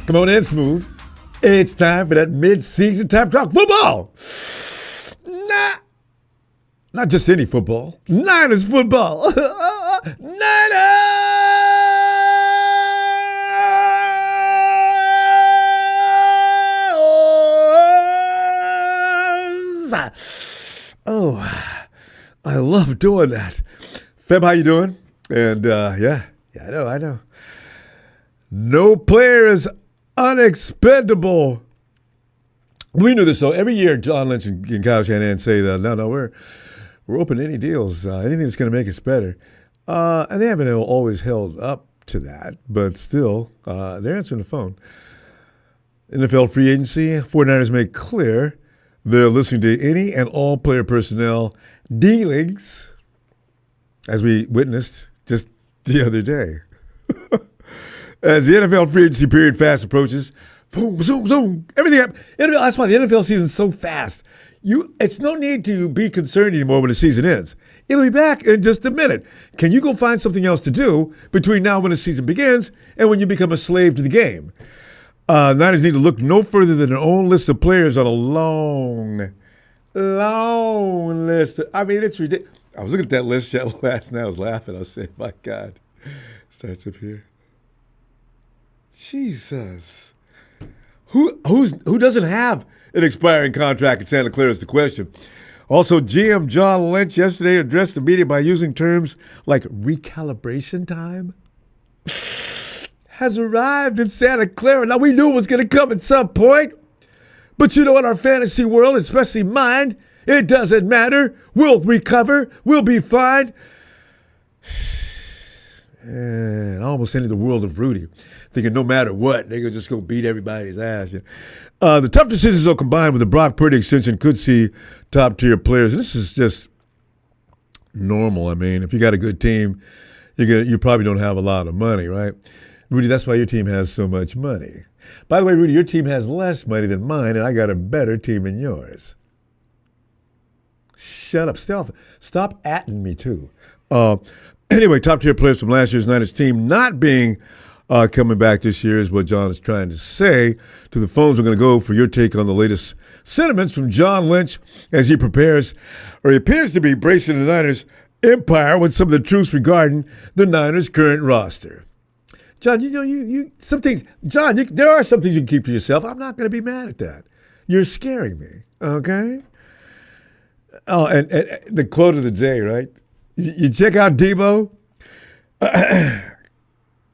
Come on in, Smooth. It's time for that mid-season time to talk football. Not just any football. Niners football. Niners! Oh, I love doing that. Feb, how you doing? And yeah, I know. No player is unexpendable. We knew this, so every year John Lynch and Kyle Shanahan say that, no, we're open to any deals, anything that's going to make us better. And they haven't always held up to that, but still, they're answering the phone. NFL free agency, 49ers make clear they're listening to any and all player personnel dealings, as we witnessed just the other day. As the NFL free agency period fast approaches, boom, zoom, zoom, everything happens. That's why the NFL season's so fast. It's no need to be concerned anymore when the season ends. It'll be back in just a minute. Can you go find something else to do between now and when the season begins and when you become a slave to the game? Niners need to look no further than their own list of players on a long list. I mean, it's ridiculous. I was looking at that list last night. I was laughing. I was saying, my God. Starts up here. Jesus. Who doesn't have an expiring contract in Santa Clara is the question. Also, GM John Lynch yesterday addressed the media by using terms like recalibration time has arrived in Santa Clara. Now, we knew it was going to come at some point, but you know, in our fantasy world, especially mine, it doesn't matter. We'll recover. We'll be fine. And I almost entered the world of Rudy, thinking no matter what, they're going to just go beat everybody's ass. Yeah. The tough decisions, though, combined with the Brock Purdy extension, could see top-tier players. And this is just normal. I mean, if you got a good team, you probably don't have a lot of money, right? Rudy, that's why your team has so much money. By the way, Rudy, your team has less money than mine, and I got a better team than yours. Shut up. Stop atting me, too. Anyway, top-tier players from last year's Niners team not being coming back this year is what John is trying to say. To the phones, we're going to go for your take on the latest sentiments from John Lynch as he prepares, or he appears to be bracing the Niners empire with some of the truths regarding the Niners' current roster. John, you some things. John, there are some things you can keep to yourself. I'm not going to be mad at that. You're scaring me, okay? Oh, and the quote of the day, right? You check out Deebo.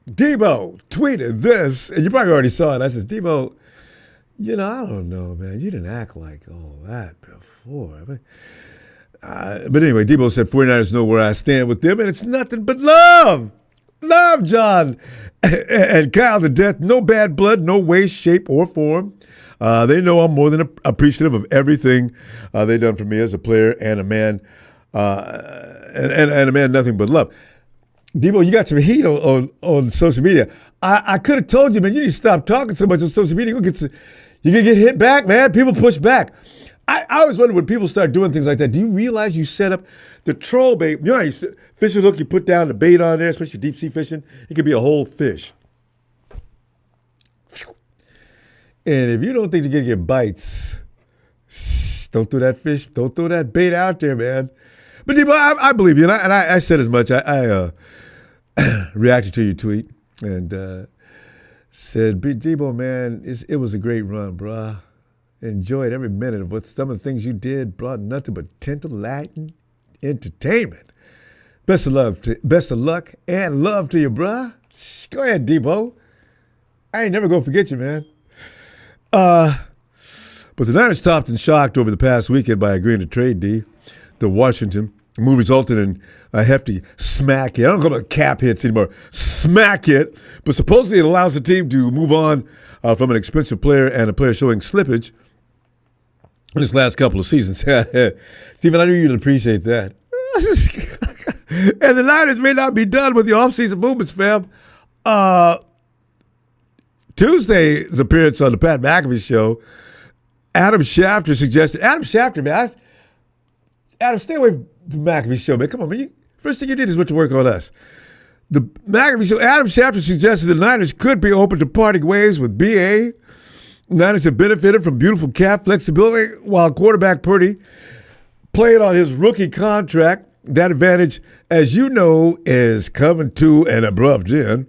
Deebo tweeted this, and you probably already saw it. I said, Deebo, I don't know, man. You didn't act like all that before. But anyway, Deebo said, 49ers know where I stand with them, and it's nothing but love. Love, John. And Kyle to death, no bad blood, no way, shape, or form. They know I'm more than appreciative of everything they've done for me as a player and a man, and a man nothing but love. Deebo, you got some heat on social media. I could have told you, man, you need to stop talking so much on social media. You're going to get hit back, man. People push back. I always wonder when people start doing things like that, do you realize you set up the troll bait? You know how you fishing hook, you put down the bait on there, especially deep sea fishing. It could be a whole fish. And if you don't think you're going to get bites, don't throw that fish, don't throw that bait out there, man. But Deebo, I believe you, and I said as much. I reacted to your tweet and said, Deebo, man, it was a great run, bruh. Enjoyed every minute of what some of the things you did brought nothing but titillating entertainment. Best of luck and love to you, bruh. Go ahead, Deebo. I ain't never gonna forget you, man. But the Niners topped and shocked over the past weekend by agreeing to trade D to Washington. The move resulted in a hefty smack hit. I don't call it cap hits anymore. Smack hit. But supposedly it allows the team to move on from an expensive player and a player showing slippage in this last couple of seasons. Stephen, I knew you'd appreciate that. And the Niners may not be done with the offseason movements, fam. Tuesday's appearance on the Pat McAfee show, Adam Schefter suggested, man, Adam, stay away from McAfee's show, man. Come on, man. First thing you did is went to work on us. The magazine, so Adam Schefter suggested the Niners could be open to parting ways with BA. Niners have benefited from beautiful cap flexibility while quarterback Purdy played on his rookie contract. That advantage, as you know, is coming to an abrupt end.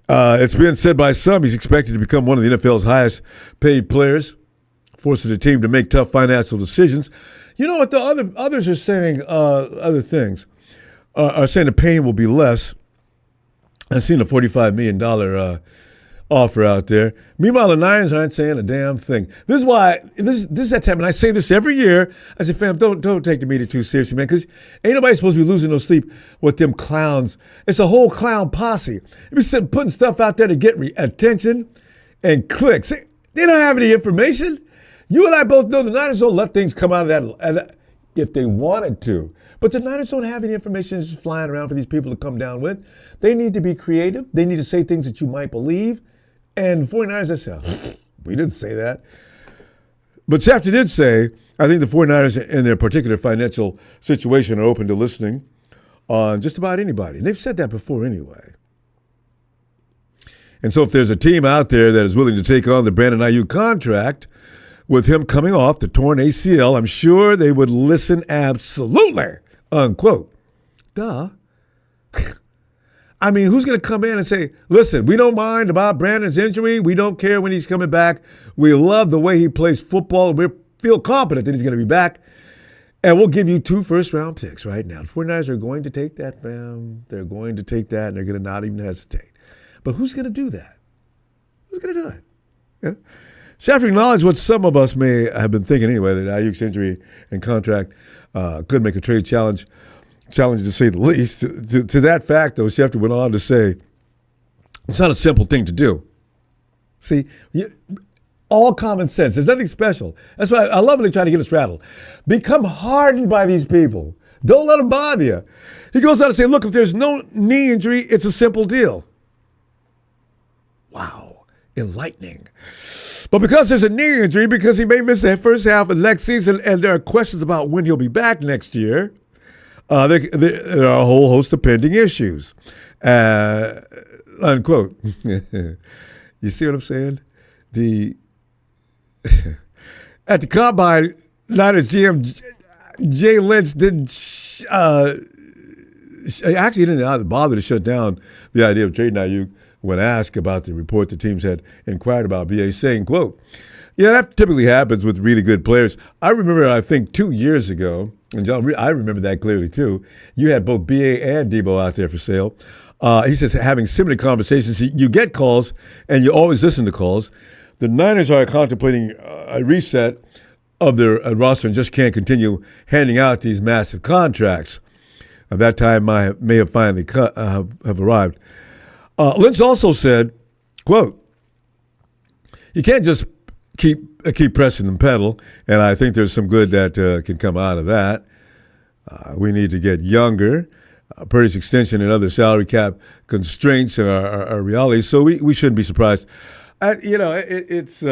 It's been said by some he's expected to become one of the NFL's highest paid players, forcing the team to make tough financial decisions. You know what? The others are saying other things. Are saying the pain will be less. I've seen a $45 million offer out there. Meanwhile, the Niners aren't saying a damn thing. This is why, this is that time, and I say this every year. I say, fam, don't take the media too seriously, man, because ain't nobody supposed to be losing no sleep with them clowns. It's a whole clown posse. They be putting stuff out there to get attention and clicks. They don't have any information. You and I both know the Niners don't let things come out of that if they wanted to. But the Niners don't have any information just flying around for these people to come down with. They need to be creative. They need to say things that you might believe. And the 49ers, they say, we didn't say that. But Schefter did say, I think the 49ers in their particular financial situation are open to listening on just about anybody. And they've said that before anyway. And so if there's a team out there that is willing to take on the Brandon Aiyuk contract, with him coming off the torn ACL, I'm sure they would listen absolutely, unquote. Duh. I mean, who's going to come in and say, listen, we don't mind about Brandon's injury. We don't care when he's coming back. We love the way he plays football. We feel confident that he's going to be back. And we'll give you 2 first-round picks right now. The 49ers are going to take that, fam. They're going to take that, and they're going to not even hesitate. But who's going to do that? Who's going to do it? Yeah. Schefter acknowledged what some of us may have been thinking anyway, that Aiyuk's injury and contract could make a trade challenge to say the least. To that fact, though, Schefter went on to say, it's not a simple thing to do. See, all common sense. There's nothing special. That's why I love when they try to get us rattled. Become hardened by these people. Don't let them bother you. He goes on to say, look, if there's no knee injury, it's a simple deal. Wow, enlightening. But because there's a knee injury, because he may miss that first half of next season, and there are questions about when he'll be back next year, there are a whole host of pending issues. Unquote. You see what I'm saying? At the Combine, Niners GM John Lynch didn't bother to shut down the idea of trading Aiyuk when asked about the report the teams had inquired about BA, saying, quote, yeah, that typically happens with really good players. I remember, I think 2 years ago, and John, I remember that clearly too, you had both BA and Deebo out there for sale. He says having similar conversations, you get calls and you always listen to calls. The Niners are contemplating a reset of their roster and just can't continue handing out these massive contracts. That time may have finally have arrived. Lynch also said, quote, you can't just keep pressing the pedal, and I think there's some good that can come out of that. We need to get younger. Purdy's extension and other salary cap constraints are realities, so we shouldn't be surprised. I just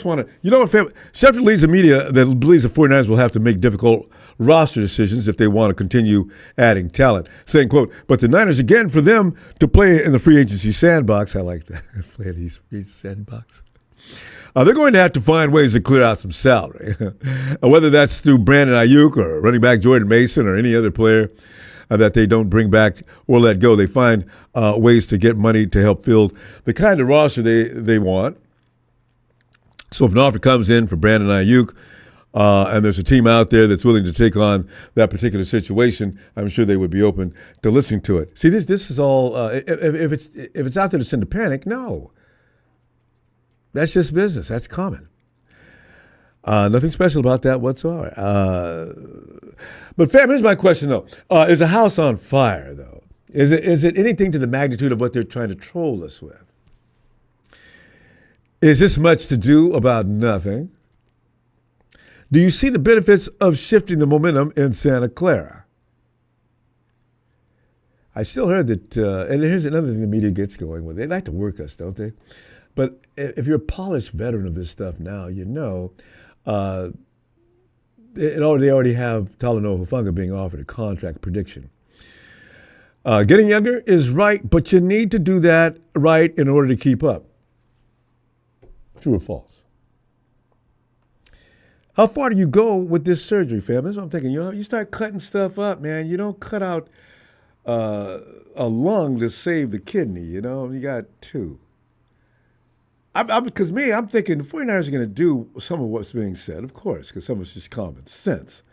want to, Schefter leads the media that believes the 49ers will have to make difficult roster decisions if they want to continue adding talent, saying, quote, but the Niners, again, for them to play in the free agency sandbox, I like that, play in these free sandbox, they're going to have to find ways to clear out some salary, whether that's through Brandon Aiyuk or running back Jordan Mason or any other player that they don't bring back or let go. They find ways to get money to help fill the kind of roster they want. So if an offer comes in for Brandon Aiyuk, and there's a team out there that's willing to take on that particular situation, I'm sure they would be open to listening to it. See, this is all. If it's out there to send a panic, no. That's just business. That's common. Nothing special about that whatsoever. But fam, here's my question though: is the house on fire though? Is it anything to the magnitude of what they're trying to troll us with? Is this much to do about nothing? Do you see the benefits of shifting the momentum in Santa Clara? I still heard that, and here's another thing the media gets going with. They like to work us, don't they? But if you're a polished veteran of this stuff now, you know they already have Talanoa Hufanga being offered a contract prediction. Getting younger is right, but you need to do that right in order to keep up. True or false? How far do you go with this surgery, fam? That's what I'm thinking. You start cutting stuff up, man. You don't cut out a lung to save the kidney. You got two. Because I'm thinking the 49ers are going to do some of what's being said, of course, because some of it's just common sense.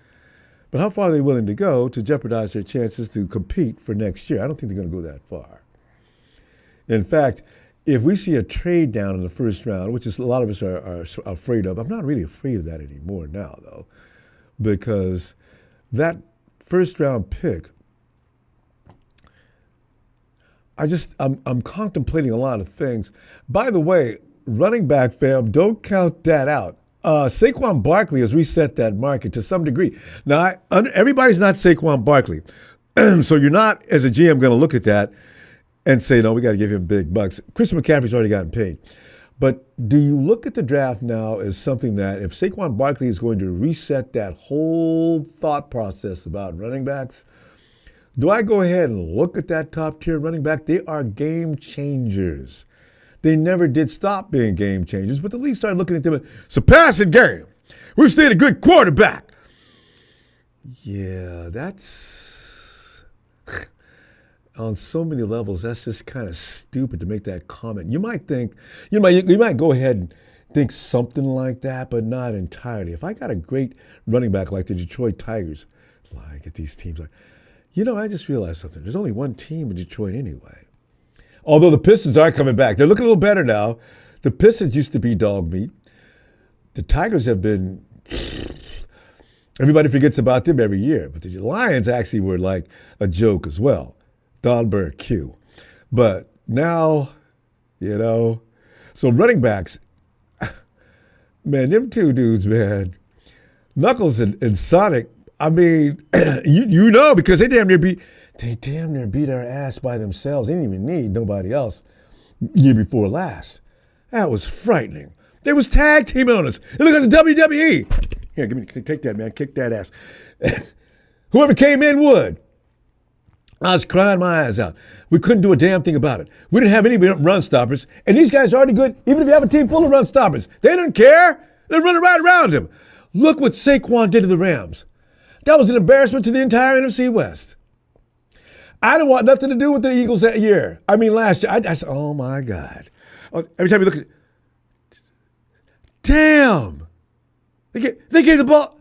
But how far are they willing to go to jeopardize their chances to compete for next year? I don't think they're going to go that far. In fact, if we see a trade down in the first round, which is a lot of us are afraid of, I'm not really afraid of that anymore now, though, because that first round pick, I'm contemplating a lot of things. By the way, running back, fam, don't count that out. Saquon Barkley has reset that market to some degree. Now, everybody's not Saquon Barkley. So you're not, as a GM, going to look at that and say, no, we got to give him big bucks. Christian McCaffrey's already gotten paid. But do you look at the draft now as something that if Saquon Barkley is going to reset that whole thought process about running backs, do I go ahead and look at that top-tier running back? They are game changers. They never did stop being game changers, but the league started looking at them as, it's a passing game. We stayed a good quarterback. Yeah, that's, on so many levels, that's just kind of stupid to make that comment. You might think, you might go ahead and think something like that, but not entirely. If I got a great running back like the Detroit Tigers, like at these teams, I just realized something. There's only one team in Detroit anyway. Although the Pistons are coming back. They're looking a little better now. The Pistons used to be dog meat. The Tigers have been, everybody forgets about them every year. But the Lions actually were like a joke as well. Don Burke, Q. But now, so running backs, man, them two dudes, man, Knuckles and Sonic, I mean, because they damn near beat our ass by themselves. They didn't even need nobody else year before last. That was frightening. They was tag teaming on us. And look at the WWE. Here, take that, man. Kick that ass. Whoever came in would. I was crying my eyes out. We couldn't do a damn thing about it. We didn't have any run stoppers. And these guys are already good, even if you have a team full of run stoppers. They didn't care. They're running right around him. Look what Saquon did to the Rams. That was an embarrassment to the entire NFC West. I didn't want nothing to do with the Eagles that year. I mean, last year. I said, oh, my God. Every time you look at it, damn. They gave the ball.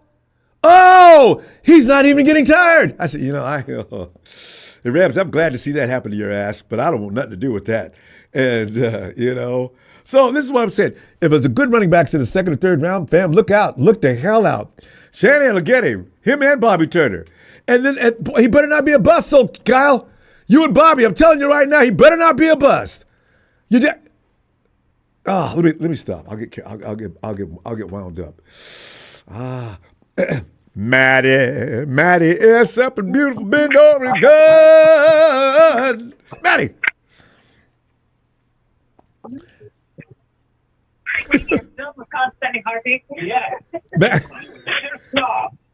Oh, he's not even getting tired. I said, the Rams, I'm glad to see that happen to your ass, but I don't want nothing to do with that. And, So this is what I'm saying. If it's a good running back to the second or third round, fam, look out. Look the hell out. Shanahan will get him and Bobby Turner. And then he better not be a bust, so Kyle. You and Bobby, I'm telling you right now, he better not be a bust. Let me stop. I'll get wound up. Maddie is up and beautiful, bend over and good. Maddie.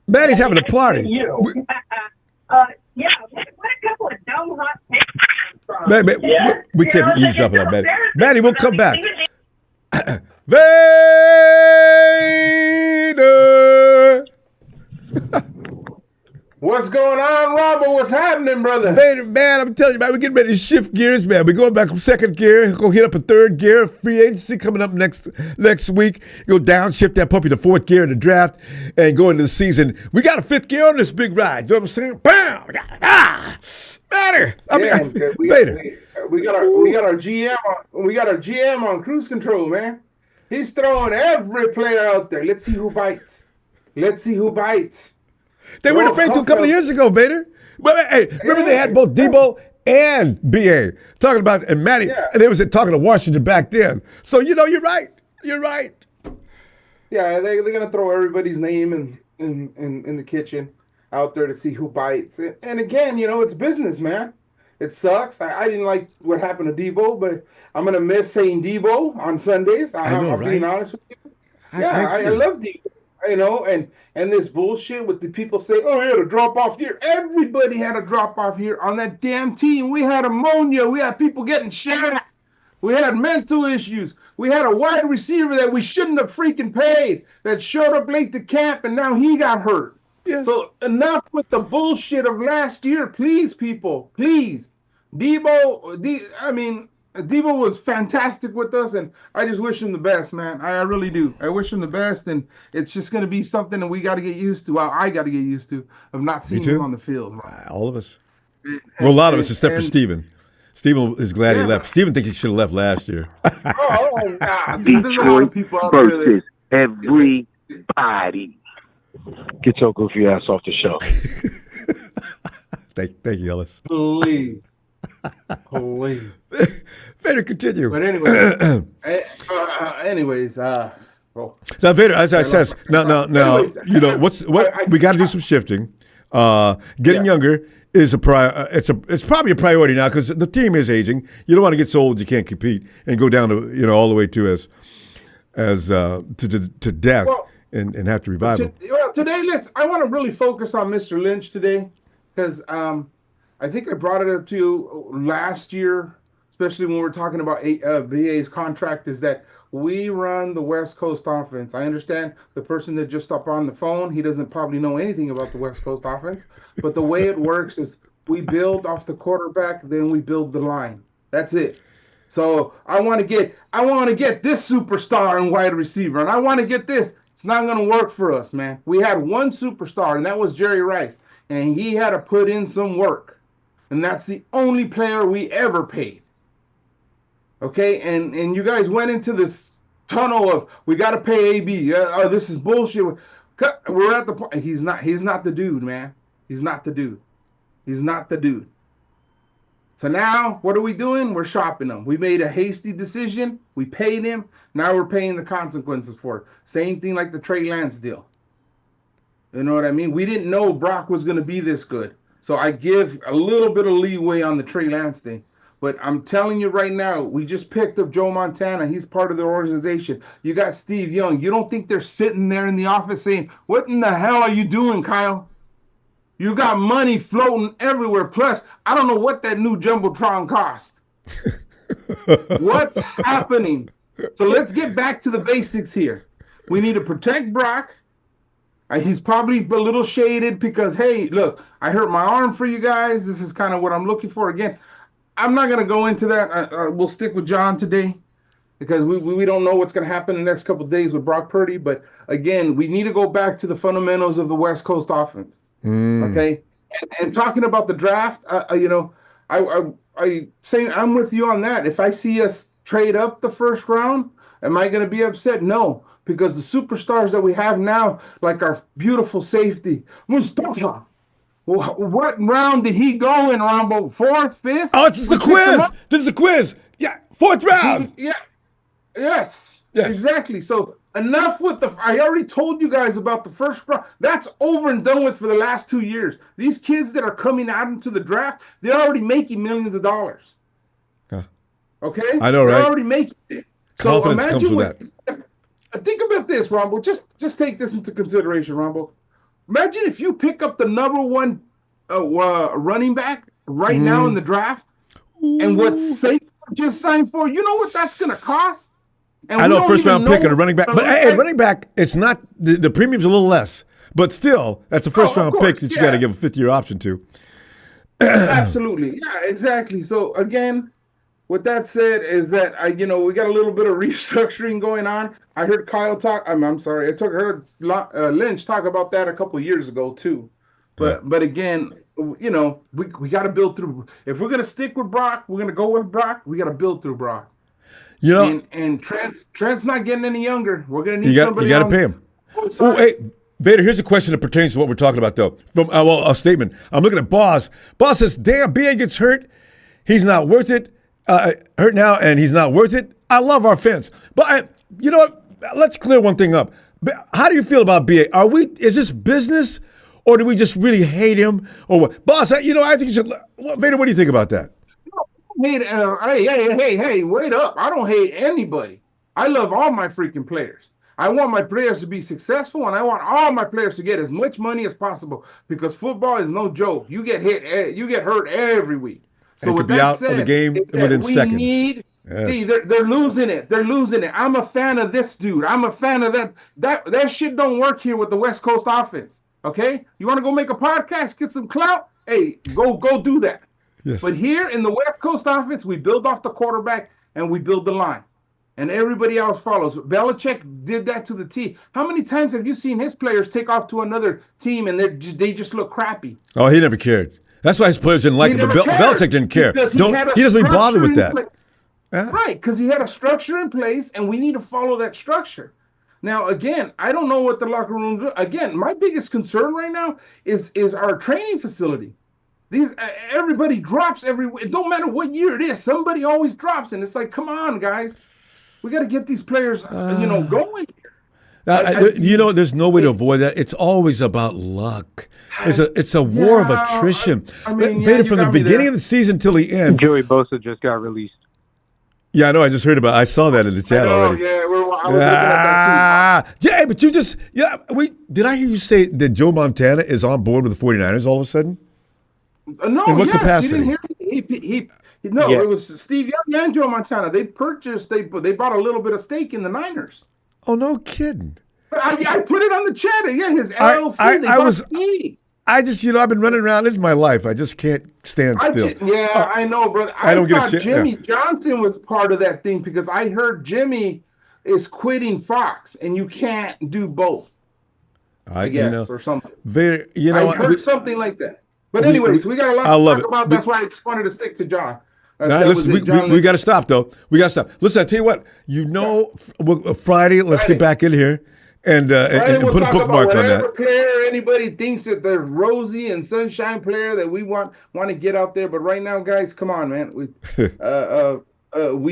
Maddie's having a party. Yeah, what a couple of dumb hot takes. We can't be eavesdropping on Maddie. Maddie, we'll come back. Vader! What's going on, Ronbo? What's happening, brother? Vader, man, I'm telling you, man, we're getting ready to shift gears, man. We're going back from second gear, go hit up a third gear, free agency coming up next week. Go downshift that puppy to fourth gear in the draft and go into the season. We got a fifth gear on this big ride. You know what I'm saying? Bam! Matter. Vader. We got our GM on cruise control, man. He's throwing every player out there. Let's see who bites. They weren't afraid to a couple of years ago, Vader. Remember they had both Deebo and BA talking about, and Matty, and they was talking to Washington back then. So, you're right. Yeah, they're going to throw everybody's name in the kitchen out there to see who bites. And again, it's business, man. It sucks. I didn't like what happened to Deebo, but I'm going to miss saying Deebo on Sundays. I'm being honest with you. I love Deebo. And this bullshit with the people saying, "Oh, he had a drop off year." Everybody had a drop off year on that damn team. We had ammonia. We had people getting shot. We had mental issues. We had a wide receiver that we shouldn't have freaking paid that showed up late to camp, and now he got hurt. Yes. So enough with the bullshit of last year, please, people, please. Deebo was fantastic with us, and I just wish him the best, man. I really do. I wish him the best, and it's just going to be something that we got to get used to. Well, I got to get used to of not seeing him on the field. All of us. Well, a lot of us, except for Steven. Steven is glad he left. Steven thinks he should have left last year. God. Detroit versus everybody. Get your goofy ass off the show. Thank you, Ellis. Please. Vader, continue. But anyways, now Vader, as I says, now, anyways, you know what we got to do some shifting. Getting younger is it's probably a priority now because the team is aging. You don't want to get so old you can't compete and go down to all the way to to death and have to revive them. Well, today I want to really focus on Mr. Lynch today because I think I brought it up to you last year, especially when we were talking about VA's contract, is that we run the West Coast offense. I understand the person that just stopped on the phone, he doesn't probably know anything about the West Coast offense, but the way it works is we build off the quarterback, then we build the line. That's it. So I want to get this superstar and wide receiver, and I want to get this. It's not going to work for us, man. We had one superstar, and that was Jerry Rice, and he had to put in some work, and that's the only player we ever paid. Okay, and you guys went into this tunnel of we got to pay AB. This is bullshit. We're at the point. He's not the dude, man. He's not the dude. He's not the dude. So now what are we doing? We're shopping him. We made a hasty decision. We paid him. Now we're paying the consequences for it. Same thing like the Trey Lance deal. You know what I mean? We didn't know Brock was going to be this good. So I give a little bit of leeway on the Trey Lance thing. But I'm telling you right now, we just picked up Joe Montana. He's part of the organization. You got Steve Young. You don't think they're sitting there in the office saying, "What in the hell are you doing, Kyle? You got money floating everywhere. Plus, I don't know what that new Jumbotron cost." What's happening? So let's get back to the basics here. We need to protect Brock. He's probably a little shaded because, hey, look, I hurt my arm for you guys. This is kind of what I'm looking for. Again, I'm not going to go into that. We'll stick with John today because we don't know what's going to happen in the next couple of days with Brock Purdy. But, again, we need to go back to the fundamentals of the West Coast offense. Okay? And talking about the draft, I say I'm with you on that. If I see us trade up the first round, am I going to be upset? No, because the superstars that we have now, like our beautiful safety, Mustafa. What round did he go in, Ronbo? Fourth, fifth? Oh, this is the quiz. This is the quiz. Yeah, fourth round. Yeah. Yes. Exactly. So enough with I already told you guys about the first round. That's over and done with for the last 2 years. These kids that are coming out into the draft, they're already making millions of dollars. Okay? I know, right? They're already making it. So confidence comes with that. Think about this, Ronbo. Just take this into consideration, Ronbo. Imagine if you pick up the number one running back right now in the draft, and what Safe just signed for. You know what that's going to cost? And I know, first round pick and a running back. But hey, running back, it's not the premium's a little less. But still, that's a first round pick that you got to give a 5th-year option to. Absolutely. Yeah, exactly. So again, with that said, is that we got a little bit of restructuring going on. I heard Kyle talk. I'm sorry. I heard Lynch talk about that a couple of years ago too. But again, we got to build through. If we're gonna stick with Brock, we're gonna go with Brock. We got to build through Brock. And Trent's not getting any younger. We're gonna need somebody. You got to pay him. Oh, hey, Vader. Here's a question that pertains to what we're talking about, though. From a statement. I'm looking at Boss. Boss says, "Damn, BA gets hurt. He's not worth it. Hurt now, and he's not worth it. I love our fence, but you know what? Let's clear one thing up. How do you feel about BA? Is this business, or do we just really hate him, or what? Boss, I think you should. Vader, what do you think about that? Hey, wait up! I don't hate anybody. I love all my freaking players. I want my players to be successful, and I want all my players to get as much money as possible because football is no joke. You get hurt every week. So and it could be out of the game within seconds. See, they're losing it. They're losing it. I'm a fan of this dude. I'm a fan of that. That shit don't work here with the West Coast offense. Okay, you want to go make a podcast, get some clout? Hey, go do that. Yes. But here in the West Coast offense, we build off the quarterback and we build the line, and everybody else follows. Belichick did that to the T. How many times have you seen his players take off to another team and they just look crappy? Oh, he never cared. That's why his players didn't like him. But Belichick didn't care. He doesn't even bother with that. Right, because he had a structure in place, and we need to follow that structure. Now, again, I don't know what the locker rooms are. Again, my biggest concern right now is our training facility. Everybody drops every. It don't matter what year it is. Somebody always drops, and it's like, come on, guys, we got to get these players, going. There's no way to avoid that. It's always about luck. It's a war of attrition. From the beginning of the season till the end. Joey Bosa just got released. Yeah, I know. I just heard about it. I saw that in the chat already. Yeah, I was looking at that too. Yeah, but you just did I hear you say that Joe Montana is on board with the 49ers all of a sudden? No, in what capacity? You didn't hear it was Steve Young and Joe Montana. They bought a little bit of stake in the Niners. Oh, no kidding. I put it on the chat. Yeah, his LLC. I've been running around. This is my life. I just can't stand still. I know, brother. I thought Jimmy Johnson was part of that thing because I heard Jimmy is quitting Fox, and you can't do both. I guess, or something. I heard something like that. But anyways, we got a lot to talk about. That's why I just wanted to stick to John. We got to stop, though. We got to stop. Listen, I tell you what. Friday, let's get back in here. And put a bookmark on that. Player anybody thinks that they're rosy and sunshine player that we want to get out there, but right now, guys, come on, man. We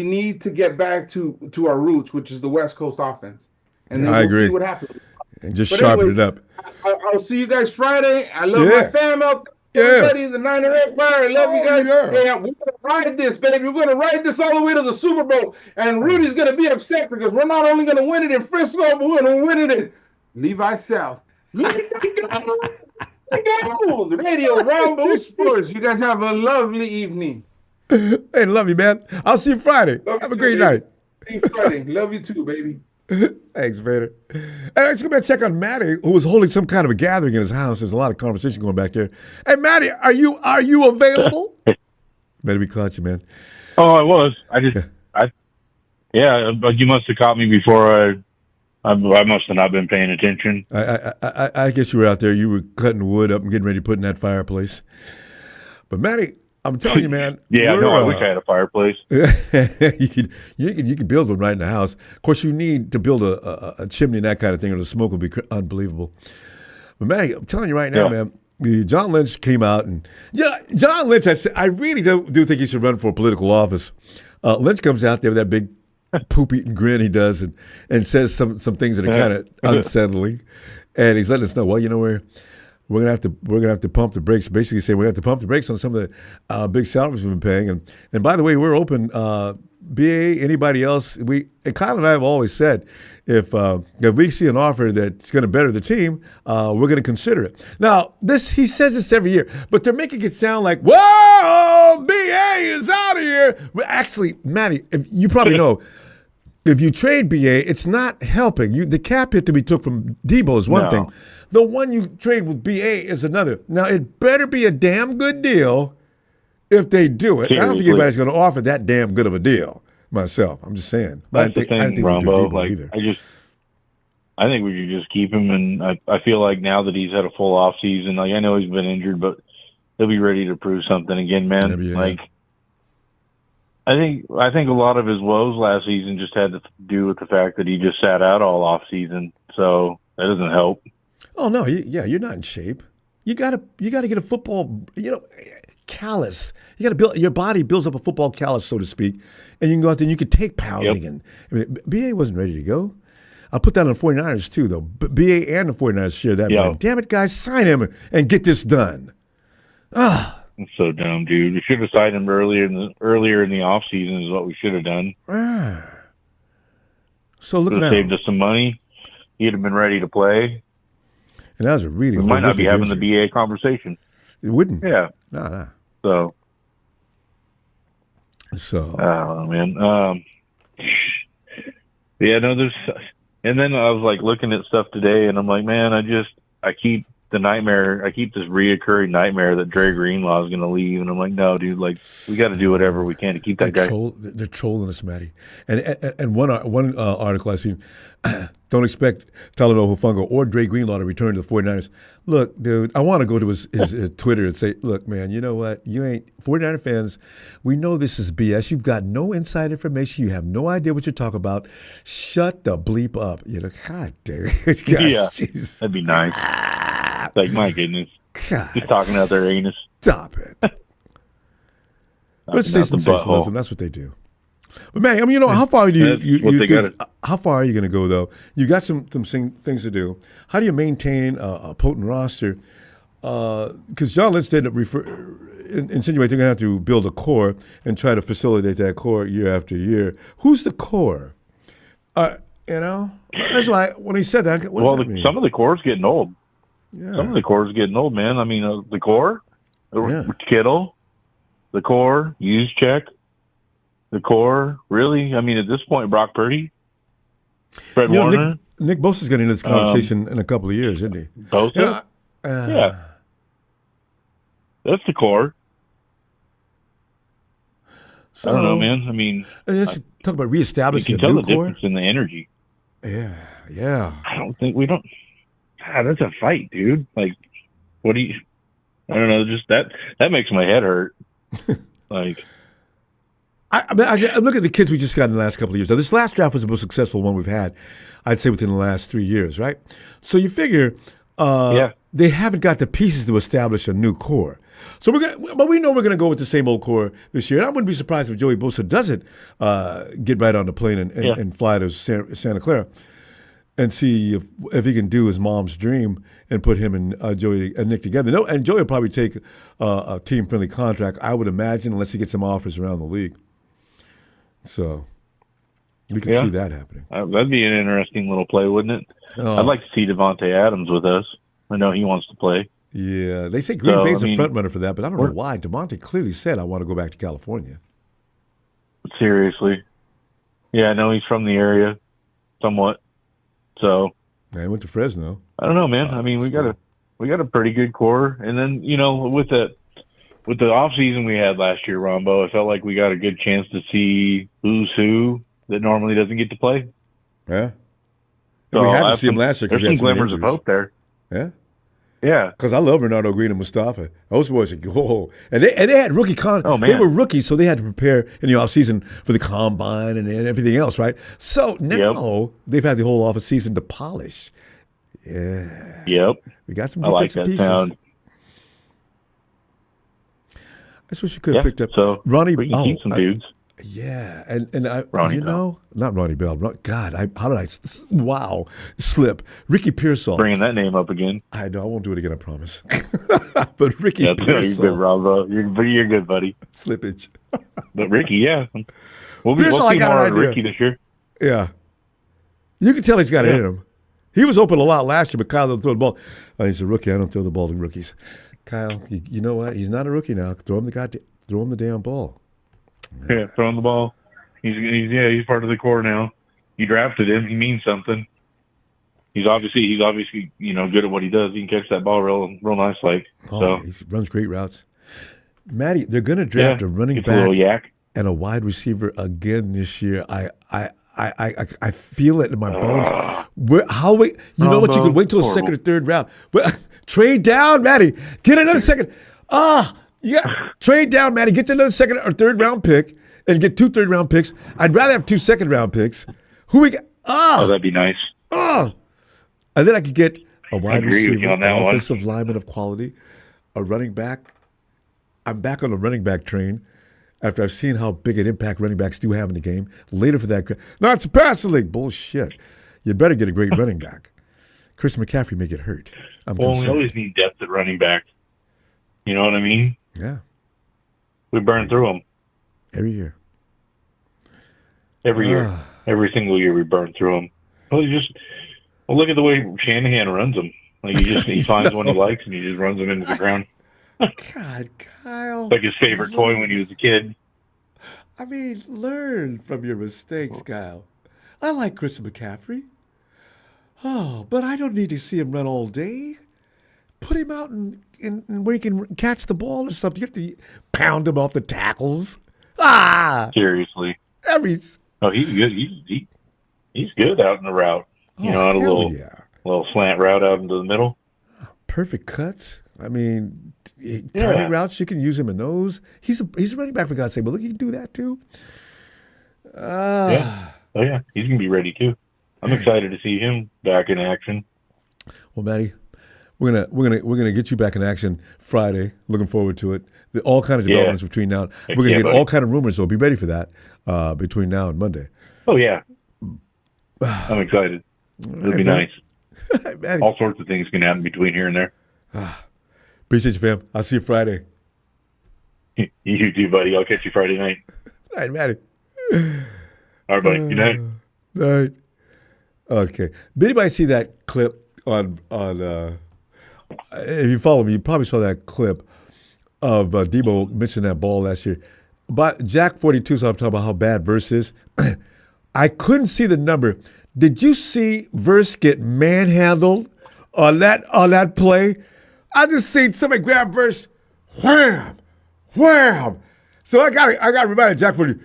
need to get back to our roots, which is the West Coast offense, and then we'll see what happens. And just sharpen it up. I'll see you guys Friday. I love my fam out there. Everybody in the Niner Empire, I love you guys. Yeah, we're gonna ride this, baby. We're gonna ride this all the way to the Super Bowl. And Rudy's gonna be upset because we're not only gonna win it in Frisco, but we're gonna win it in Levi South. Radio Ronbo Sports. You guys have a lovely evening. Hey, love you, man. I'll see you Friday. Have a great night. See you Friday. Love you too, baby. Thanks, Vader. Hey, let's go back and check on Matty, who was holding some kind of a gathering in his house. There's a lot of conversation going back there. Hey, Matty, are you available? Better be caught you, man. Oh, I was. But you must have caught me before I must have not been paying attention. I guess you were out there. You were cutting wood up and getting ready to put in that fireplace. But Matty, I'm telling you, man. I wish I had a fireplace. you could build one right in the house. Of course, you need to build a chimney and that kind of thing, or the smoke will be unbelievable. But Matty, I'm telling you right now, man. John Lynch came out, and John Lynch. I really do think he should run for political office. Lynch comes out there with that big poop-eating grin he does, and says some things that are kind of unsettling, and he's letting us know. Well, you know we're gonna have to pump the brakes. Basically, saying we have to pump the brakes on some of the big salaries we've been paying. And by the way, we're open. BA, anybody else? Kyle and I have always said if we see an offer that's going to better the team, we're going to consider it. Now, he says this every year, but they're making it sound like, whoa, BA is out of here. Well, actually, Matty, you probably know. If you trade BA, it's not helping. The cap hit that we took from Deebo is one thing. The one you trade with BA is another. Now, it better be a damn good deal if they do it. Seriously. I don't think anybody's going to offer that damn good of a deal myself. I'm just saying. That's the thing, Ronbo. I think we should just keep him, and I feel like now that he's had a full off season, I know he's been injured, but he'll be ready to prove something again, man. I think a lot of his woes last season just had to do with the fact that he just sat out all off season, so that doesn't help. Oh no, you're not in shape. You gotta get a football, callus. You gotta build your body builds up a football callus, so to speak, and you can go out there and you can take pounding. Yep. And BA wasn't ready to go. I'll put that on the 49ers too, though. BA and the 49ers share that. Man. Damn it, guys, sign him and get this done. It's so dumb, dude. We should have signed him earlier in the off season is what we should have done. So look at that. Saved us some money. he'd have been ready to play. And that was a really we might not be having injury. the BA conversation. It wouldn't. Yeah. Nah. So. Oh man. Yeah. No. There's. And then I was like looking at stuff today, and I'm like, man, I keep this reoccurring nightmare that Dre Greenlaw is going to leave, and I'm like, no, dude, like we got to do whatever we can to keep that guy. They're trolling us, Matty. And one article I seen, don't expect Talanoa Hufanga or Dre Greenlaw to return to the 49ers. Look, dude, I want to go to his Twitter and say, look, man, you know what? You ain't 49er fans. We know this is BS. You've got no inside information. You have no idea what you're talking about. Shut the bleep up. You know, God damn. Yeah, geez. That'd be nice. Like, my goodness. God, just talking out their anus. Stop it. Let's say sensationalism. That's what they do. But man, I mean, you know, how far are how far are you going to go though? You got some things to do. How do you maintain a potent roster? Because John Lynch did insinuate they're going to have to build a core and try to facilitate that core year after year. Who's the core? You know, that's why when he said that. What does that mean? Some of the core's getting old. Yeah. Some of the core's getting old, man. I mean, the core, Kittle, the core, Juszczyk, the core. Really, I mean, at this point, Brock Purdy, Fred Warner. Nick Bosa's getting into this conversation in a couple of years, isn't he? Bosa? Yeah. That's the core. So, I don't know, man. I mean, let's talk about reestablishing you can a new tell the core. difference in the energy. Yeah. I don't think we don't. God, that's a fight, dude. Like, what do you? I don't know. Just that makes my head hurt. Like, I look at the kids we just got in the last couple of years. Now, this last draft was the most successful one we've had, I'd say, within the last 3 years, right? So you figure, they haven't got the pieces to establish a new core. So but we know we're gonna go with the same old core this year. And I wouldn't be surprised if Joey Bosa doesn't get right on the plane and fly to Santa Clara and see if he can do his mom's dream and put him and Joey and Nick together. No, and Joey will probably take a team-friendly contract, I would imagine, unless he gets some offers around the league. So we can see that happening. That'd be an interesting little play, wouldn't it? I'd like to see Devontae Adams with us. I know he wants to play. Yeah, they say Green Bay's a front runner for that, but I don't know why. Devontae clearly said, I want to go back to California. Seriously. Yeah, I know he's from the area somewhat. So I went to Fresno. I don't know, man. I mean, we got a pretty good core, and then with the off season we had last year, Ronbo, I felt like we got a good chance to see who's who that normally doesn't get to play. Yeah, so we had to see him last year. There's some glimmers of hope there. Yeah. Yeah, because I love Bernardo Green and Mustafa. Those boys are whoa, and they had rookie Oh man, they were rookies, so they had to prepare in the off season for the combine and everything else, right? So now they've had the whole off season to polish. Yeah. Yep. We got some I like defensive that pieces. sound. That's what you could have picked up. So Ronnie, we can keep some dudes. Yeah, and I, Ronnie not Ronnie Bell. God, how did I? Wow, slip. Ricky Pearsall. Bringing that name up again. I know. I won't do it again. I promise. But Ricky Pearsall. You're good, Rob. You're good, buddy. Slippage. But Ricky, yeah, we'll see Pearsall, more on Ricky this year. Yeah, you can tell he's got it in him. He was open a lot last year, but Kyle don't throw the ball. He's a rookie. I don't throw the ball to rookies. Kyle, you know what? He's not a rookie now. Throw him the damn ball. Yeah, throwing the ball. He's part of the core now. You drafted him. He means something. He's obviously good at what he does. He can catch that ball real nice like. He runs great routes. Matty, they're going to draft a running back and a wide receiver again this year. I feel it in my bones. You know what? You could wait till a second or third round, but trade down, Matty. Get another second. Yeah, trade down, Matty. Get to another second or third round pick and get 2 third-round picks. I'd rather have 2 second-round picks. Who we got? That'd be nice. And then I could get a wide receiver, an offensive lineman of quality, a running back. I'm back on the running back train after I've seen how big an impact running backs do have in the game. Later for that, not the passing league. Bullshit. You better get a great running back. Chris McCaffrey may get hurt. We always need depth at running back. You know what I mean? Yeah. We burn through them. Every year. Every single year we burn through them. Well, Well, look at the way Shanahan runs them. Like he finds one he likes and he just runs them into the ground. God, Kyle. Like his favorite toy when he was a kid. I mean, learn from your mistakes, Kyle. I like Christian McCaffrey. Oh, but I don't need to see him run all day. Put him out in where he can catch the ball or something. You have to pound him off the tackles. Seriously. He's good. He's good out in the route. On a little slant route out into the middle. Perfect cuts. I mean, timing routes, you can use him in those. He's a running back, for God's sake, but look, he can do that too. Yeah. Oh, yeah. He's going to be ready too. I'm excited to see him back in action. Well, Matty, we're gonna get you back in action Friday. Looking forward to it. All kind of developments between now. We're gonna get all kind of rumors, so be ready for that between now and Monday. Oh yeah, I'm excited. It'll be nice. All sorts of things can happen between here and there. Appreciate you, fam. I'll see you Friday. You too, buddy. I'll catch you Friday night. All right, Matty. All right, buddy. Good night. Night. Okay. Did anybody see that clip on if you follow me, you probably saw that clip of Deebo missing that ball last year. But Jack 42, so I'm talking about how bad Verse is. I couldn't see the number. Did you see Verse get manhandled on that play? I just seen somebody grab Verse, wham, wham. So I got reminded Jack 40.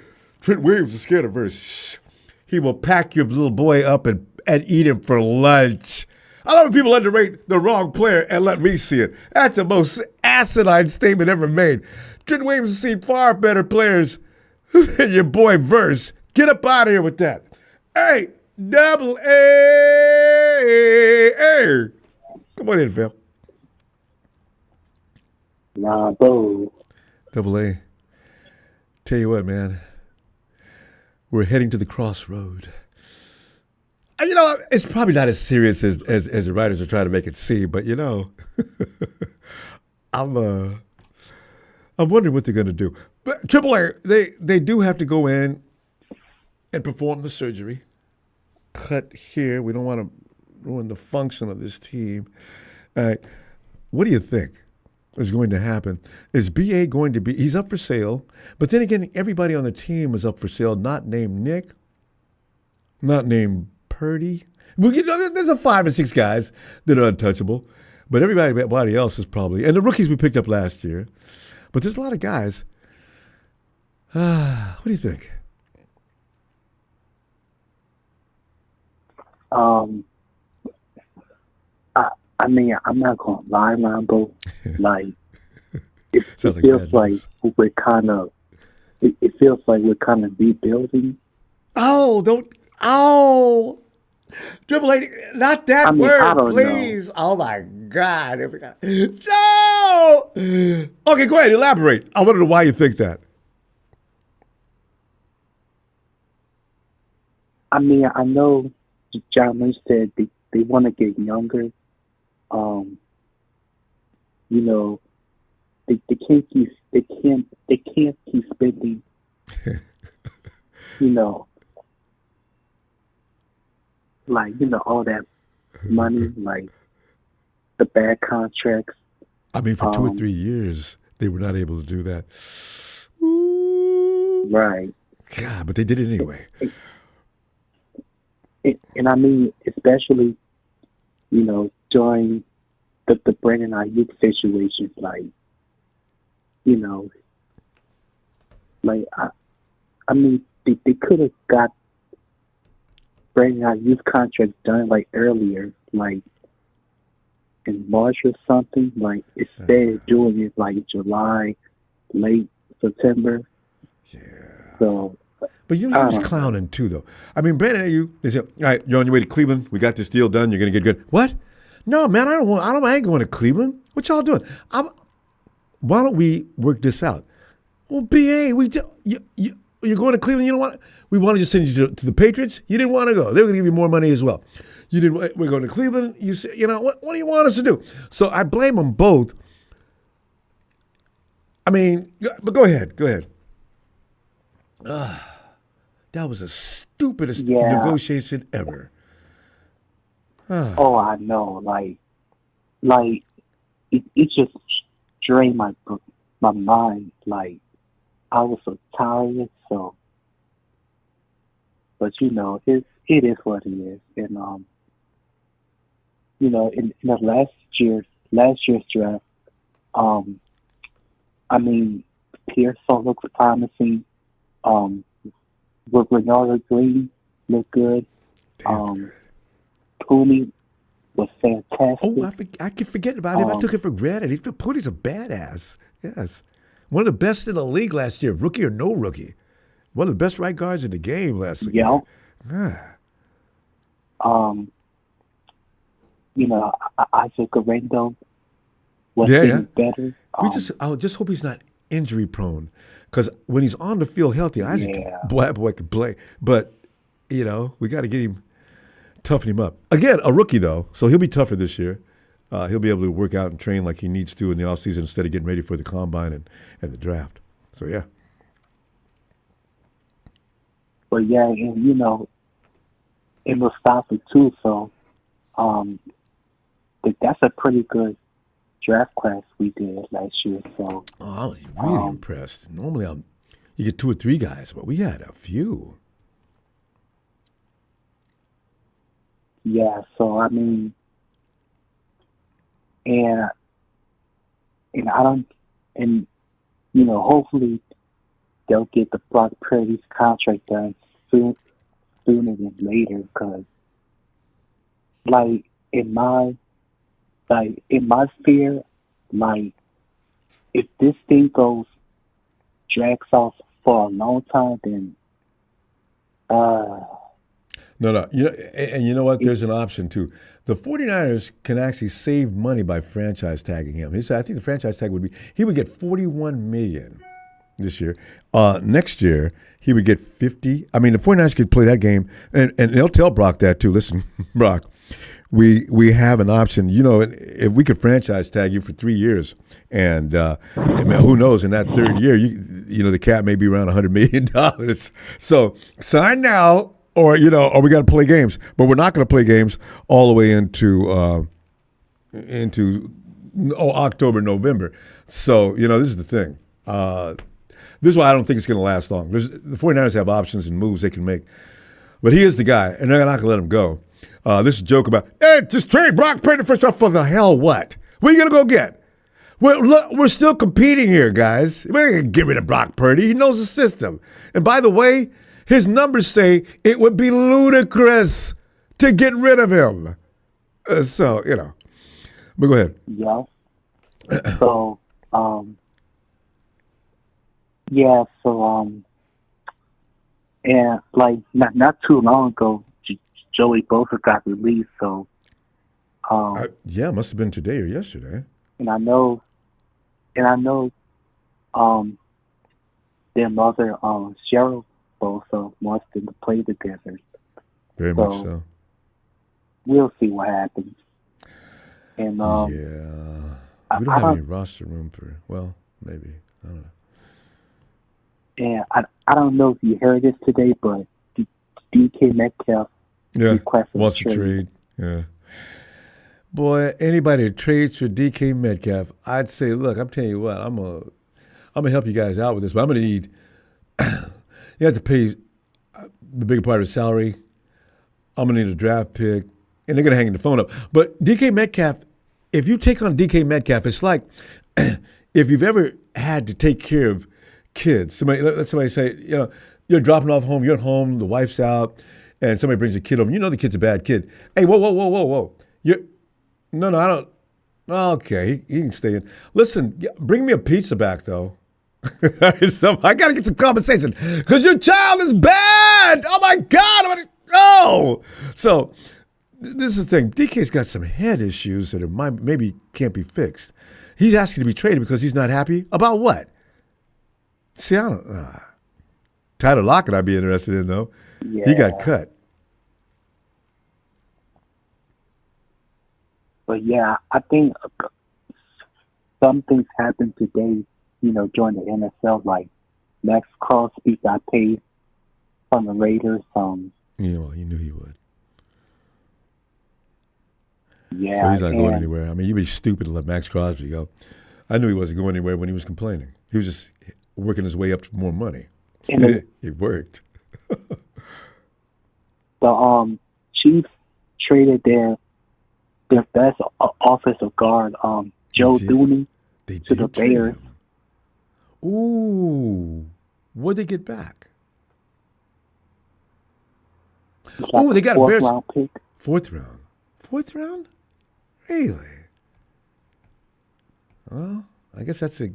Trent Williams is scared of Verse. He will pack your little boy up and eat him for lunch. I love when people underrate the wrong player and let me see it. That's the most asinine statement ever made. Trent Williams has seen far better players than your boy Verse. Get up out of here with that. Hey, double A. Come on in, fam. Ronbo. Double A. Tell you what, man. We're heading to the crossroad. It's probably not as serious as the writers are trying to make it seem, but I'm wondering what they're going to do. But AAA, they do have to go in and perform the surgery. Cut here. We don't want to ruin the function of this team. What do you think is going to happen? Is BA going to be? He's up for sale, but then again, everybody on the team is up for sale. Not named Nick. Not named Purdy. There's a 5 or 6 guys that are untouchable, but everybody else is probably, and the rookies we picked up last year. But there's a lot of guys. What do you think? I mean, I'm not gonna lie, Ronbo. Like, it feels like we're kind of. It feels like we're kind of rebuilding. Triple A, not that word, please. Know. Oh my God. No! Okay, go ahead, elaborate. I want to know why you think that. I mean, I know John Lynch said they want to get younger. They can't keep spending. All that money, like the bad contracts. I mean, for 2 or 3 years, they were not able to do that. Right. God, but they did it anyway. And I mean, especially, during the Brandon Aiyuk situation, I mean, they could have got Brandon Aiyuk's contract done earlier, in March or something, instead of doing it July, late September. Yeah. So. But he was clowning too, though. I mean, Brandon Aiyuk, they said, all right, you're on your way to Cleveland. We got this deal done. You're going to get good. What? No, man, I ain't going to Cleveland. What y'all doing? Why don't we work this out? Well, BA, you're going to Cleveland. You don't want. We wanted to send you to the Patriots. You didn't want to go. They were going to give you more money as well. You didn't. We're going to Cleveland. You say, what do you want us to do? So I blame them both. I mean, but go ahead. That was the stupidest negotiation ever. Oh, I know. Like it just drained my mind. Like I was so tired. So, but it is what it is. And in the last year's draft, I mean, Pearson looked promising. Ronaldo Green looked good. Puni was fantastic. Oh, I can forget about him. I took it for granted. Puni's a badass. Yes. One of the best in the league last year, rookie or no rookie. One of the best right guards in the game last year. Yeah. Isaac Arendo was getting better. I just hope he's not injury prone, because when he's on the field healthy, Isaac boy can play. But we got to get him, toughen him up. Again, a rookie though, so he'll be tougher this year. He'll be able to work out and train like he needs to in the offseason instead of getting ready for the combine and the draft. So yeah. But yeah, and it was Mustafa too. So that's a pretty good draft class we did last year. So I was really impressed. Normally you get 2 or 3 guys, but we had a few. Yeah, so I mean, and I don't, and hopefully they'll get the Brock Purdy's contract done sooner than later, because in my sphere, if this thing drags off for a long time, then No. And you know what? There's an option too. The 49ers can actually save money by franchise tagging him. He said, I think the franchise tag he would get $41 million this year. Next year, he would get 50. I mean, the 49ers could play that game, and they'll tell Brock that too. Listen, Brock, we have an option. If we could franchise tag you for 3 years, and who knows, in that third year, the cap may be around $100 million. So sign now. Or we got to play games, but we're not going to play games all the way into October, November. So this is the thing. This is why I don't think it's going to last long. The 49ers have options and moves they can make, but he is the guy, and they're not going to let him go. This is a joke about, hey, just trade Brock Purdy first off. For the hell, what? What are you going to go get? Well, look, we're still competing here, guys. We're not going to get rid of Brock Purdy. He knows the system, and by the way, his numbers say it would be ludicrous to get rid of him. But go ahead. Yeah. So, and not too long ago, Joey Bosa got released. So, it must have been today or yesterday. And I know, their mother, Cheryl Bosa, wants them to play together. Very much so. We'll see what happens. And we don't have any roster room for. Well, maybe, I don't know. And I don't know if you heard this today, but DK Metcalf requested wants to trade. Yeah. Boy, anybody that trades for DK Metcalf, I'd say, look, I'm telling you what, I'm gonna help you guys out with this, but I'm gonna need. You have to pay the bigger part of his salary. I'm going to need a draft pick, and they're going to hang the phone up. But DK Metcalf, if you take on DK Metcalf, it's like if you've ever had to take care of kids. Let somebody say, you're dropping off home, you're at home, the wife's out, and somebody brings a kid over. You know the kid's a bad kid. Hey, whoa. No, I don't. Okay, he can stay in. Listen, bring me a pizza back, though. So I got to get some compensation because your child is bad. Oh, my God. So this is the thing. DK's got some head issues that maybe can't be fixed. He's asking to be traded because he's not happy. About what? See, I don't Tyler Lockett I'd be interested in, though. Yeah. He got cut. But, yeah, I think some things happened today, during the NFL, like Max Crosby got paid from the Raiders. Yeah, well, you knew he would. Yeah, so he's not going anywhere. I mean, you'd be stupid to let Max Crosby go. I knew he wasn't going anywhere when he was complaining. He was just working his way up to more money. And it worked. The Chiefs traded their best offensive guard, Joe Thuney, to the Bears. Ooh, what'd they get back? Oh, they got a Bears round pick. Fourth round? Really? Well, I guess that's a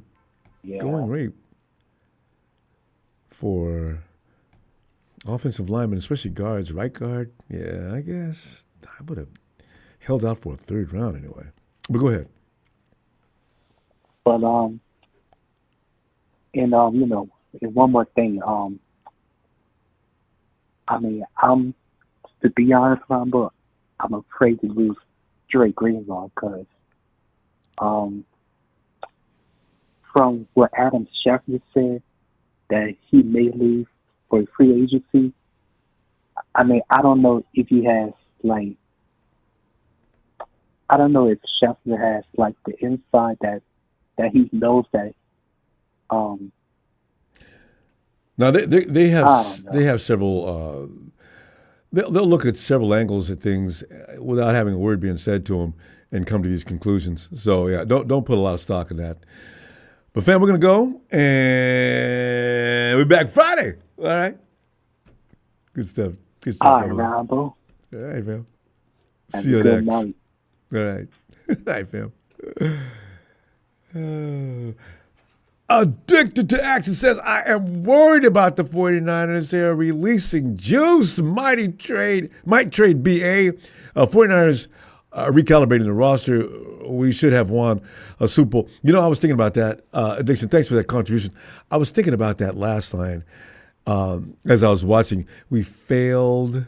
going rate for offensive linemen, especially guards. Right guard, yeah, I guess I would have held out for a third round anyway. But go ahead. But and one more thing. I mean, to be honest, Ronbo, I'm afraid to lose Drake Greenlaw because from what Adam Schefter said that he may leave for free agency. I mean, I don't know if he has I don't know if Schefter has the inside that he knows that. Now they have several. They'll look at several angles at things without having a word being said to them and come to these conclusions. So yeah, don't put a lot of stock in that. But fam, we're gonna go and we're back Friday. All right. Good stuff. All right, Ronbo. All right, fam. Have See you good next. Night. All right. All right, fam. Addicted to Action says, I am worried about the 49ers. They are releasing juice. Might trade BA. 49ers recalibrating the roster. We should have won a Super Bowl. You know, I was thinking about that. Addiction, thanks for that contribution. I was thinking about that last line as I was watching. We failed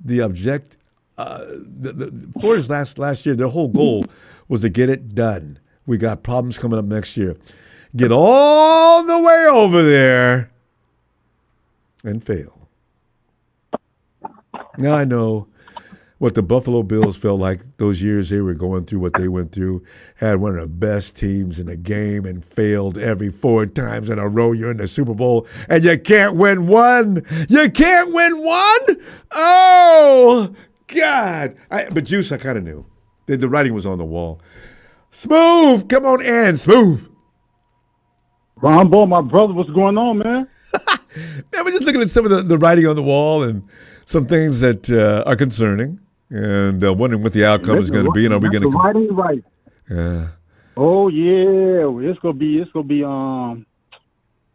the object. The 49ers last year, their whole goal was to get it done. We got problems coming up next year. Get all the way over there and fail. Now I know what the Buffalo Bills felt like those years they were going through what they went through, had one of the best teams in the game and failed every 4 times in a row. You're in the Super Bowl and you can't win one. You can't win one? Oh, God. But Juice, I kind of knew. The writing was on the wall. Smooth, come on in, Smooth. Ronbo, my brother, what's going on, man? Man, we're just looking at some of the writing on the wall and some things that are concerning, and wondering what the outcome is going to be. And are we going to? Writing right? Yeah. Oh yeah, it's gonna be talking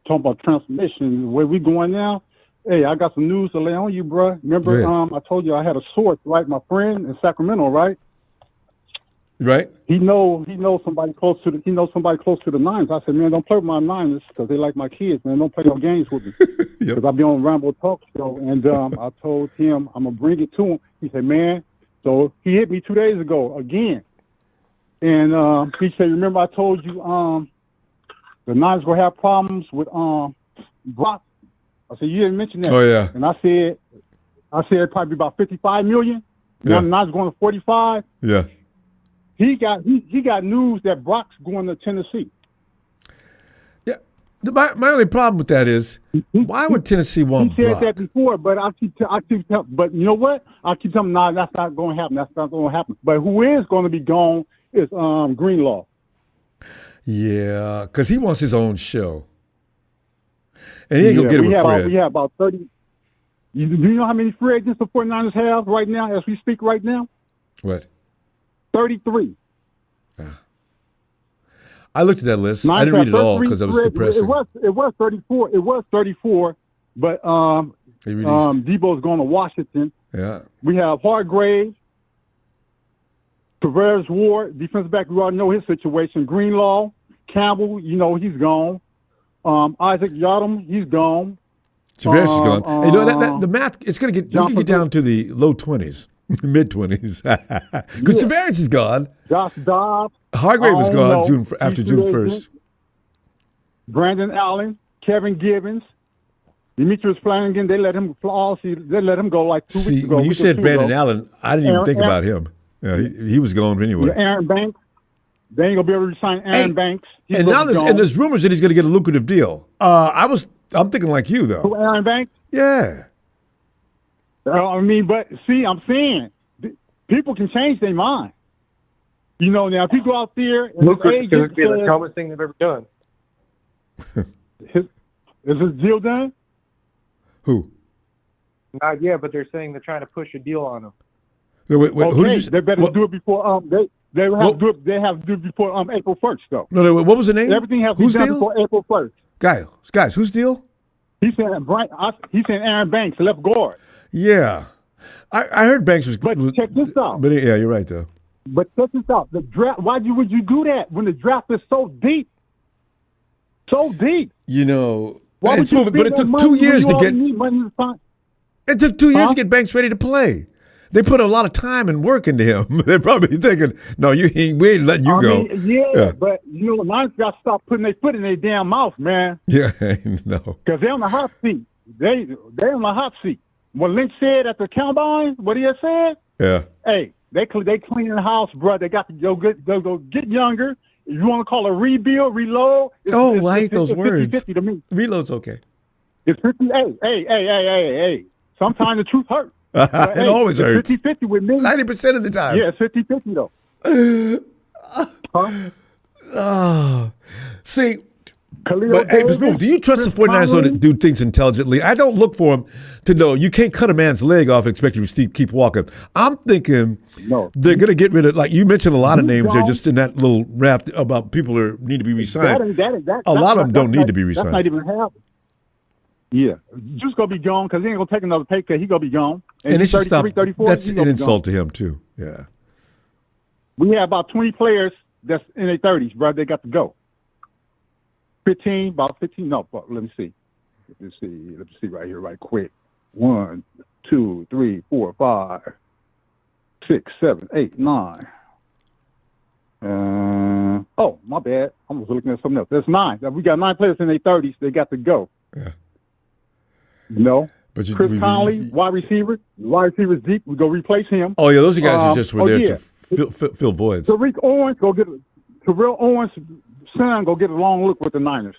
about transformation. Where we going now? Hey, I got some news to lay on you, bro. Remember, I told you I had a source, right? My friend in Sacramento, right? Right. He knows somebody close to the Niners. I said, man, don't play with my Niners because they like my kids, man. Don't play no games with me because I'll be on Ronbo Talk Show. And I told him I'm gonna bring it to him. He said, man. So he hit me 2 days ago again, and he said, remember I told you the Niners gonna have problems with Brock. I said, you didn't mention that. Oh yeah. And I said it'd probably be about $55 million. Now the Niners going to 45. Yeah. He got news that Brock's going to Tennessee. Yeah, my only problem with that is why would Tennessee want He said Brock? that before, but but you know what? I keep telling him, nah, that's not going to happen. That's not going to happen. But who is going to be gone is Greenlaw. Yeah, because he wants his own show, and he ain't gonna get it with Fred. We have about 30. Do you know how many free agents the 49ers have right now, as we speak right now? What? 33. I looked at that list. I didn't read it all because it was depressing. It was 34. It was 34. But Deebo's going to Washington. Yeah. We have Hargrave, Tavares Ward, defensive back. We already know his situation. Greenlaw, Campbell, he's gone. Isaac Yadam, he's gone. Tavares is gone. And the math, it's going to get, you can get down to the low 20s. Mid-20s. Because Tavares is gone. Josh Dobbs. Hargrave is gone after June 1st. Brandon Allen, Kevin Gibbons, Demetrius Flanagan, they let him go like 2 weeks ago. When you said Brandon Allen, I didn't even think about him. Yeah, he was gone anyway. Aaron Banks. They ain't gonna be able to sign Aaron Banks. And now there's rumors that he's gonna get a lucrative deal. I'm thinking like you though. Who, Aaron Banks? Yeah. But see, I'm saying people can change their mind. Now if you go out there and lucrative could be the dumbest thing they've ever done. Is his deal done? Who? Not yet, but they're saying they're trying to push a deal on him. Wait, who did you, they better do it before they have to do it before April 1st though. No, what was the name? Everything has to be done before April 1st. Guys, whose deal? He's saying Aaron Banks, left guard. Yeah, I heard Banks was. But check this out. But yeah, you're right though. But check this out. The draft. Would you do that when the draft is so deep? So deep. Why would you but it took 2 years to get. It took 2 years to get Banks ready to play. They put a lot of time and work into him. They're probably thinking, "No, we ain't letting you go." But Lions got to stop putting their foot in their damn mouth, man. Yeah, no. Because they're on the hot seat. They're on the hot seat. What Lynch said at the combine, what he had said. Yeah. Hey, they cleaning the house, bro. They got to go get younger. If you want to call it rebuild, reload. I hate those words. 50-50 to me. Reload's okay. It's 50. Hey. Sometimes the truth hurts. It always hurts. 50-50 with me. 90% of the time. Yeah, it's 50-50 though. See, but do you trust the 49ers to do things intelligently? I don't look for them to know. You can't cut a man's leg off and expect him to keep walking. I'm thinking they're going to get rid of, like you mentioned, a lot of names there just in that little raft about people who need to be re-signed. A lot of them don't need to be re-signed. That's not even happening. Yeah, just gonna be gone because he ain't gonna take another pay cut. He gonna be gone. And it's 33, 34. That's an insult to him too. Yeah. We have about 20 players that's in their 30s, bro. They got to go. 15. No, let me see. Let me see right here, right quick. 1, 2, 3, 4, 5, 6, 7, 8, 9. Oh, my bad. I was looking at something else. There's 9. We got 9 players in their 30s. They got to go. Yeah. No. But Chris Conley, wide receiver's deep. We go replace him. Oh yeah, those guys were there to fill voids. Terrell Owens' son go get a long look with the Niners.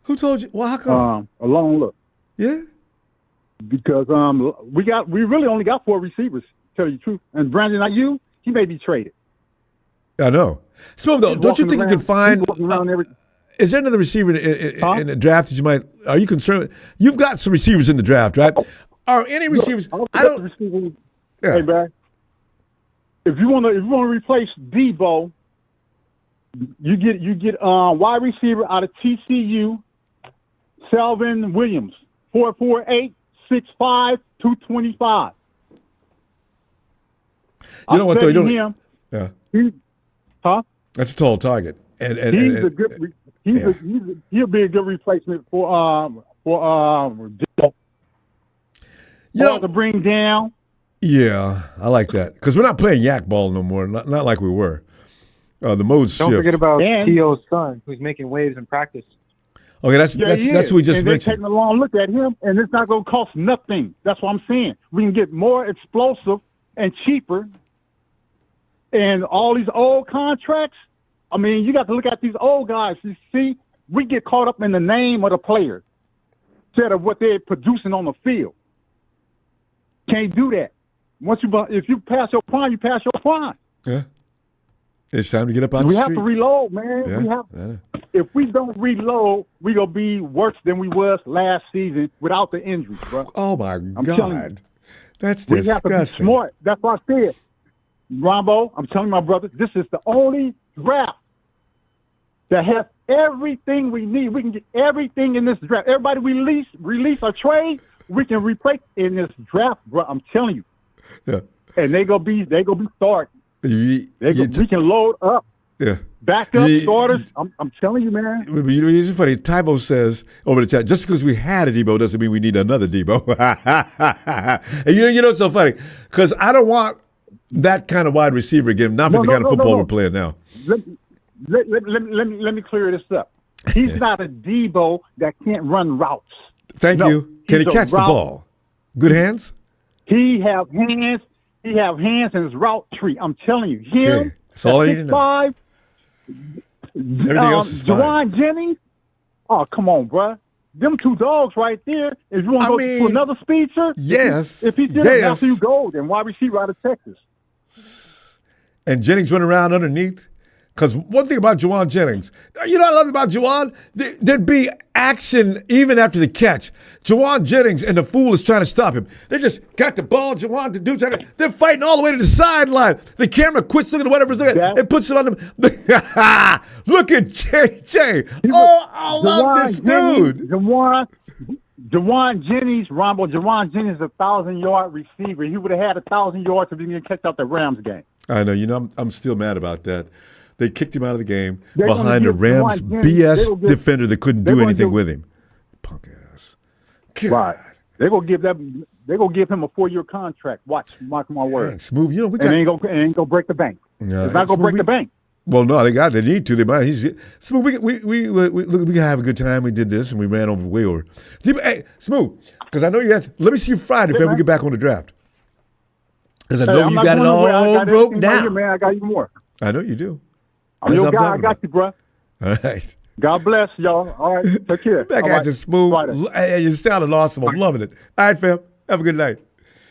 Who told you? Well, how come? A long look. Yeah. Because we really only got 4 receivers. To tell you the truth, and Brandon Aiyuk, he may be traded. I know. So though, don't you think you can find? Is there another receiver in the draft that you might? Are you concerned? You've got some receivers in the draft, right? Are any receivers? I don't. Hey, man. If you want to replace Deebo, you get wide receiver out of TCU, Selvin Williams, 4'8", 6'5", 225. You know what though? You don't. Yeah. That's a tall target, and he's a good. He'll be a good replacement for Deebo. To bring down. Yeah, I like that because we're not playing yak ball no more. Not like we were. The modes shift. Don't forget about T.O.'s son, who's making waves in practice. Okay, that's who we just mentioned. They're taking a long look at him, and it's not going to cost nothing. That's what I'm saying. We can get more explosive and cheaper, and all these old contracts. I mean, you got to look at these old guys. You see, we get caught up in the name of the player instead of what they're producing on the field. Can't do that. If you pass your prime, you pass your prime. Yeah. It's time to get up on the street. We have to reload, man. Yeah. If we don't reload, we're going to be worse than we was last season without the injuries, bro. Oh, my God. That's disgusting. We have to be smart. That's what I said. Ronbo, I'm telling my brother, this is the only draft that has everything we need. We can get everything in this draft. Everybody release a trade, we can replace in this draft, bro. I'm telling you. Yeah. And they gonna be starting. We can load up. Yeah. Backup starters. I'm telling you, man. It's funny. Tybo says over the chat, just because we had a Deebo doesn't mean we need another Deebo. And you know what's so funny? Because I don't want that kind of wide receiver again. Not for the kind of football we're playing now. Let me clear this up. He's not a Deebo that can't run routes. Thank you. Can he catch the ball? Good hands? He have hands. He have hands in his route tree. I'm telling you, him. Okay. That's all I need to know. 6'5", Everything else is fine. Juwan Jennings. Oh, come on, bruh. Them two dogs right there. If you want to go to another speedster, yes. If he did it after you go, then why receiver out of Texas? And Jennings running around underneath. Because one thing about Juwan Jennings, you know what I love about Juwan? There'd be action even after the catch. Juwan Jennings and the fool is trying to stop him. They just got the ball, Juwan, the dude's they're fighting all the way to the sideline. The camera quits looking at whatever's looking at and puts it on them. Look at JJ. Oh, I love this dude. Juwan Jennings, Ronbo, Juwan Jennings is a 1,000-yard receiver. He would have had 1,000 yards if he didn't catch out the Rams game. I know. You know, I'm still mad about that. They kicked him out of the game behind the Rams BS defender that couldn't do anything with him. Punk ass. God. Right. They're gonna give him a 4-year contract. Watch my word. Smooth. You know, it ain't gonna break the bank. No, it's not gonna break the bank. Well, no, they need to. They might. Smooth. We can have a good time. We did this and we ran way over. Hey, Smooth, because I know you had. Let me see you Friday if we get back on the draft. Because I know you got it all broke down. Man, I got even more. I know you do. I'm your guy. I got you, bro. All right. God bless y'all. All right. Take care. That guy just Smooth. Hey, you sounded awesome. I'm loving it. All right, fam. Have a good night.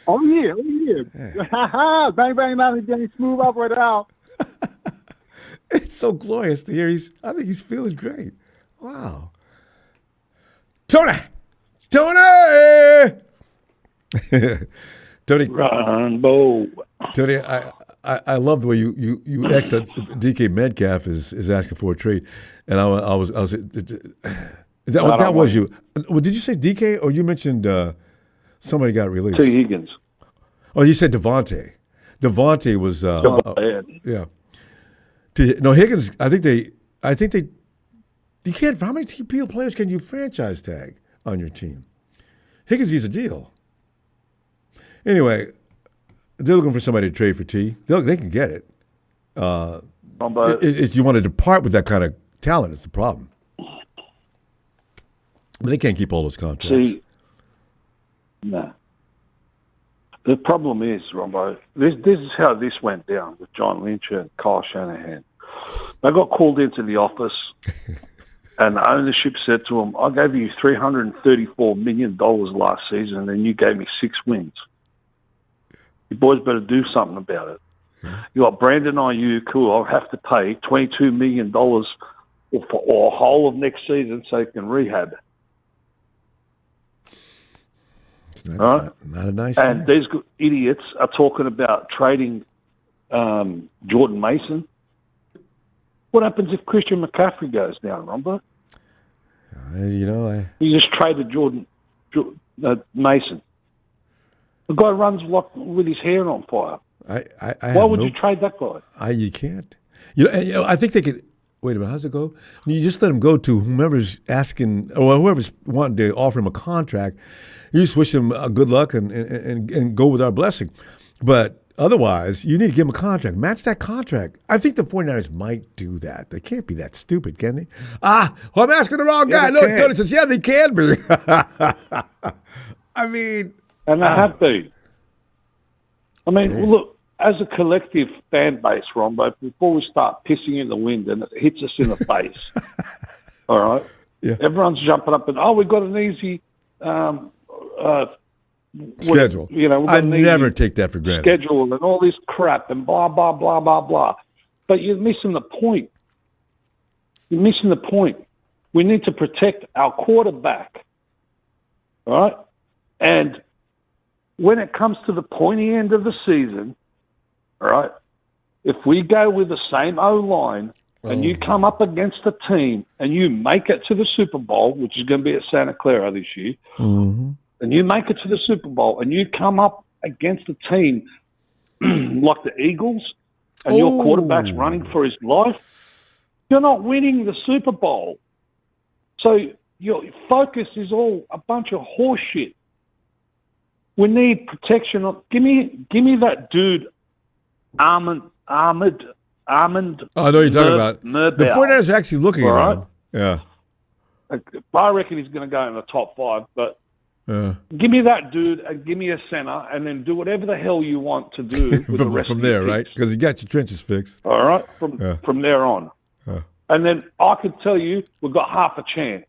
Oh, yeah. Bang, bang, now he's getting Smooth up right now. It's so glorious to hear. I think he's feeling great. Wow. Tony. Ronbo. Tony, I love the way you asked that DK Metcalf is asking for a trade, and I was that was you. Well, did you say DK or you mentioned somebody got released? T. Higgins. Oh, you said Devontae. Devontae was yeah. No, Higgins. I think they. You can't. How many TPL players can you franchise tag on your team? Higgins needs a deal. Anyway. They're looking for somebody to trade for T. They can get it. You want to depart with that kind of talent is the problem. But they can't keep all those contracts. See, no. The problem is, Ronbo, this is how this went down with John Lynch and Kyle Shanahan. They got called into the office, and the ownership said to them, I gave you $334 million last season, and you gave me 6 wins. You boys better do something about it. You got Brandon Aiyuk, who I'll have to pay $22 million or a whole of next season so he can rehab. It's not a nice thing. And these idiots are talking about trading Jordan Mason. What happens if Christian McCaffrey goes down, Ronbo? You just traded Jordan Mason. The guy runs with his hair on fire. Why would you trade that guy? You can't. I think they could. Wait a minute. How's it go? You just let him go to whomever's asking, or whoever's wanting to offer him a contract. You just wish him good luck and go with our blessing. But otherwise, you need to give him a contract. Match that contract. I think the 49ers might do that. They can't be that stupid, can they? Well, I'm asking the wrong guy. No, Tony says, yeah, they can be. I mean. And they have to. I mean, look, as a collective fan base, Ronbo, before we start pissing in the wind and it hits us in the face, all right? Yeah. Everyone's jumping up and, we've got an easy schedule. I never take that for granted. Schedule and all this crap and blah, blah, blah, blah, blah. But you're missing the point. We need to protect our quarterback, all right? And when it comes to the pointy end of the season, all right, if we go with the same O-line and you come up against a team and you make it to the Super Bowl, which is going to be at Santa Clara this year, and you make it to the Super Bowl and you come up against a team like the Eagles and your quarterback's running for his life, you're not winning the Super Bowl. So your focus is all a bunch of horse shit. We need protection. Give me that dude, Armand. I know you're talking about. The 49ers are actually looking at him. Yeah. I reckon he's going to go in the top 5, but Give me that dude and give me a center, and then do whatever the hell you want to do with the rest from of there, your right? picks. Because you got your trenches fixed. All right, from there on. And then I could tell you we've got half a chance.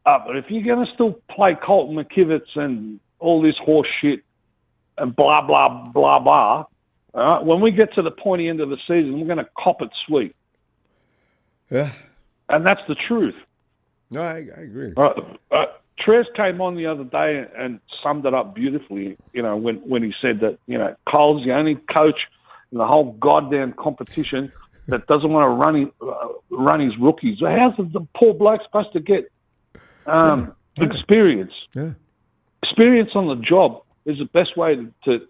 But if you're going to still play Colton McKivitz and all this horse shit and blah, blah, blah, blah, when we get to the pointy end of the season, we're going to cop it sweet. Yeah. And that's the truth. No, I agree. Trez came on the other day and summed it up beautifully, when he said that, Cole's the only coach in the whole goddamn competition that doesn't want to run his rookies. How's the poor bloke supposed to get experience? Yeah. Experience on the job is the best way to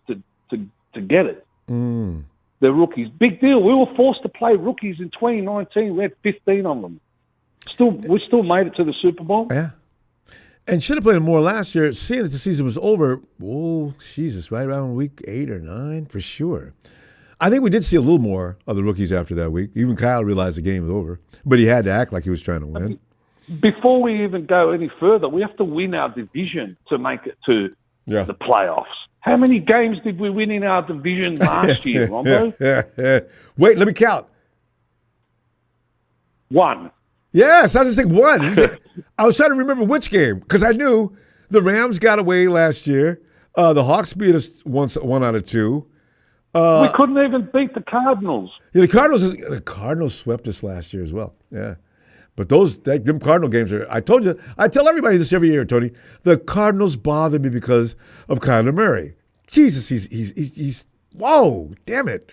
get it. They're rookies. Big deal. We were forced to play rookies in 2019. We had 15 of them. We still made it to the Super Bowl. Yeah. And should have played more last year. Seeing that the season was over, Jesus, right around week 8 or 9 for sure. I think we did see a little more of the rookies after that week. Even Kyle realized the game was over, but he had to act like he was trying to win. Before we even go any further, we have to win our division to make it to the playoffs. How many games did we win in our division last year, Ronbo? Wait, let me count. 1. Yes, I just think 1. I was trying to remember which game because I knew the Rams got away last year. The Hawks beat us 1 out of 2. We couldn't even beat the Cardinals. Yeah, the Cardinals swept us last year as well. Yeah. But them Cardinal games are, I told you, I tell everybody this every year, Tony, the Cardinals bother me because of Kyler Murray. Jesus, he's whoa, damn it.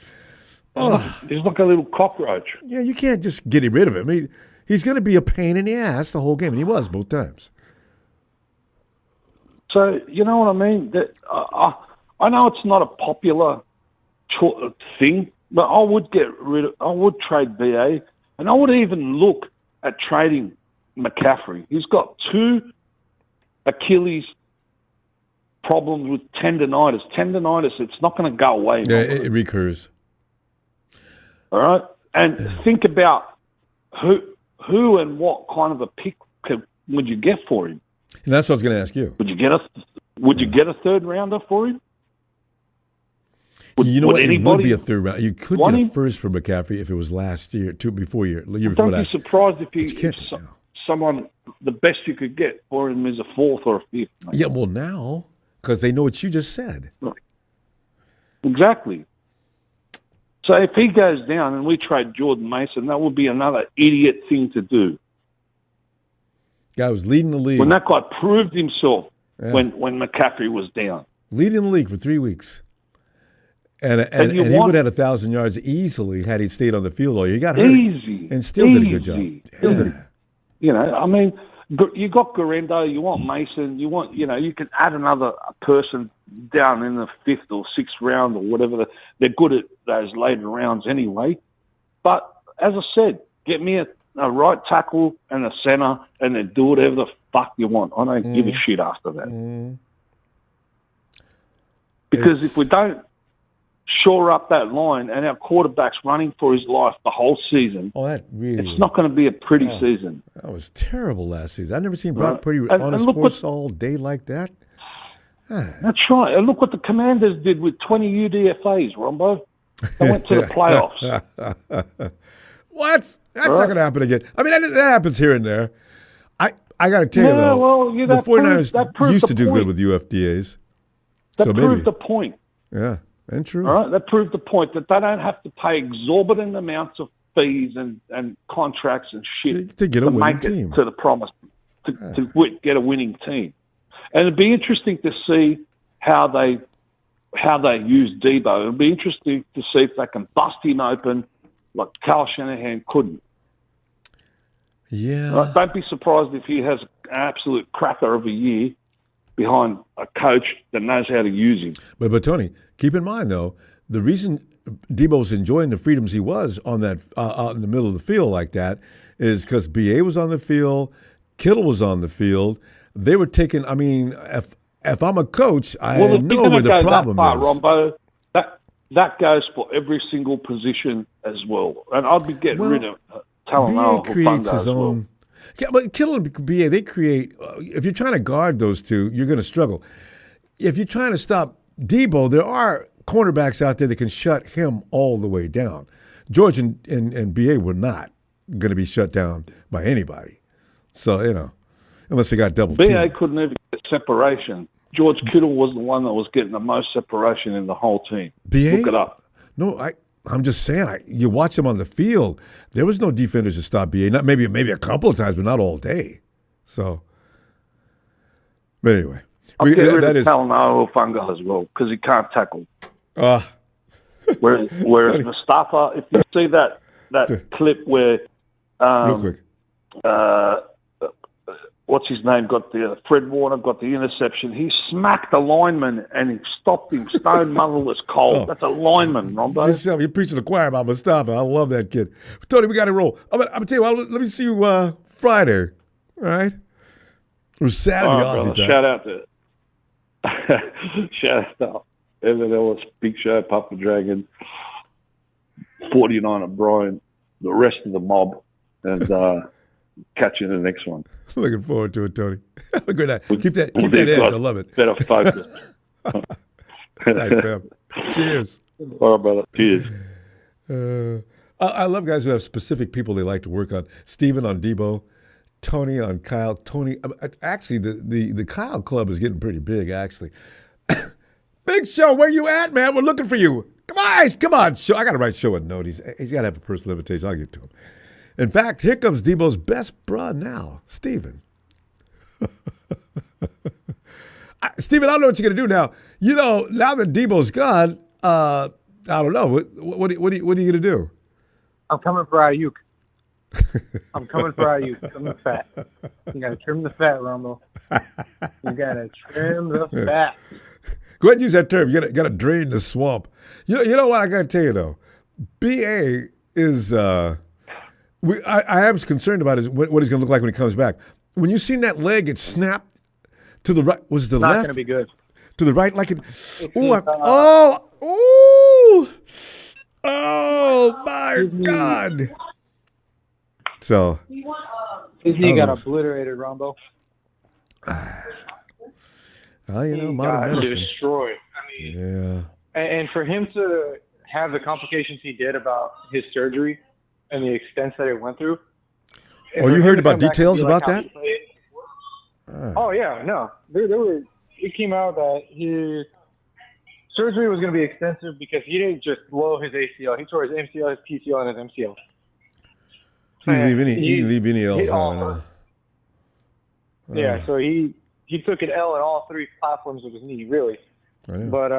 Oh. He's like a little cockroach. Yeah, you can't just get rid of him. He's going to be a pain in the ass the whole game, and he was both times. So, you know what I mean? I know it's not a popular thing, but I would trade BA, and I would even look at trading McCaffrey. He's got 2 Achilles problems with tendonitis. Tendonitis, it's not going to go away. Yeah, it recurs. All right? And think about who and what kind of a pick would you get for him? And that's what I was going to ask you. Would you get a third rounder for him? You know what? It would be a third round. You could get a first for McCaffrey if it was last year, before year before Don't last. be surprised if someone, the best you could get for him is a 4th or a 5th. Mate. Yeah, well, now, because they know what you just said. Right. Exactly. So if he goes down and we trade Jordan Mason, that would be another idiot thing to do. Guy was leading the league. When that guy proved himself when McCaffrey was down. Leading the league for 3 weeks. And he would have had 1,000 yards easily had he stayed on the field all year. He got hurt. Easy. And still did a good job. Yeah. I mean, you got Garendo, you want Mason, you can add another person down in the 5th or 6th round or whatever. They're good at those later rounds anyway. But as I said, get me a right tackle and a center and then do whatever the fuck you want. I don't give a shit after that. Because if we don't shore up that line and our quarterback's running for his life the whole season, it's not going to be a pretty season. That was terrible last season. I've never seen Brock Purdy on his horse all day like that. That's right. And look what the Commanders did with 20 UDFAs, Ronbo. They went to the playoffs. What? That's not going to happen again. I mean, that happens here and there. I got to tell you, though, the 49ers used to do good with UFDAs. That proved the point. Yeah. And true. All right, that proved the point that they don't have to pay exorbitant amounts of fees and contracts and shit to get a winning make team. It to the promise to get a winning team. And it'd be interesting to see how they use Deebo. It'd be interesting to see if they can bust him open like Kyle Shanahan couldn't. Yeah. Right? Don't be surprised if he has an absolute cracker of a year behind a coach that knows how to use him. But Tony, keep in mind though, the reason Deebo was enjoying the freedoms he was on that out in the middle of the field like that is because BA was on the field, Kittle was on the field. They were taking. I mean, if I'm a coach, I know where the problem is. Ronbo, that goes for every single position as well. And I'd be getting rid of Talanoa. BA creates his own. But Kittle and BA, they create. If you're trying to guard those two, you're going to struggle. If you're trying to stop Deebo, there are cornerbacks out there that can shut him all the way down. George and BA were not going to be shut down by anybody. So, unless they got double teamed. BA couldn't even get separation. George Kittle was the one that was getting the most separation in the whole team. BA? Look it up. No, I'm just saying, you watch him on the field, there was no defenders to stop BA. Not maybe a couple of times, but not all day. So, but anyway. I'll get rid of Talanoa Funga as well because he can't tackle. Whereas Mustafa, if you see that clip where real quick. What's his name? Fred Warner got the interception. He smacked the lineman and he stopped him stone motherless cold. That's a lineman, Ronbo. You're preaching the choir about Mustafa. I love that kid. Tony, we got to roll. I'm gonna tell you what. Let me see you Friday. All right. Or Saturday. Aussie time. Shout out to Evan Ellis, Big Show, Papa Dragon, 49 O'Brien, the rest of the mob, and catch you in the next one. Looking forward to it, Tony. Have a good night. Keep that edge. I love it. Better focus. Good night, fam. Cheers. All right, brother. Cheers. I love guys who have specific people they like to work on. Steven on Deebo, Tony on Kyle. Tony, actually, the Kyle club is getting pretty big, actually. Big Show, where you at, man? We're looking for you. Come on, Show. I got to write Show a note. He's got to have a personal invitation. I'll get to him. In fact, here comes Deebo's best bruh now, Steven. Steven, I don't know what you're going to do now. Now that Deebo's gone, I don't know. What are you going to do? I'm coming for Aiyuk. I'm coming for Aiyuk. Trim the fat. You got to trim the fat, Ronbo. You got to trim the fat. Go ahead and use that term. You got to drain the swamp. You know what I got to tell you, though? BA is... I am concerned about what he's going to look like when he comes back. When you seen that leg, it snapped to the right. Was it the left? Not going to be good. To the right, like it. Oh my God! So his knee got obliterated, Ronbo. Modern medicine. Destroyed. Yeah. And for him to have the complications he did about his surgery and the extent that it went through. Oh, you heard about details about that? Oh yeah, no. It came out that his surgery was going to be extensive because he didn't just blow his ACL. He tore his MCL, his PCL, and his MCL. He didn't leave any else on. Yeah, so he took an L in all three platforms of his knee, really. But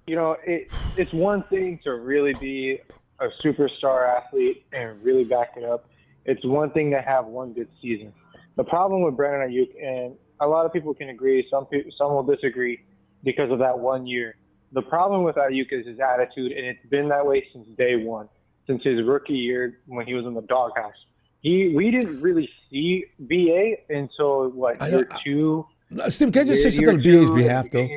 it's one thing to really be a superstar athlete and really back it up. It's one thing to have one good season. The problem with Brandon Aiyuk, and a lot of people can agree, some will disagree because of that 1 year. The problem with Aiyuk is his attitude, and it's been that way since day one, since his rookie year when he was in the doghouse. We didn't really see BA until year two. Steve, can I just say something on BA's behalf, though?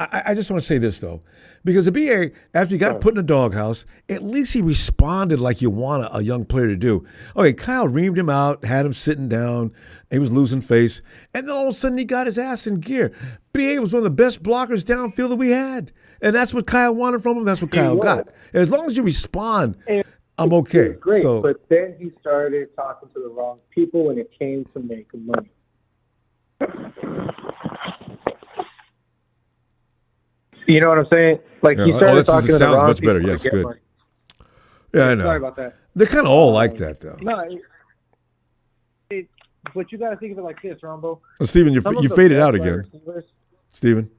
I just want to say this, though. Because the BA, after he got put in the doghouse, at least he responded like you want a young player to do. Okay, Kyle reamed him out, had him sitting down. He was losing face. And then all of a sudden he got his ass in gear. BA was one of the best blockers downfield that we had. And that's what Kyle wanted from him. That's what Kyle got. And as long as you respond, I'm okay. Great, but then he started talking to the wrong people when it came to making money. You know what I'm saying? He started talking to the wrong much people. Better. Yes, good. Money. Yeah, I know. Sorry about that. They're kind of all like that, though. No, but you got to think of it like this, Ronbo. Well, Steven, you faded out again. Steven?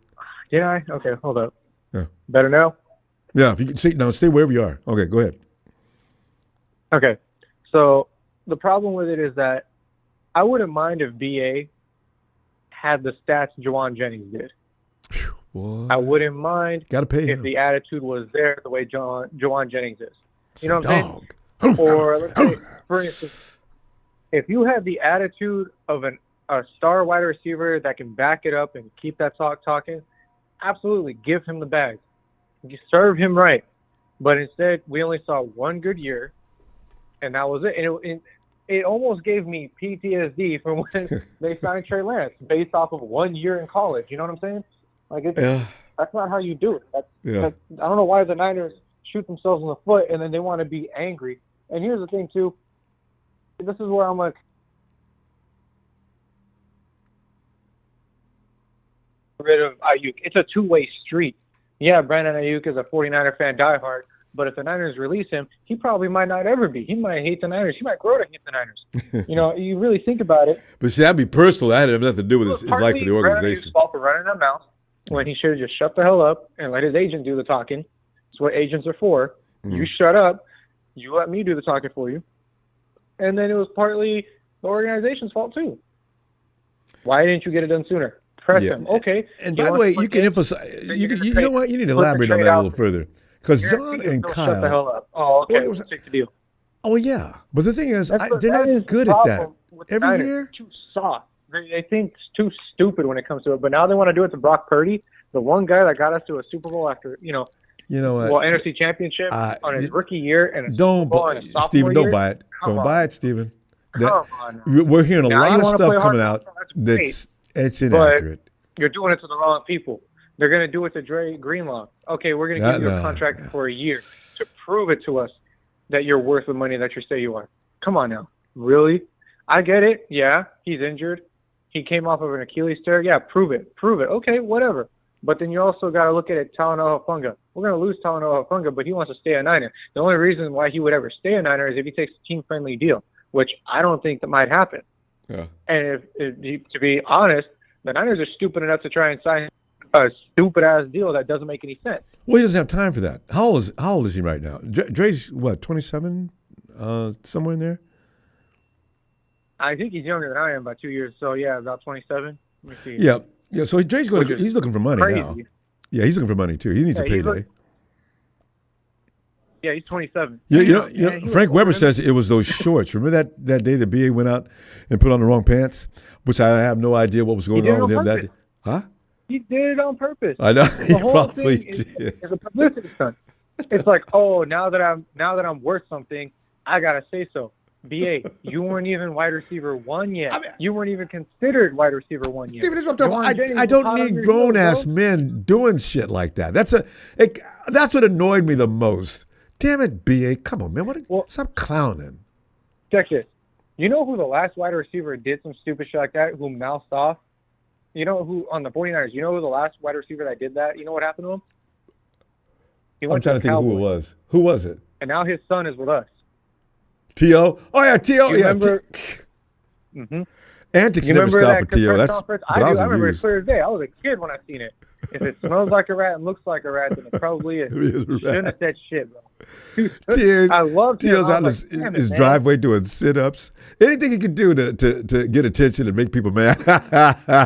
Did I? Okay, hold up. Yeah. Better now? Yeah, if you can stay wherever you are. Okay, go ahead. Okay. So the problem with it is that I wouldn't mind if BA had the stats Juwan Jennings did. What? I wouldn't mind if the attitude was there the way Juwan Jennings is. You know what I'm saying? Or let's say, for instance, if you have the attitude of a star wide receiver that can back it up and keep that talk talking, absolutely give him the bag. You serve him right. But instead, we only saw one good year, and that was it. And it almost gave me PTSD from when they signed Trey Lance based off of 1 year in college. You know what I'm saying? Like, that's not how you do it. That's, I don't know why the Niners shoot themselves in the foot and then they want to be angry. And here's the thing, too. This is where I'm like, rid of Aiyuk. It's a two-way street. Yeah, Brandon Aiyuk is a 49er fan diehard, but if the Niners release him, he probably might not ever be. He might hate the Niners. He might grow to hate the Niners. You know, you really think about it. But see, that'd be personal. That had nothing to do with his life for the organization. Brandon Ayuk's fault for running their mouth when he should have just shut the hell up and let his agent do the talking. That's what agents are for. You shut up. You let me do the talking for you. And then it was partly the organization's fault, too. Why didn't you get it done sooner? Press him. Okay. And by the way, you can emphasize. You know what? You need to elaborate on that a little further. Because John and Kyle. Shut the hell up. Oh, okay. We'll take the deal. Oh, yeah. But the thing is, they're not good at that. Every year? Too soft. They think it's too stupid when it comes to it. But now they want to do it to Brock Purdy, the one guy that got us to a Super Bowl after, you know what? Well, NFC Championship on his rookie year and a Super Bowl and a sophomore Steven, year. don't buy it. Come don't on. buy it, Steven. Come on. We're hearing a Now lot you of wanna stuff play coming hard, out that's it's inaccurate. You're doing it to the wrong people. They're going to do it to Dre Greenlaw. Okay, we're going to give you a contract for a year to prove it to us that you're worth the money that you say you are. Come on now. Really? I get it. Yeah, he's injured. He came off of an Achilles tear. Yeah, prove it. Prove it. Okay, whatever. But then you also got to look at it, Talanoa Hufanga. We're going to lose Talanoa Hufanga, but he wants to stay a Niner. The only reason why he would ever stay a Niner is if he takes a team-friendly deal, which I don't think that might happen. Yeah. And to be honest, the Niners are stupid enough to try and sign a stupid-ass deal that doesn't make any sense. Well, he doesn't have time for that. How old is he right now? Dre's, what, 27? Somewhere in there? I think he's younger than I am by 2 years. So, yeah, about 27. Let me see. Yeah. So Dre's he's looking for money now. Yeah, he's looking for money, too. He needs a payday. Yeah, he's 27. You know, Frank Weber says it was those shorts. Remember that day the BA went out and put on the wrong pants, which I have no idea what was going on with him that day. Huh? He did it on purpose. I know. The whole thing is a publicity stunt. It's like, oh, now that I'm worth something, I gotta say so. BA, you weren't even wide receiver one yet. I mean, you weren't even considered wide receiver one yet. Steven, I don't need grown ass men doing shit like that. That's what annoyed me the most. Damn it, BA. Come on, man. Stop clowning. Check this. You know who the last wide receiver did some stupid shit like that, who mouthed off? You know who, on the 49ers, you know who the last wide receiver that did that? You know what happened to him? I'm trying to think who it was. Who was it? And now his son is with us. T.O.? Oh, yeah, T.O. You remember? Antics never stop with T.O. I remember it clear as day. I was a kid when I seen it. If it smells like a rat and looks like a rat, then it probably is. You shouldn't have said shit, bro. I love T.O.'s out in his driveway doing sit-ups. Anything he could do to get attention and make people mad.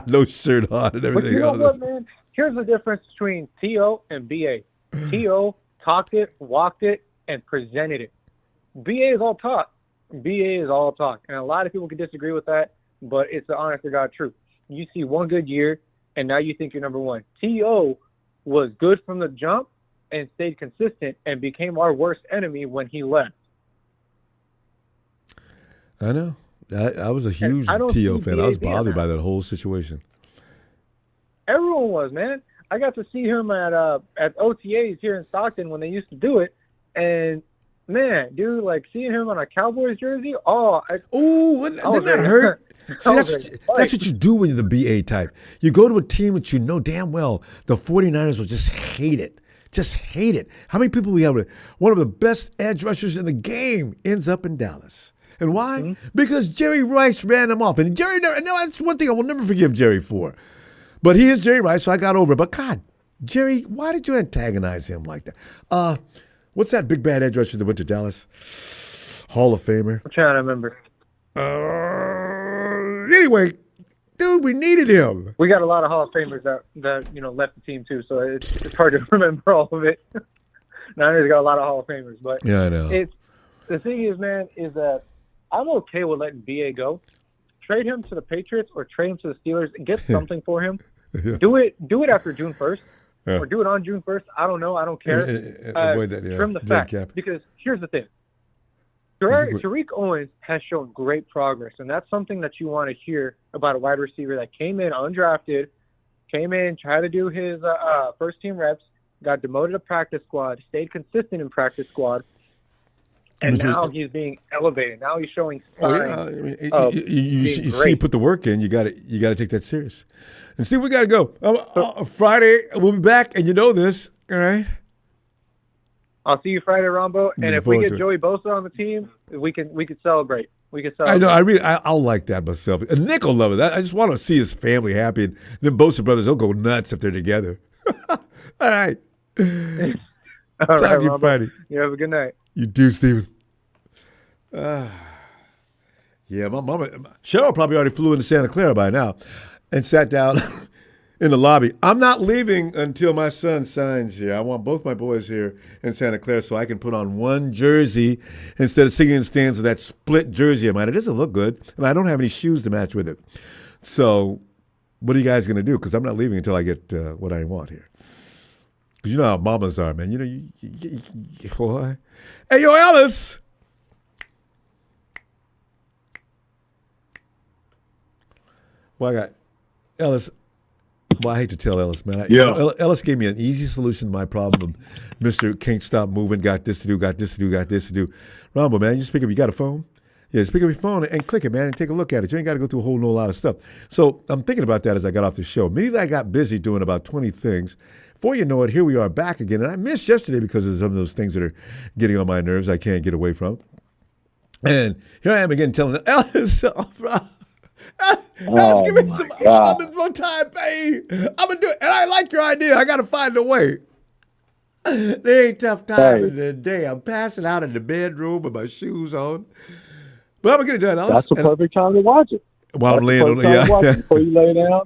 No shirt on and everything else. But you know what, man? Here's the difference between T.O. and B.A. T.O. talked it, walked it, and presented it. B.A. is all talk. B.A. is all talk. And a lot of people can disagree with that, but it's the honest to God truth. You see one good year, and now you think you're number one. T.O. was good from the jump and stayed consistent and became our worst enemy when he left. I know. I was a huge T.O. fan. I was bothered by that whole situation. Everyone was, man. I got to see him at OTAs here in Stockton when they used to do it, and man, dude, like seeing him on a Cowboys jersey. Didn't that hurt? See, that's what you do when you're the BA type. You go to a team that you know damn well the 49ers will just hate it. Just hate it. How many people we have? One of the best edge rushers in the game ends up in Dallas. And why? Mm-hmm. Because Jerry Rice ran him off. And that's one thing I will never forgive Jerry for. But he is Jerry Rice, so I got over it. But God, Jerry, why did you antagonize him like that? What's that big bad edge rusher that went to Dallas? Hall of Famer. I'm trying to remember. Anyway, dude, we needed him. We got a lot of Hall of Famers that left the team too, so it's hard to remember all of it. Niners got a lot of Hall of Famers, but yeah, I know. The thing is, man, is that I'm okay with letting BA go. Trade him to the Patriots or trade him to the Steelers and get something for him. Yeah. Do it after June 1st. Yeah. Or do it on June 1st. I don't know. I don't care. Avoid that, trim the fat. Because here's the thing. Tariq Owens has shown great progress, and that's something that you want to hear about a wide receiver that came in undrafted, tried to do his first-team reps, got demoted to practice squad, stayed consistent in practice squad, and now he's being elevated. Now he's showing signs you see, put the work in. You got to take that serious. And see, we got to go. Friday, we'll be back, and you know this, all right? I'll see you Friday, Ronbo. And if we get Joey Bosa on the team, we can celebrate. We can celebrate. I know. I'll like that myself. And Nick will love it. I just want to see his family happy. And then Bosa brothers, they'll go nuts if they're together. All right. All Talk right, to you Ronbo. Friday. You have a good night. You do, Steven. Yeah, my mama, Cheryl probably already flew into Santa Clara by now and sat down in the lobby. I'm not leaving until my son signs here. I want both my boys here in Santa Clara so I can put on one jersey instead of sitting in the stands with that split jersey of mine. It doesn't look good, and I don't have any shoes to match with it. So what are you guys going to do? Because I'm not leaving until I get what I want here. Because you know how mamas are, man. You know, boy. Hey, yo, Ellis. Well, I got Ellis. Well, I hate to tell Ellis, man. Ellis gave me an easy solution to my problem. Mr. Can't stop moving, got this to do. Ronbo, man, you just pick up, you got a phone? Yeah, just pick up your phone and click it, man, and take a look at it. You ain't got to go through a whole lot of stuff. So I'm thinking about that as I got off the show. Immediately I got busy doing about 20 things. Before you know it, here we are back again. And I missed yesterday because of some of those things that are getting on my nerves I can't get away from. And here I am again telling Ellis, Ellis, give me some more time, babe. I'm going to do it. And I like your idea. I got to find a way. There ain't tough time in the day. I'm passing out in the bedroom with my shoes on. But I'm going to get it done, Ellis. That's the perfect time to watch it. While I'm laying on it, before you lay down,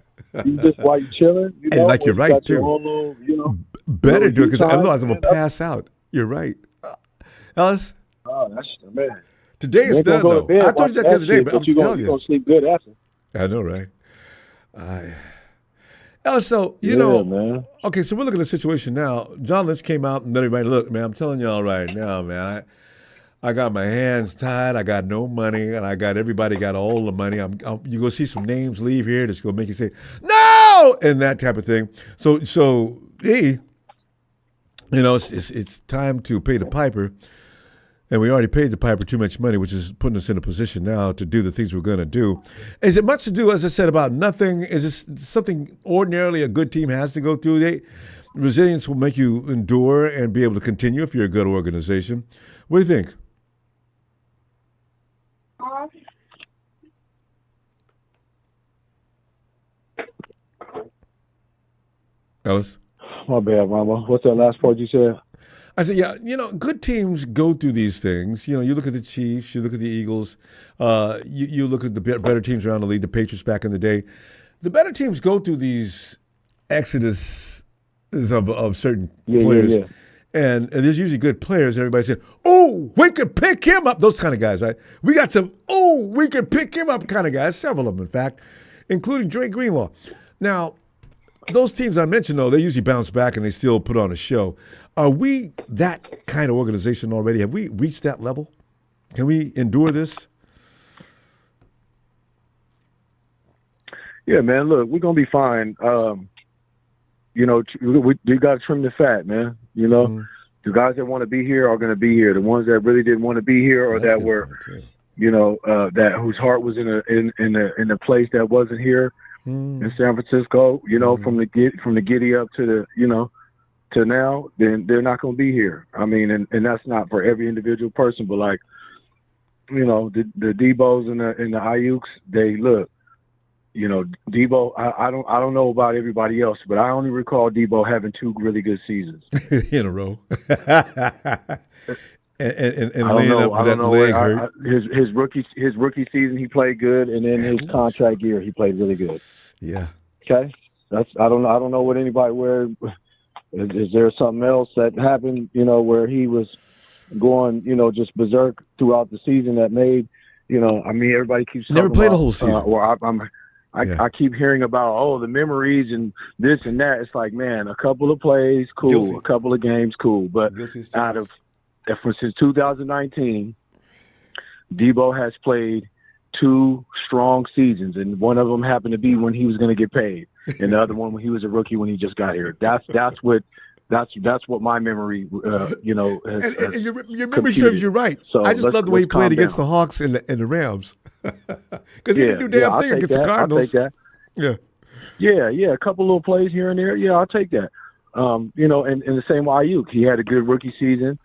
you just while you're chilling. You know, like you're right, too. Little, better do it because otherwise I'm going to pass out. You're right. Ellis? Oh, that's man. Today is done, though. I told you that the other day, but I'm telling you. You're going to sleep good after. I know, right? Ellis, so, you know, man. Okay, so we're looking at a situation now. John Lynch came out and let everybody, look, man, I'm telling y'all right now, man, I got my hands tied. I got no money, and everybody got all the money. You're going to see some names leave here that's going to make you say, no, and that type of thing. So hey, you know, it's time to pay the piper. And we already paid the piper too much money, which is putting us in a position now to do the things we're going to do. Is it much to do, as I said, about nothing? Is this something ordinarily a good team has to go through? Resilience will make you endure and be able to continue if you're a good organization. What do you think? Ellis? My bad, Ronbo. What's that last part you said? I said, yeah, you know, good teams go through these things. You know, you look at the Chiefs, you look at the Eagles, you look at the better teams around the league, the Patriots back in the day. The better teams go through these exodus of certain players. Yeah. And there's usually good players, and everybody said, oh, we could pick him up. Those kind of guys, right? We got some, we could pick him up kind of guys, several of them, in fact, including Dre Greenlaw. Now, those teams I mentioned, though, they usually bounce back and they still put on a show. Are we that kind of organization already? Have we reached that level? Can we endure this? Yeah, man, look, we're going to be fine. You know, you got to trim the fat, man. You know, the guys that want to be here are going to be here. The ones that really didn't want to be here or that were, you know, that whose heart was in a place that wasn't here in San Francisco, you know, from the giddy up to the, you know, to now, then they're not going to be here. I mean, and that's not for every individual person, but like, you know, the Deebos and the Aiyuks, they look, you know, Deebo, I don't know about everybody else, but I only recall Deebo having 2 really good seasons in a row. and I don't know. His rookie season he played good, and then his contract year he played really good. Yeah. Okay. I don't know what anybody where. Is there something else that happened, you know, where he was going, you know, just berserk throughout the season that made, you know, I mean, everybody keeps never played a whole season. I keep hearing about, the memories and this and that. It's like, man, a couple of plays, cool. Guilty. A couple of games, cool. But since 2019, Deebo has played 2 strong seasons, and one of them happened to be when he was going to get paid, and the other one when he was a rookie when he just got here. That's what my memory, has, and your memory serves you right. So I just love the way he played against the Hawks and the Rams, because he didn't do damn thing against the Cardinals. I'll take that. Yeah, a couple little plays here and there. Yeah, I'll take that. And the same with Aiyuk, he had a good rookie season,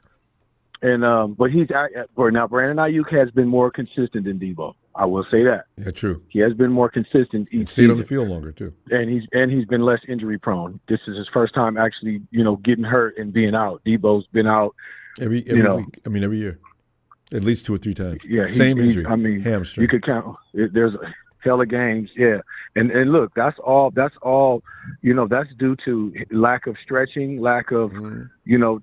and but now Brandon Aiyuk has been more consistent than Deebo. I will say that. Yeah, true. He has been more consistent each stayed season. On the field longer too, and he's been less injury prone. This is his first time actually, getting hurt and being out. Deebo's been out every week. I mean, every year, at least 2 or 3 times. Yeah, same injury. Hamstring. You could count. There's a hell of games. Yeah, and look, that's all. That's due to lack of stretching, lack of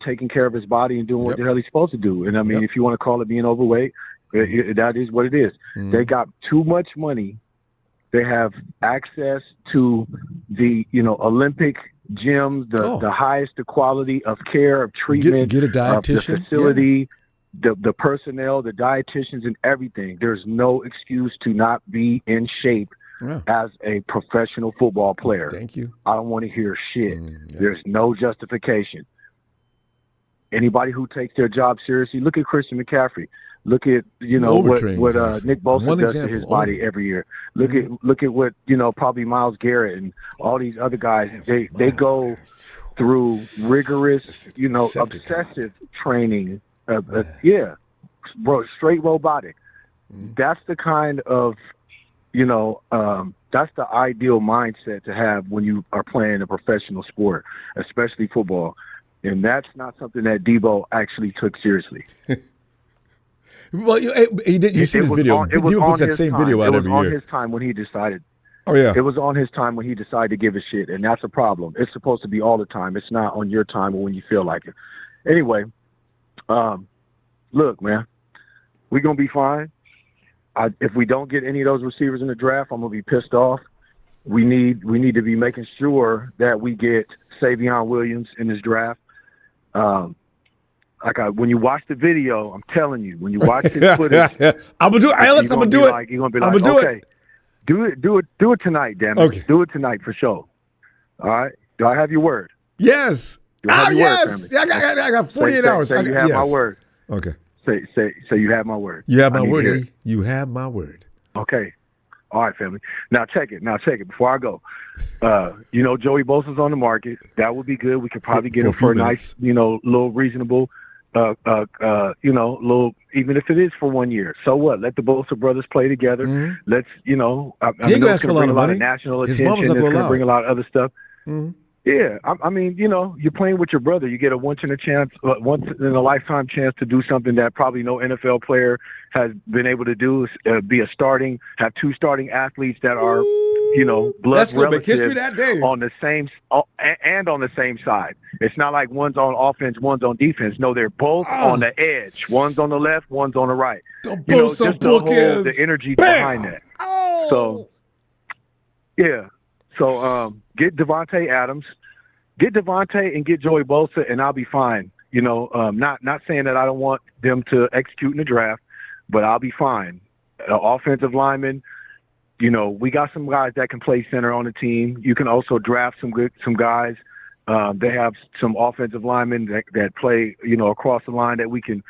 taking care of his body and doing what the hell he's supposed to do. And I mean, if you want to call it being overweight, that is what it is. They got too much money. They have access to the Olympic gyms, the highest quality of care, of treatment, get a dietitian, of the facility, the personnel, the dietitians, and everything. There's no excuse to not be in shape as a professional football player. Thank you. I don't want to hear shit. There's no justification. Anybody who takes their job seriously, look at Christian McCaffrey. Look at what Nick Bosa does to his body every year. Look at what probably Myles Garrett and all these other guys. They go through rigorous obsessive training. Straight robotic. That's the kind of that's the ideal mindset to have when you are playing a professional sport, especially football. And that's not something that Deebo actually took seriously. Well, he did. You see this video? Deebo puts that same video out every year. It was on his time when he decided. Oh yeah. It was on his time when he decided to give a shit, and that's a problem. It's supposed to be all the time. It's not on your time or when you feel like it. Anyway, look, man, we're gonna be fine. If we don't get any of those receivers in the draft, I'm gonna be pissed off. We need to be making sure that we get Savion Williams in this draft. When you watch the video, I'm telling you, when you watch the footage, I'm gonna do it. I'm gonna do it. You're gonna be like, okay, do it tonight, damn it. Okay. Do it tonight for sure. All right. Do I have your word? Yes. Do I have your word, family? I got 48 hours. Say you have my word. Okay. Say you have my word. You have my word, eh? You have my word. Okay. All right, family. Now check it. Before I go. Joey Bosa's on the market. That would be good. We could probably get him for a nice, little reasonable, little, even if it is for 1 year. So what? Let the Bosa brothers play together. Mm-hmm. Let's, I know it's going to bring a lot of national attention. It's going to bring a lot of other stuff. Mm-hmm. Yeah, I mean, you're playing with your brother. You get a once in a lifetime chance to do something that probably no NFL player has been able to do. Have 2 starting athletes that are, blood relatives that day. on the same side. It's not like one's on offense, one's on defense. No, they're both on the edge. One's on the left, one's on the right. Just the energy behind that. Oh. So, yeah. So get Devontae Adams, get Devontae and get Joey Bosa, and I'll be fine. Not saying that I don't want them to execute in the draft, but I'll be fine. Offensive linemen, we got some guys that can play center on the team. You can also draft some guys. They have some offensive linemen that play, across the line that we can,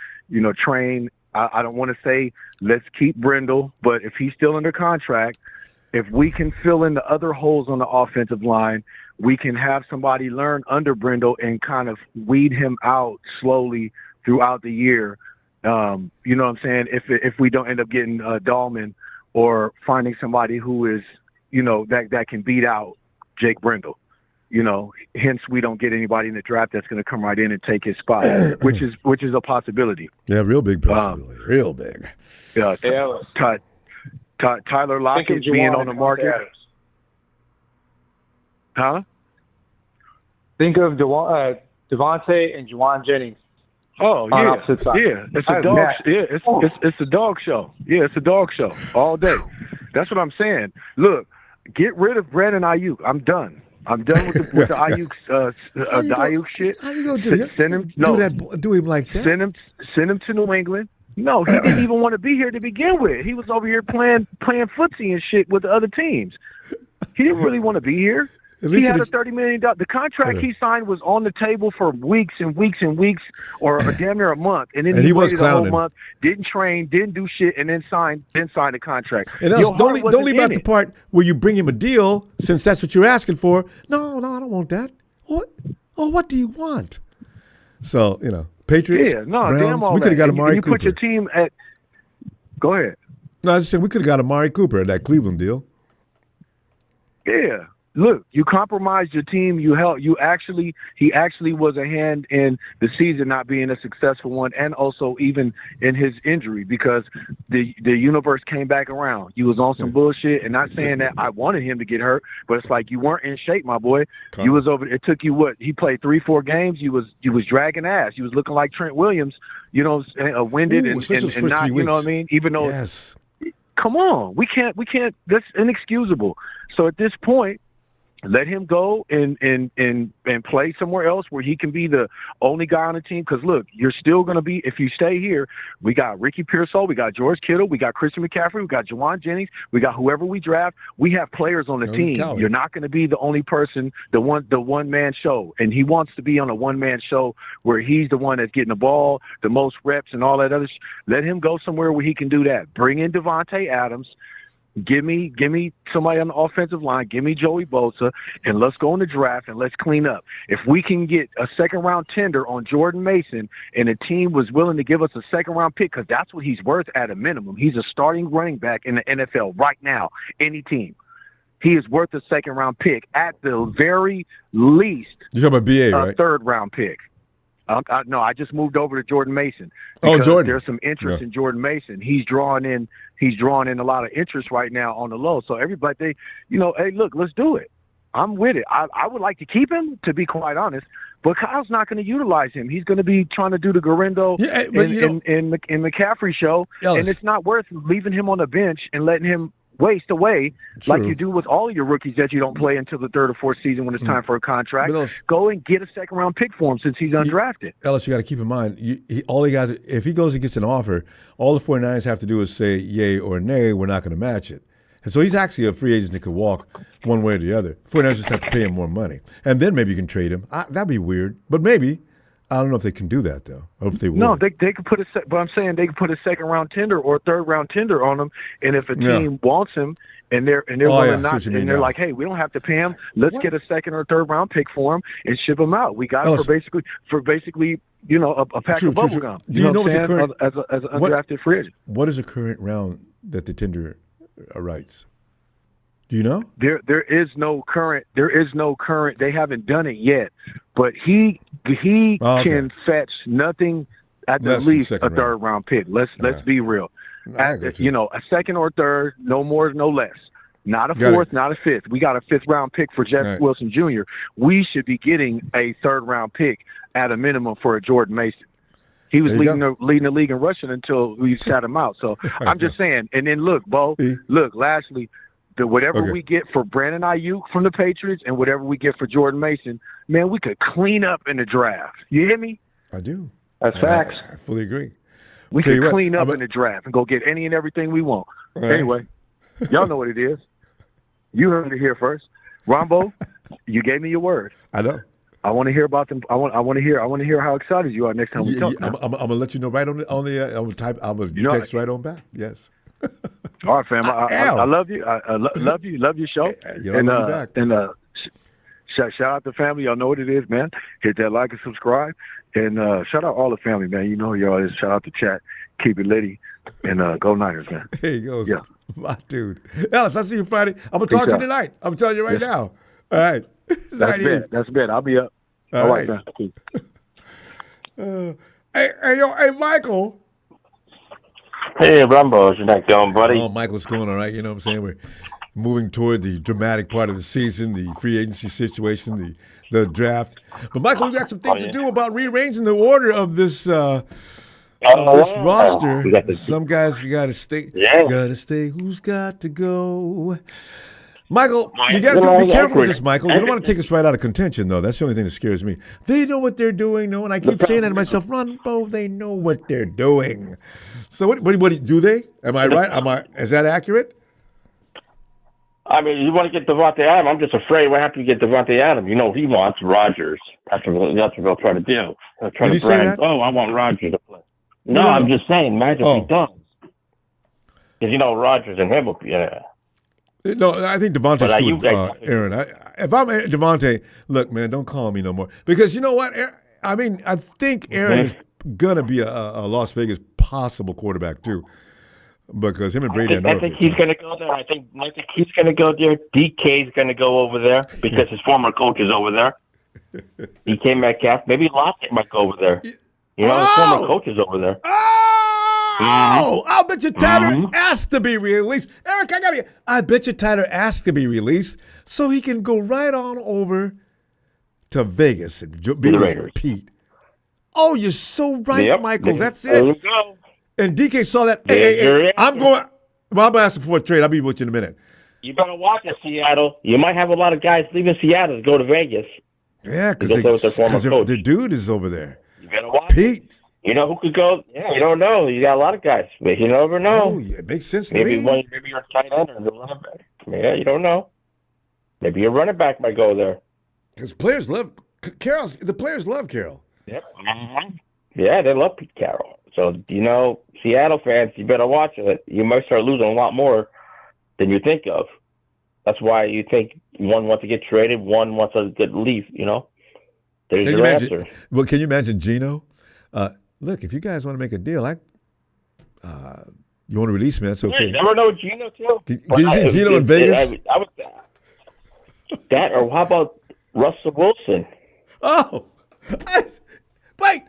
train. I don't want to say let's keep Brindle, but if he's still under contract, if we can fill in the other holes on the offensive line, we can have somebody learn under Brindle and kind of weed him out slowly throughout the year. You know what I'm saying? If we don't end up getting Dahlman or finding somebody who is, that can beat out Jake Brindle. Hence we don't get anybody in the draft that's going to come right in and take his spot, which is a possibility. Yeah, real big possibility. Real big. Tyler Lockett being on the market. Huh? Think of Devontae and Juwan Jennings. Oh yeah, yeah. It's a dog. Yeah, it's a dog show. Yeah, it's a dog show all day. That's what I'm saying. Look, get rid of Brandon Aiyuk. I'm done. I'm done with the Aiyuk Aiyuk shit. How you gonna do it? Send him. Do him like that. Send him to New England. No, he didn't even want to be here to begin with. He was over here playing footsie and shit with the other teams. He didn't really want to be here. He had a $30 million. The contract he signed was on the table for weeks and weeks and weeks, or damn near a month. And then he waited a whole month, didn't train, didn't do shit, and then signed the contract. And don't leave out the part where you bring him a deal, since that's what you're asking for. No, I don't want that. What? Oh, what do you want? So, Patriots, Browns, damn all we could have got Amari Cooper. You put your team at – go ahead. No, I was just saying we could have got Amari Cooper at that Cleveland deal. Yeah. Look, you compromised your team. He actually was a hand in the season not being a successful one, and also even in his injury, because the universe came back around. You was on some bullshit, and not saying that I wanted him to get hurt, but it's like you weren't in shape, my boy. You was over. It took you what? He played 3-4 games. You was dragging ass. You was looking like Trent Williams. Winded and not. You know what I mean? Even though, yes. Come on, we can't. That's inexcusable. So at this point, let him go and play somewhere else where he can be the only guy on the team. Because, look, you're still going to be – if you stay here, we got Ricky Pearsall, we got George Kittle, we got Christian McCaffrey, we got Jawan Jennings, we got whoever we draft. We have players on the team. You're not going to be the only person, the one-man show. And he wants to be on a one-man show where he's the one that's getting the ball, the most reps and all that other Let him go somewhere where he can do that. Bring in Devontae Adams. Give me somebody on the offensive line. Give me Joey Bosa, and let's go in the draft and let's clean up. If we can get a second-round tender on Jordan Mason, and a team was willing to give us a second-round pick, because that's what he's worth at a minimum. He's a starting running back in the NFL right now, any team. He is worth a second-round pick at the very least. You're talking about BA, right? A third-round pick. No, I just moved over to Jordan Mason. Jordan. There's some interest in Jordan Mason. He's drawing in a lot of interest right now on the low. So everybody, hey, look, let's do it. I'm with it. I would like to keep him, to be quite honest, but Kyle's not going to utilize him. He's going to be trying to do the Garendo and McCaffrey show, and it's not worth leaving him on the bench and letting him waste away like you do with all your rookies that you don't play until the third or fourth season when it's time for a contract. Go and get a second-round pick for him since he's undrafted. Ellis, you got to keep in mind, if he goes and gets an offer, all the 49ers have to do is say yay or nay, we're not going to match it. And so he's actually a free agent that could walk one way or the other. 49ers just have to pay him more money. And then maybe you can trade him. That'd be weird. But maybe. I don't know if they can do that, though. I hope they would. No, they could put but I'm saying they could put a second-round tender or a third-round tender on him, and if a team wants him and they're willing not, and they're like, hey, we don't have to pay him. Let's get a second or third-round pick for him and ship him out. We got it for basically a pack of bubble gum. Do you know what the current as an undrafted free agent? What is the current round that the tender writes? Do you know? There is no current. They haven't done it yet, but he can fetch nothing at the least a third-round pick. Let's be real. A second or third, no more, no less. Not a fourth, not a fifth. We got a fifth-round pick for Jeff Wilson Jr. We should be getting a third-round pick at a minimum for a Jordan Mason. He was leading the league in rushing until we sat him out. So I'm just saying. And then look, Bo. Look, lastly. Whatever we get for Brandon Aiyuk from the Patriots and whatever we get for Jordan Mason, man, we could clean up in the draft. You hear me? I do. That's facts. I fully agree. We could clean up in the draft and go get any and everything we want. Anyway, y'all know what it is. You heard it here first. Ronbo, you gave me your word. I know. I want to hear about them. I want to hear how excited you are next time we talk. I'm gonna let you know right on the I'm gonna text right on back. Yes. All right, fam. I love you. I love you. Love your show. Shout out the family. Y'all know what it is, man. Hit that like and subscribe. And shout out all the family, man. You know who y'all is. Shout out the chat. Keep it litty. And go Niners, man. There you go. Yeah. My dude. Ellis, I'll see you Friday. I'm going to talk to you tonight. I'm telling you right now. All right. That's bad. I'll be up. All right, man. Hey, Michael. Hey, Ronbo, how's your neck going, buddy? Oh, Michael's going all right. You know what I'm saying? We're moving toward the dramatic part of the season, the free agency situation, the draft. But, Michael, we've got some things to do about rearranging the order of this roster. Some guys got to stay. Yeah. Got to stay. Who's got to go? Michael, you got to be careful with this, Michael. You don't want to take us right out of contention, though. That's the only thing that scares me. They know what they're doing, no, and I keep saying that to myself, Ronbo, they know what they're doing. So what do they? Am I right? Is that accurate? I mean, you want to get Devontae Adams. I'm just afraid what happens to get Devontae Adams. You know, he wants Rodgers. That's what they'll try to do. They'll try to brand, I want Rodgers to play. No, I'm just saying, imagine if he does. Because, you know, Rodgers and him will be, No, I think Devontae's Aaron. If I'm Devontae, look, man, don't call me no more. Because you know what? I mean, I think Aaron is going to be a Las Vegas possible quarterback, too. Because him and Brady I think he's going to go there. I think he's going to go there. DK's going to go over there because his former coach is over there. DK Metcalf. Maybe Lockett might go over there. You know, his former coach is over there. I'll bet you Tyler asked to be released. Eric, I bet you Tyler asked to be released so he can go right on over to Vegas and be with Pete. Oh, you're so right, Michael. That's it. There you go. And DK saw that. Hey, I'm going. Well, I'm asking for a trade. I'll be with you in a minute. You better watch it, Seattle. You might have a lot of guys leaving Seattle to go to Vegas. Yeah, because the dude is over there. You better watch Pete. It. You know who could go? Yeah, you don't know. You got a lot of guys, but you never know. Oh, yeah, it makes sense to me. Maybe you're a tight end or a running back. Yeah, you don't know. Maybe your running back might go there. Because players love Carroll. The players love Carroll. Yep. Yeah, they love Pete Carroll. So, you know, Seattle fans, you better watch it. You might start losing a lot more than you think of. That's why you think one wants to get traded, one wants to get leave, you know. There's your answer. Well, can you imagine Gino? Look, if you guys want to make a deal, you want to release me, that's okay. You never know Gino, too. Did you see Gino in Vegas? I would that, or how about Russell Wilson? Oh, wait.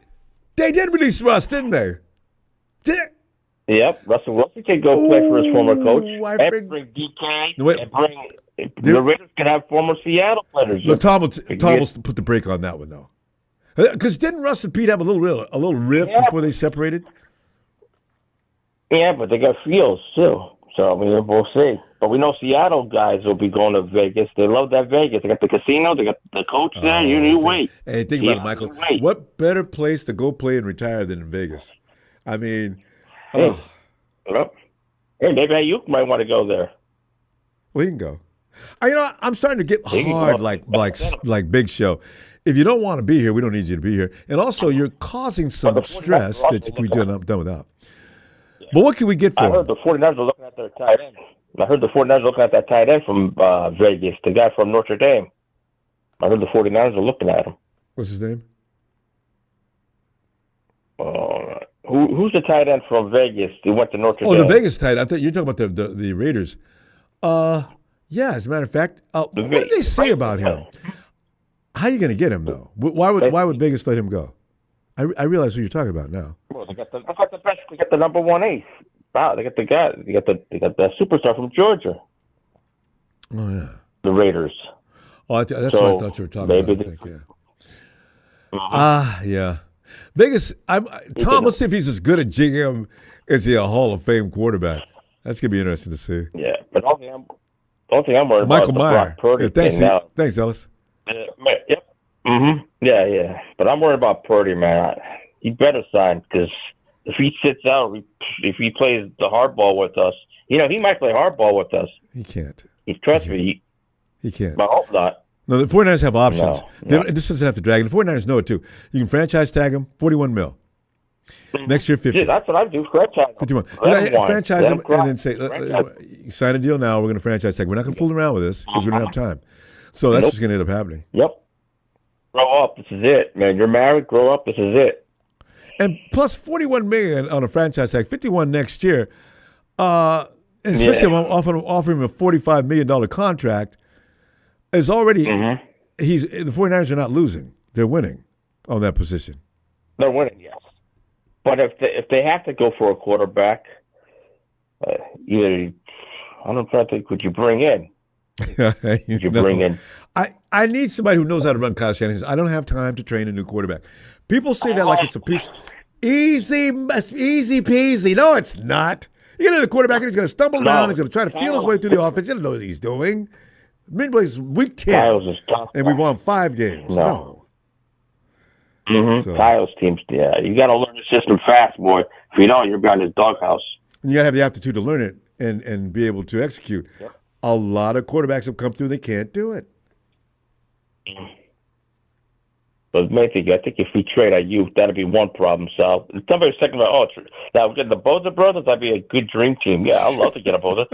They did release Russ, didn't they? Yep, Russell Wilson can go play for his former coach. And bring DK. And bring the Raiders can have former Seattle players. Look, Tom will put the brake on that one, though. Because didn't Russ and Pete have a little rift before they separated? Yeah, but they got Fields, too. So, I mean, we'll see. But we know Seattle guys will be going to Vegas. They love that Vegas. They got the casino. They got the coach there. You wait. Hey, think about it, Michael. What better place to go play and retire than in Vegas? I mean, hey, maybe Aiyuk might want to go there. Well, he can go. You know, I'm starting to get hard like Big Show. If you don't want to be here, we don't need you to be here. And also, you're causing some stress that you can be done without. Yeah. But what can we get for him? I heard the 49ers are looking at their tight end. I heard the 49ers looking at that tight end from Vegas, the guy from Notre Dame. I heard the 49ers are looking at him. What's his name? Who's the tight end from Vegas who went to Notre Dame? Oh, the Vegas tight end. I thought you were talking about the Raiders. Yeah, as a matter of fact, what did they say about him? How are you going to get him, though? Why would Vegas let him go? I realize who you're talking about now. Well, they got the best. They got the number one ace. Wow, they got the guy. They got the superstar from Georgia. Oh yeah, the Raiders. Oh, that's what I thought you were talking about. I think, yeah. Yeah. Vegas. Tom. Let's see if he's as good at GM as he a Hall of Fame quarterback. That's gonna be interesting to see. Yeah, but only I'm worried Michael about Meyer. Brock Purdy Thanks, thing now. Thanks, Ellis. Yep. Yeah. But I'm worried about Purdy, man. He better sign because if he sits out, if he plays the hardball with us, he might play hardball with us. He can't. Trust me. He can't. I hope not. No, the 49ers have options. No. This doesn't have to drag. The 49ers know it, too. You can franchise tag him, $41 million. Next year, 50. Yeah, that's what I do. Franchise 51. Franchise him and then say, sign a deal now. We're going to franchise tag. We're not going to fool around with this because we don't have time. So that's just going to end up happening. Yep. Grow up. This is it, man. You're married. Grow up. This is it. And plus $41 million on a franchise tag, $51 next year. Especially if I'm offering him a $45 million contract, is already the 49ers are not losing. They're winning on that position. They're winning, yes. But if they have to go for a quarterback, I don't think would you bring in? Bring in? I need somebody who knows how to run Kyle Shanahan. I don't have time to train a new quarterback. People say that like it's a piece. Easy peasy. No, it's not. You get the quarterback and he's going to stumble around. He's going to try to feel his way through the offense. You don't know what he's doing. Midway's week 10, and we've won 5 games. No. Mm-hmm. Kyle's team's, you got to learn the system fast, boy. If you don't, you're behind his doghouse. And you got to have the aptitude to learn it and be able to execute. Yep. A lot of quarterbacks have come through, they can't do it. But I think if we trade Aiyuk, that'd be one problem solved. Somebody's talking about, now we're getting the Bosa brothers, that'd be a good dream team. Yeah, I'd love to get a Bosa.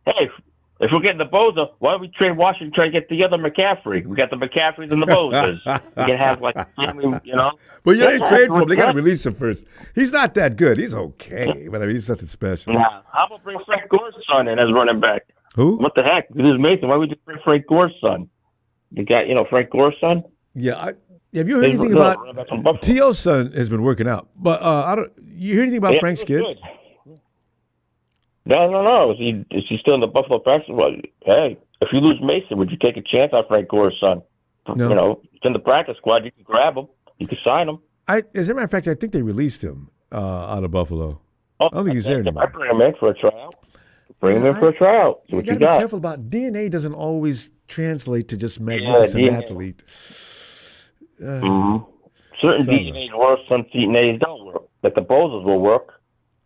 Hey, if we're getting the Bosa, why don't we trade Washington, try to get the other McCaffrey? We got the McCaffreys and the Bosas. We can have, Well, you ain't trade for him. They got to release him first. He's not that good. He's okay, but I mean, he's nothing special. Nah. How about bring Frank Gore's son in as running back? Who? What the heck? This is Mason. Why would we just bring Frank Gore's son? You got, Frank Gore's son? Yeah. Have you heard anything about T.O.'s son has been working out, but you hear anything about Frank's kid? Good. No. Is he still in the Buffalo practice? Well, hey, if you lose Mason, would you take a chance on Frank Gore's son? No. It's in the practice squad. You can grab him. You can sign him. As a matter of fact, I think they released him out of Buffalo. I don't think he's there anymore. I bring him in for a tryout. Bring him in for a tryout. See what you got. Be careful about DNA. Doesn't always translate to just magnificent athlete. Certain DNAs work, some DNAs don't work. Like the Bosas will work.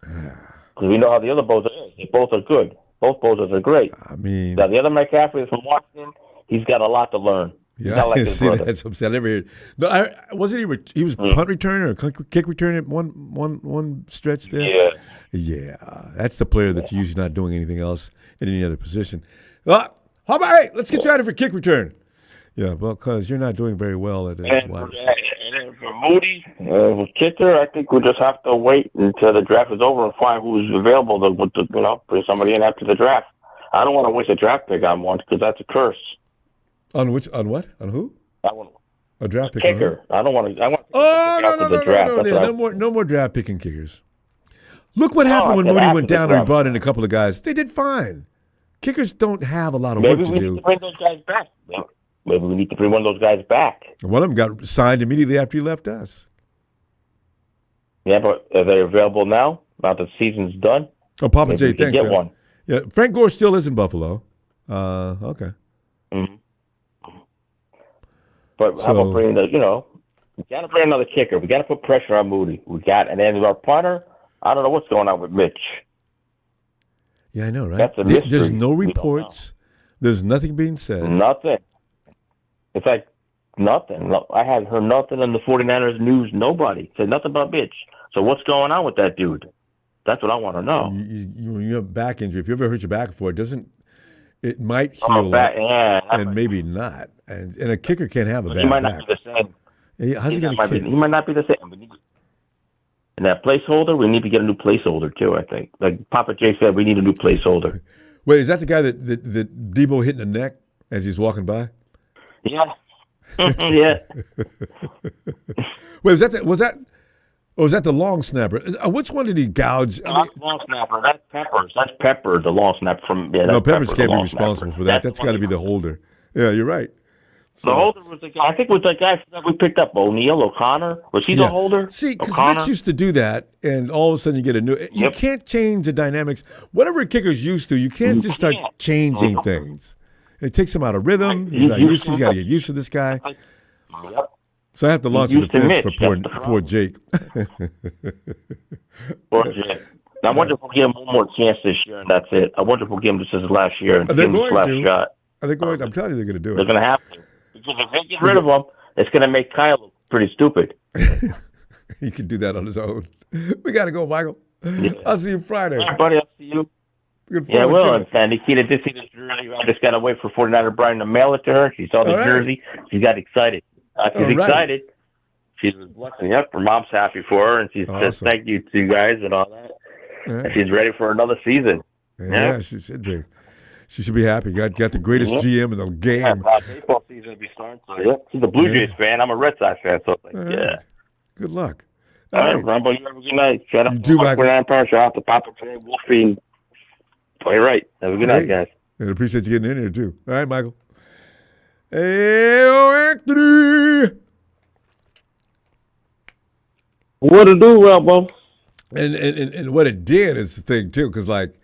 Because we know how the other Bosa is. They both are good. Both Bosas are great. I mean, now the other McCaffrey is from Washington. He's got a lot to learn. Yeah, I see that. That's what I never heard. No, wasn't he was punt returner or kick returner at one stretch there? Yeah. Yeah, that's the player that's usually not doing anything else in any other position. How about, hey, let's get you out of for kick return. Yeah, well, because you're not doing very well at it. And then for Moody, with kicker, I think we'll just have to wait until the draft is over and find who's available to bring somebody in after the draft. I don't want to waste a draft pick on one because that's a curse. On what? On who? I want a draft pick. Kicker. I don't want to. No more draft picking kickers. Look what happened when Moody went down and brought in a couple of guys. They did fine. Kickers don't have a lot of work to do. Maybe we need to bring those guys back. Maybe we need to bring one of those guys back. One of them got signed immediately after he left us. Yeah, but are they available now? Now the season's done? Oh, Papa J, thanks. Get one. Yeah, Frank Gore still is in Buffalo. Okay. Mm-hmm. But how about bringing we got to bring another kicker. We got to put pressure on Moody. And then our punter, I don't know what's going on with Mitch. Yeah, I know, right? That's a mystery. There's no reports. There's nothing being said. Nothing. It's like nothing. I hadn't heard nothing in the 49ers news. Nobody said nothing about Mitch. So what's going on with that dude? That's what I want to know. You have back injury. If you ever hurt your back before, it might heal and maybe not. And a kicker can't have a bad back. He might not be the same. How's he going to kick? He might not be the same. And that placeholder, we need to get a new placeholder too, I think. Like Papa J said, we need a new placeholder. Wait, is that the guy that Deebo hit in the neck as he's walking by? Yeah. Yeah. Wait, was that the long snapper? Which one did he gouge? Long snapper. That's Peppers. That's Pepper, the long snapper from. Yeah, no, Peppers can't be responsible for that. That's got to be the holder. Yeah, you're right. The holder was the guy. I think it was the guy that we picked up. O'Connor. Was he the holder? See, because Mitch used to do that, and all of a sudden you get a new. You can't change the dynamics. Whatever a kicker's used to, you can't just start changing things. It takes him out of rhythm. He's not used to. He's got to get used to this guy. So I have to launch the defense for poor Jake. Poor Jake. I wonder if we'll give him one more chance this year, and that's it. I wonder if we'll give him this his last year and give him his last shot. Are they going? I'm telling you, they're going to do it. They're going to have to. Because if they get rid of him, it's going to make Kyle look pretty stupid. He can do that on his own. We got to go, Michael. Yeah. I'll see you Friday. All right, buddy. I'll see you. Yeah, well, and Nikita did see this jersey. I just got to wait for 49er Brian to mail it to her. She saw the jersey. She got excited. She's excited. She's blessing up. Her mom's happy for her, and she says thank you to you guys and all that. Right. And she's ready for another season. Yeah, she should be. She should be happy. Got the greatest GM in the game. Yeah, baseball season will be starting. So she's a Blue Jays fan. I'm a Red Sox fan. So Good luck. All right, Ronbo. You have a good night. Shout out to Michael. Shout out to Papa J, Wolfie. Play right. Have a good night, guys. I appreciate you getting in here too. All right, Michael. Hey, Anthony. What to do, Ronbo? And what it did is the thing too, because like,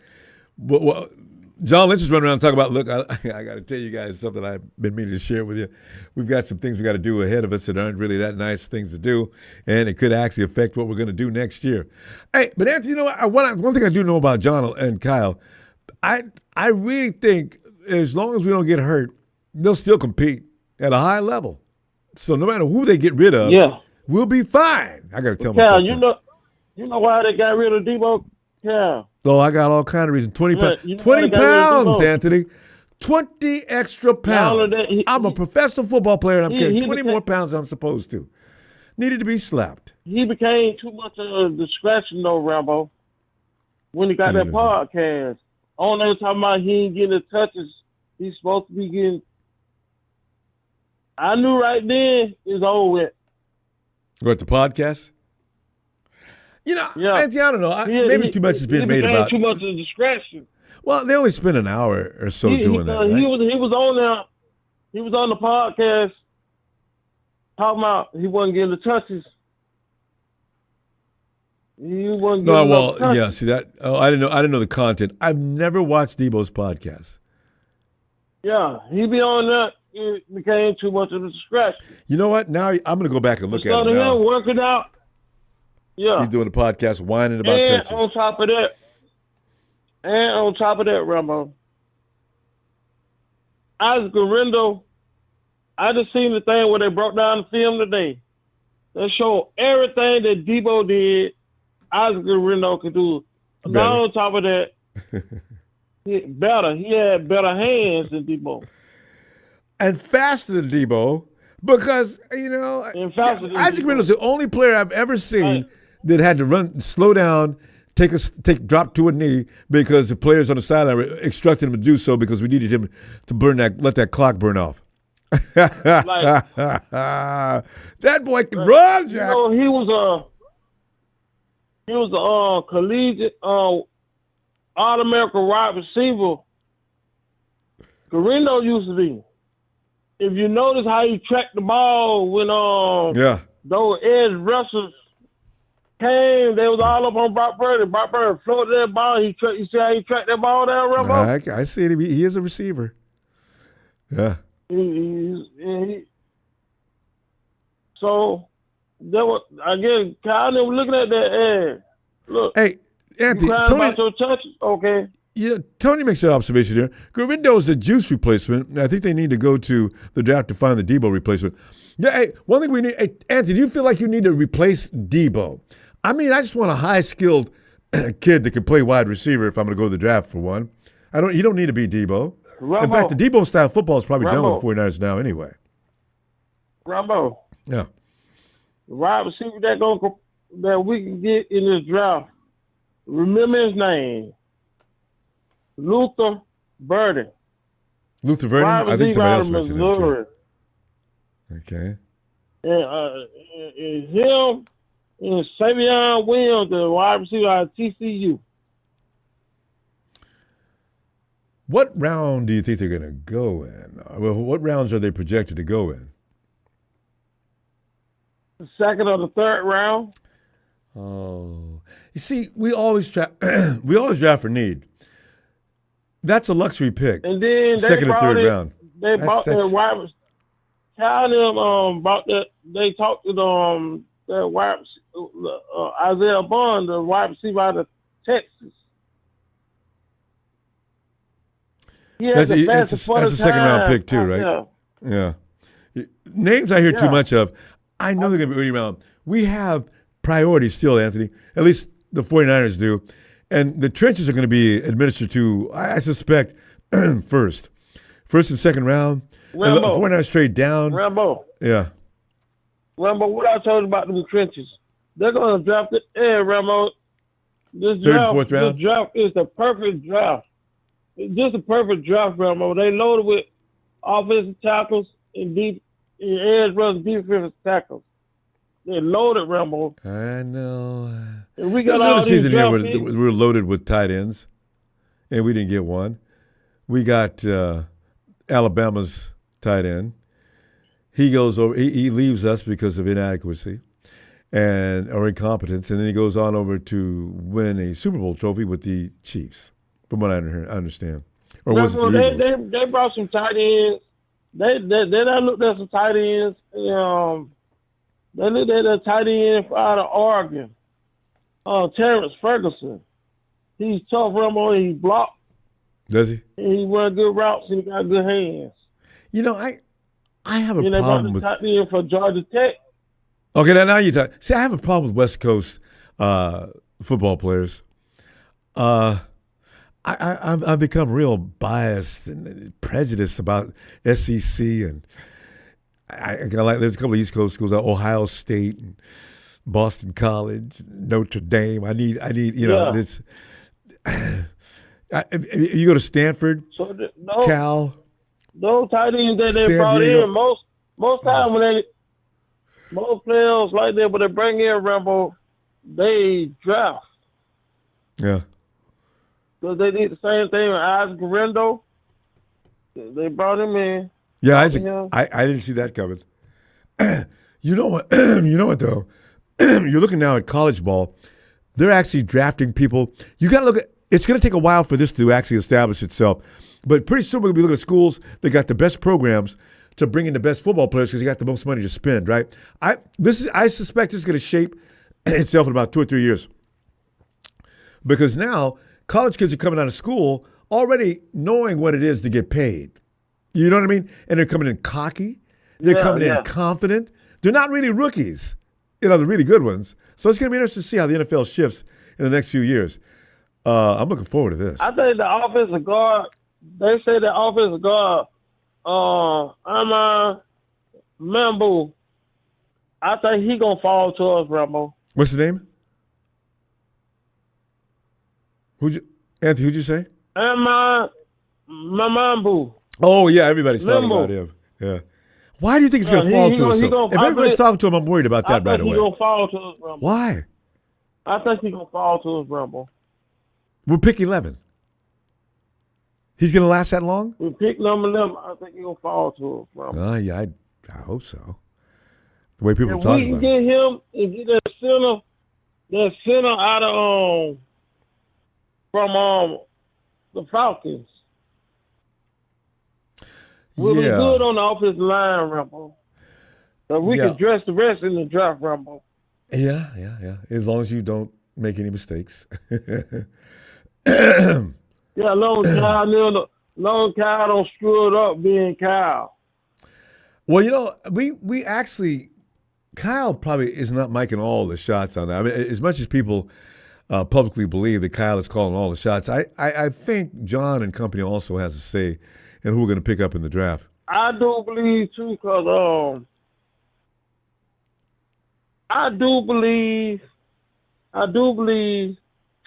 John Lynch is running around talking about, look, I got to tell you guys something I've been meaning to share with you. We've got some things we got to do ahead of us that aren't really that nice things to do, and it could actually affect what we're going to do next year. Hey, but Anthony, you know what? One thing I do know about John and Kyle, I really think as long as we don't get hurt, they'll still compete at a high level. So no matter who they get rid of, we'll be fine. I got to tell myself that. You know why they got rid of Deebo? Yeah. So I got all kind of reasons. 20 pounds. 20 pounds, Anthony. 20 extra pounds. I'm a professional football player, and I'm carrying 20 more pounds than I'm supposed to. Needed to be slapped. He became too much of a distraction, though, Ronbo, when he got that podcast. All they were talking about he ain't getting the touches he's supposed to be getting. I knew right then it's over with. What, the podcast? You know, Anthony, I don't know. Maybe too much has been made about it. Too much of a distraction. Well, they only spent an hour or so doing that. Right? He was on there. He was on the podcast talking about he wasn't getting the touches. He wasn't getting the touches. Yeah. See that? Oh, I didn't know the content. I've never watched Deebo's podcast. Yeah, he be on that. It became too much of a distraction. You know what? Now I'm going to go back and look at it now. Him working out. Yeah. He's doing the podcast whining about touches. On top of that, Ronbo, Isaac Garindo, I just seen the thing where they broke down the film today. They showed everything that Deebo did, Isaac Garindo could do. Now on top of that, he had better hands than Deebo. And faster than Deebo, because, Isaac Garindo's the only player I've ever seen that had to slow down, drop to a knee because the players on the sideline were instructing him to do so because we needed him to let that clock burn off. That boy can run, Jack. He was a collegiate All-American wide receiver. Garindo used to be. If you notice how he tracked the ball when those edge rushers came, they was all up on Brock Purdy. Brock Purdy floated that ball. You see how he tracked that ball down, Ronbo? I see it. He is a receiver. Yeah. So there was again. Kyle was looking at that. Look, hey, Anthony, about your touches, okay? Yeah, Tony makes an observation here. Garindo is a juice replacement. I think they need to go to the draft to find the Deebo replacement. Yeah, hey, one thing we need, Anthony, do you feel like you need to replace Deebo? I mean, I just want a high-skilled kid that can play wide receiver if I'm going to go to the draft for one. You don't need to be Deebo. Ronbo, in fact, the Deebo-style football is probably done with the 49ers now anyway. Ronbo. Yeah. The wide receiver that we can get in this draft, remember his name. Luther Burden. Luther Burden? I think somebody else mentioned him too. Okay. And him and Savion Williams, the wide receiver out of TCU. What round do you think they're going to go in? Well, what rounds are they projected to go in? The second or the third round. Oh, you see, we always draft for need. That's a luxury pick. And then second or third round. They bought their wide receiver. They talked to their wide Isaiah Bond, the wide receiver out of Texas. That's a second round pick too, right? Yeah. Names I hear too much of. I know they're going to be early round. We have priorities still, Anthony. At least the 49ers do. And the trenches are going to be administered to, I suspect, first and second round. Ronbo, and the 49ers trade down. Ronbo. Yeah. Ronbo, what I told you about the trenches, they're going to draft it. Yeah, Ronbo. This third and fourth round? This draft is the perfect draft. It's just a perfect draft, Ronbo. They loaded with offensive tackles and edge rushers, defensive tackles. They're loaded, Ronbo. I know. And we got all season here where picks. we were loaded with tight ends, and we didn't get one. We got Alabama's tight end. He goes over. He leaves us because of inadequacy or incompetence, and then he goes on over to win a Super Bowl trophy with the Chiefs, from what I understand. Or was it the Eagles? They brought some tight ends. They looked at some tight ends. They looked at a tight end out of Oregon. Terrence Ferguson. He's tough, Ronbo. He blocked. Does he? And he run good routes and he got good hands. You know, I have a and problem with. with. Tight end for Georgia Tech. Okay, now you talk. See, I have a problem with West Coast football players. I've become real biased and prejudiced about SEC, and there's a couple of East Coast schools, Ohio State and Boston College, Notre Dame. I need this. If you go to Stanford, Cal, those tight ends that they brought in, most time when most players like that, when they bring in Ronbo, they draft. Yeah. Because they did the same thing with Isaac Rendo. They brought him in. Yeah, Isaac. I didn't see that coming. You know what? You know what though? You're looking now at college ball. They're actually drafting people. You got to look at. It's going to take a while for this to actually establish itself, but pretty soon we're going to be looking at schools that got the best programs to bring in the best football players because you got the most money to spend. Right? I suspect this is going to shape itself in about 2 or 3 years because now college kids are coming out of school already knowing what it is to get paid. You know what I mean? And they're coming in cocky. They're coming in confident. They're not really rookies. The really good ones. So it's going to be interesting to see how the NFL shifts in the next few years. I'm looking forward to this. I think the offensive guard, they say the offensive guard, Mambo, I think he going to fall to us, Ronbo. What's his name? Anthony, who'd you say? Mambo. Oh, yeah, everybody's talking about him. Yeah. Why do you think he's going to fall to us? If everybody's talking to him, I'm worried about that right away. I think he's going to fall to us, Ronbo. Why? I think he's going to fall to us, Ronbo. We'll pick 11. He's going to last that long? We pick number 11. I think he's going to fall to us, Ronbo. Yeah, I hope so. The way people are talking about him. Get him and get that center out of from the Falcons. We'll be good on the offensive line, Ronbo. So we can dress the rest in the draft, Ronbo. Yeah. As long as you don't make any mistakes. Long Kyle don't screw it up being Kyle. Well, we actually, Kyle probably is not making all the shots on that. I mean, as much as people publicly believe that Kyle is calling all the shots, I think John and company also has a say in who we're going to pick up in the draft. I do believe, too, because I do believe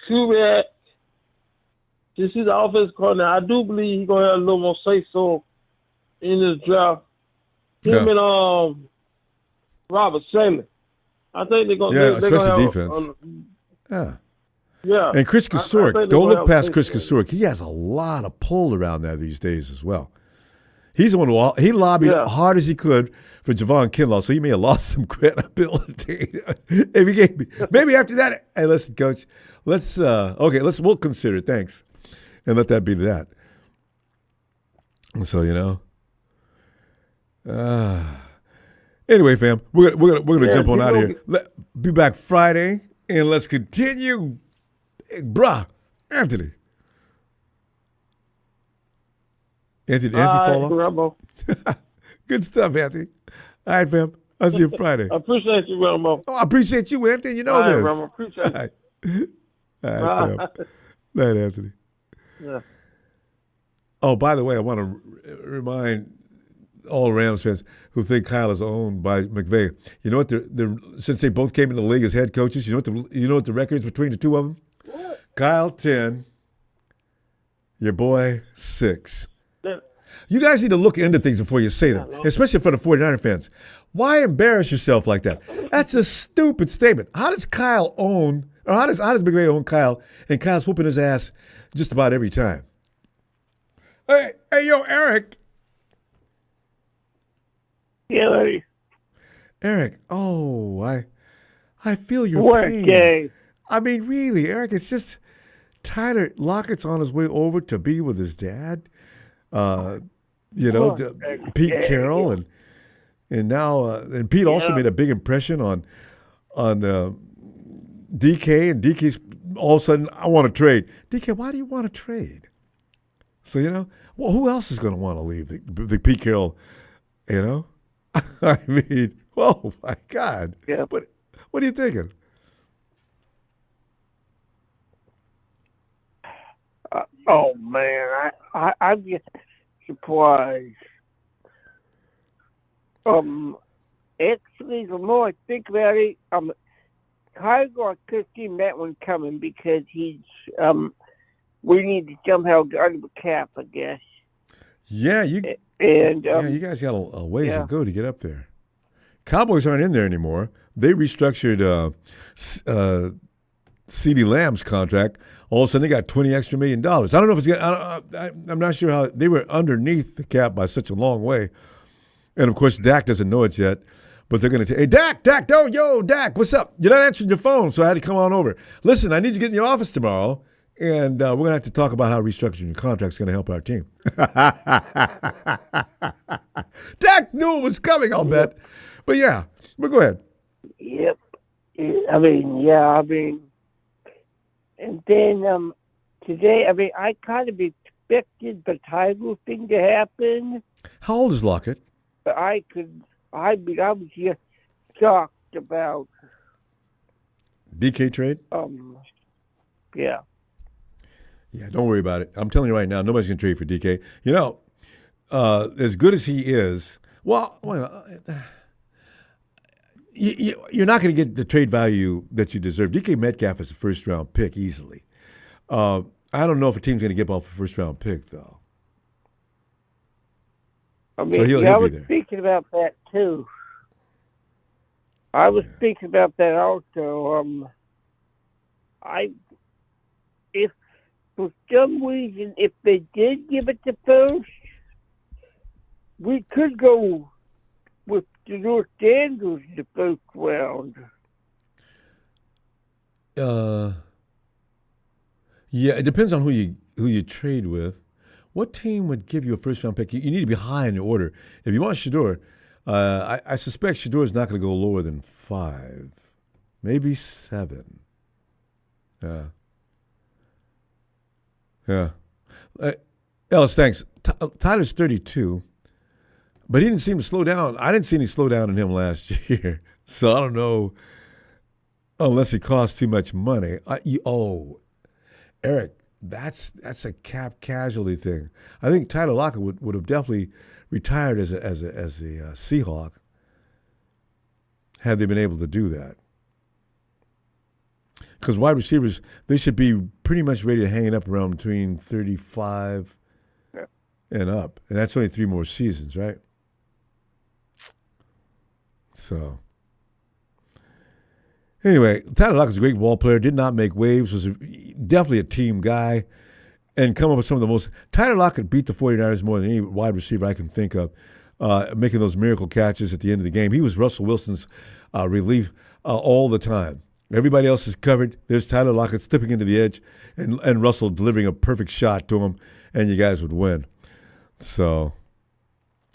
Kubiak, since he's the offensive coordinator, I do believe he's going to have a little more say-so in this draft. Him and Robert Saleh. I think they're going to especially defense. Yeah. And Chris Kasurik, don't look past Chris Kasurik. He has a lot of pull around there these days as well. He's the one he lobbied hard as he could for Javon Kinlaw, so he may have lost some credibility. If he gave me, maybe after that, hey, listen, Coach, we'll consider it. Thanks, and let that be that. So anyway, fam, we're gonna jump on out of here. Be back Friday, and let's continue. Bruh, Anthony fall off? Good stuff, Anthony. All right, fam. I'll see you Friday. I appreciate you, Ronbo. Oh, I appreciate you, Anthony. You know this. Ronbo, appreciate you. All right, fam. Night, Anthony. Yeah. Oh, by the way, I want to remind all Rams fans who think Kyle is owned by McVay. You know what? Since they both came into the league as head coaches, you know what the record is between the two of them? What? Kyle 10, your boy 6. You guys need to look into things before you say them, especially for the 49er fans. Why embarrass yourself like that? That's a stupid statement. How does Kyle own, or how does McVay own Kyle, and Kyle's whooping his ass just about every time? Hey, yo, Eric. Yeah, buddy. Eric, I feel your pain. Gay. I mean, really, Eric, it's just Tyler Lockett's on his way over to be with his dad. Pete Carroll and now and Pete also made a big impression on DK, and DK's all of a sudden, I want to trade. DK, why do you want to trade? So, well, who else is going to want to leave? The Pete Carroll, I mean, oh my God. Yeah. What are you thinking? Oh man, I'm just surprised. Actually, the more I think about it, Tiger could see that one coming because we need to somehow get out of the cap, I guess. Yeah, you guys got a ways to go to get up there. Cowboys aren't in there anymore. They restructured CeeDee Lamb's contract. All of a sudden, they got $20 million. I don't know if it's I'm not sure how they were underneath the cap by such a long way. And of course, Dak doesn't know it yet. But they're going to hey, Dak, Dak, what's up? You're not answering your phone, so I had to come on over. Listen, I need you to get in the office tomorrow, and we're going to have to talk about how restructuring your contract is going to help our team. Dak knew it was coming, I'll bet. But go ahead. Yep. And then today, I kind of expected the Tiger thing to happen. How old is Lockett? But I was just shocked about DK trade. Yeah. Yeah, don't worry about it. I'm telling you right now, nobody's going to trade for DK. As good as he is, you're not going to get the trade value that you deserve. DK Metcalf is a first-round pick easily. I don't know if a team's going to give off a first-round pick, though. So he'll I be was there. speaking about that, too. I was speaking about that also. If for some reason, if they did give it to first, we could go with the North Andrews in the first round. Yeah, it depends on who you trade with. What team would give you a first-round pick? You need to be high in your order. If you want Shedeur, I suspect Shedeur is not going to go lower than 5, maybe 7. Yeah. Ellis, thanks. Tyler's 32, but he didn't seem to slow down. I didn't see any slowdown in him last year, so I don't know unless it costs too much money. Eric. That's a cap casualty thing. I think Tyler Lockett would have definitely retired as a Seahawk had they been able to do that. Because wide receivers, they should be pretty much ready to hang it up around between 35 and up. And that's only 3 more seasons, right? So, anyway, Tyler Lockett's a great ball player, did not make waves, was definitely a team guy, and come up with some of the most. Tyler Lockett beat the 49ers more than any wide receiver I can think of, making those miracle catches at the end of the game. He was Russell Wilson's relief all the time. Everybody else is covered. There's Tyler Lockett slipping into the edge, and Russell delivering a perfect shot to him, and you guys would win. So,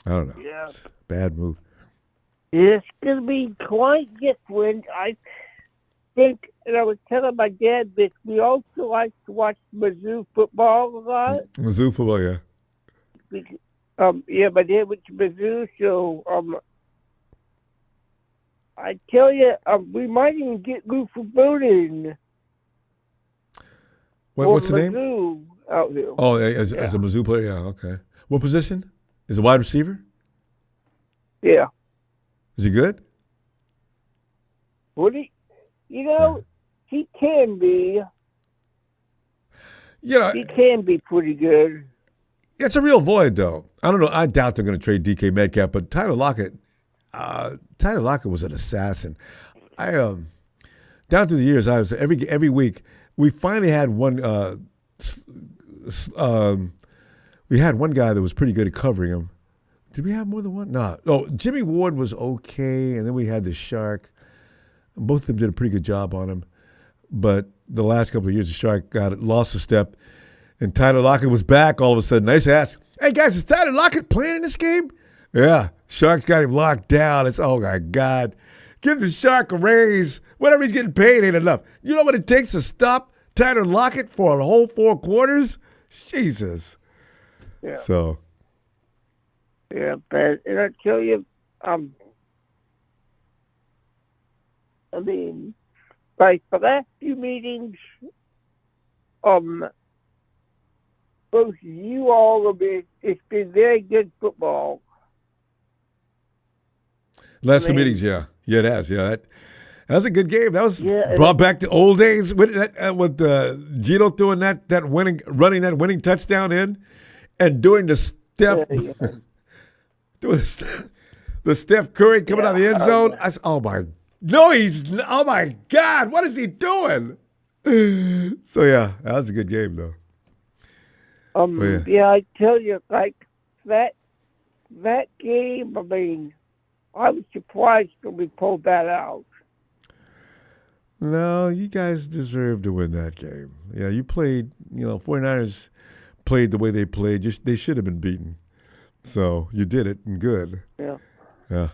I don't know. Yeah. It's a bad move. It's going to be quite different. I think, and I was telling my dad this, we also like to watch Mizzou football a lot. Mizzou football, yeah. My dad went to Mizzou, so I tell you, we might even get Luther Burden. What's the Mizzou name? Out here. Oh, as a Mizzou player, yeah, okay. What position? Is it wide receiver? Yeah. Is he good? Would he? He can be. He can be pretty good. It's a real void, though. I don't know. I doubt they're going to trade DK Metcalf, but Tyler Lockett was an assassin. Down through the years, I was every week. We finally had one. We had one guy that was pretty good at covering him. Did we have more than one? No. Oh, Jimmy Ward was okay, and then we had the Shark. Both of them did a pretty good job on him. But the last couple of years, the Shark lost a step, and Tyler Lockett was back all of a sudden. Nice ask. Hey, guys, is Tyler Lockett playing in this game? Yeah, Sharks got him locked down. It's, oh, my God. Give the Shark a raise. Whatever he's getting paid ain't enough. You know what it takes to stop Tyler Lockett for a whole 4 quarters? Jesus. Yeah. So. Yeah, but and I tell you, like the last few meetings, both you all have been, it's been very good football. Last 2 meetings, yeah. Yeah, it has. Yeah, that was a good game. That was brought back to old days with Gino throwing running that winning touchdown in, and doing the Steph, doing the Steph Curry coming out of the end zone. I said, oh my God, what is he doing? So yeah, that was a good game though. Yeah, I tell you, like that game. I was surprised when we pulled that out. No, you guys deserve to win that game. Yeah, you played, 49ers played the way they played. They should have been beaten. So you did it, and good. Yeah. Yeah.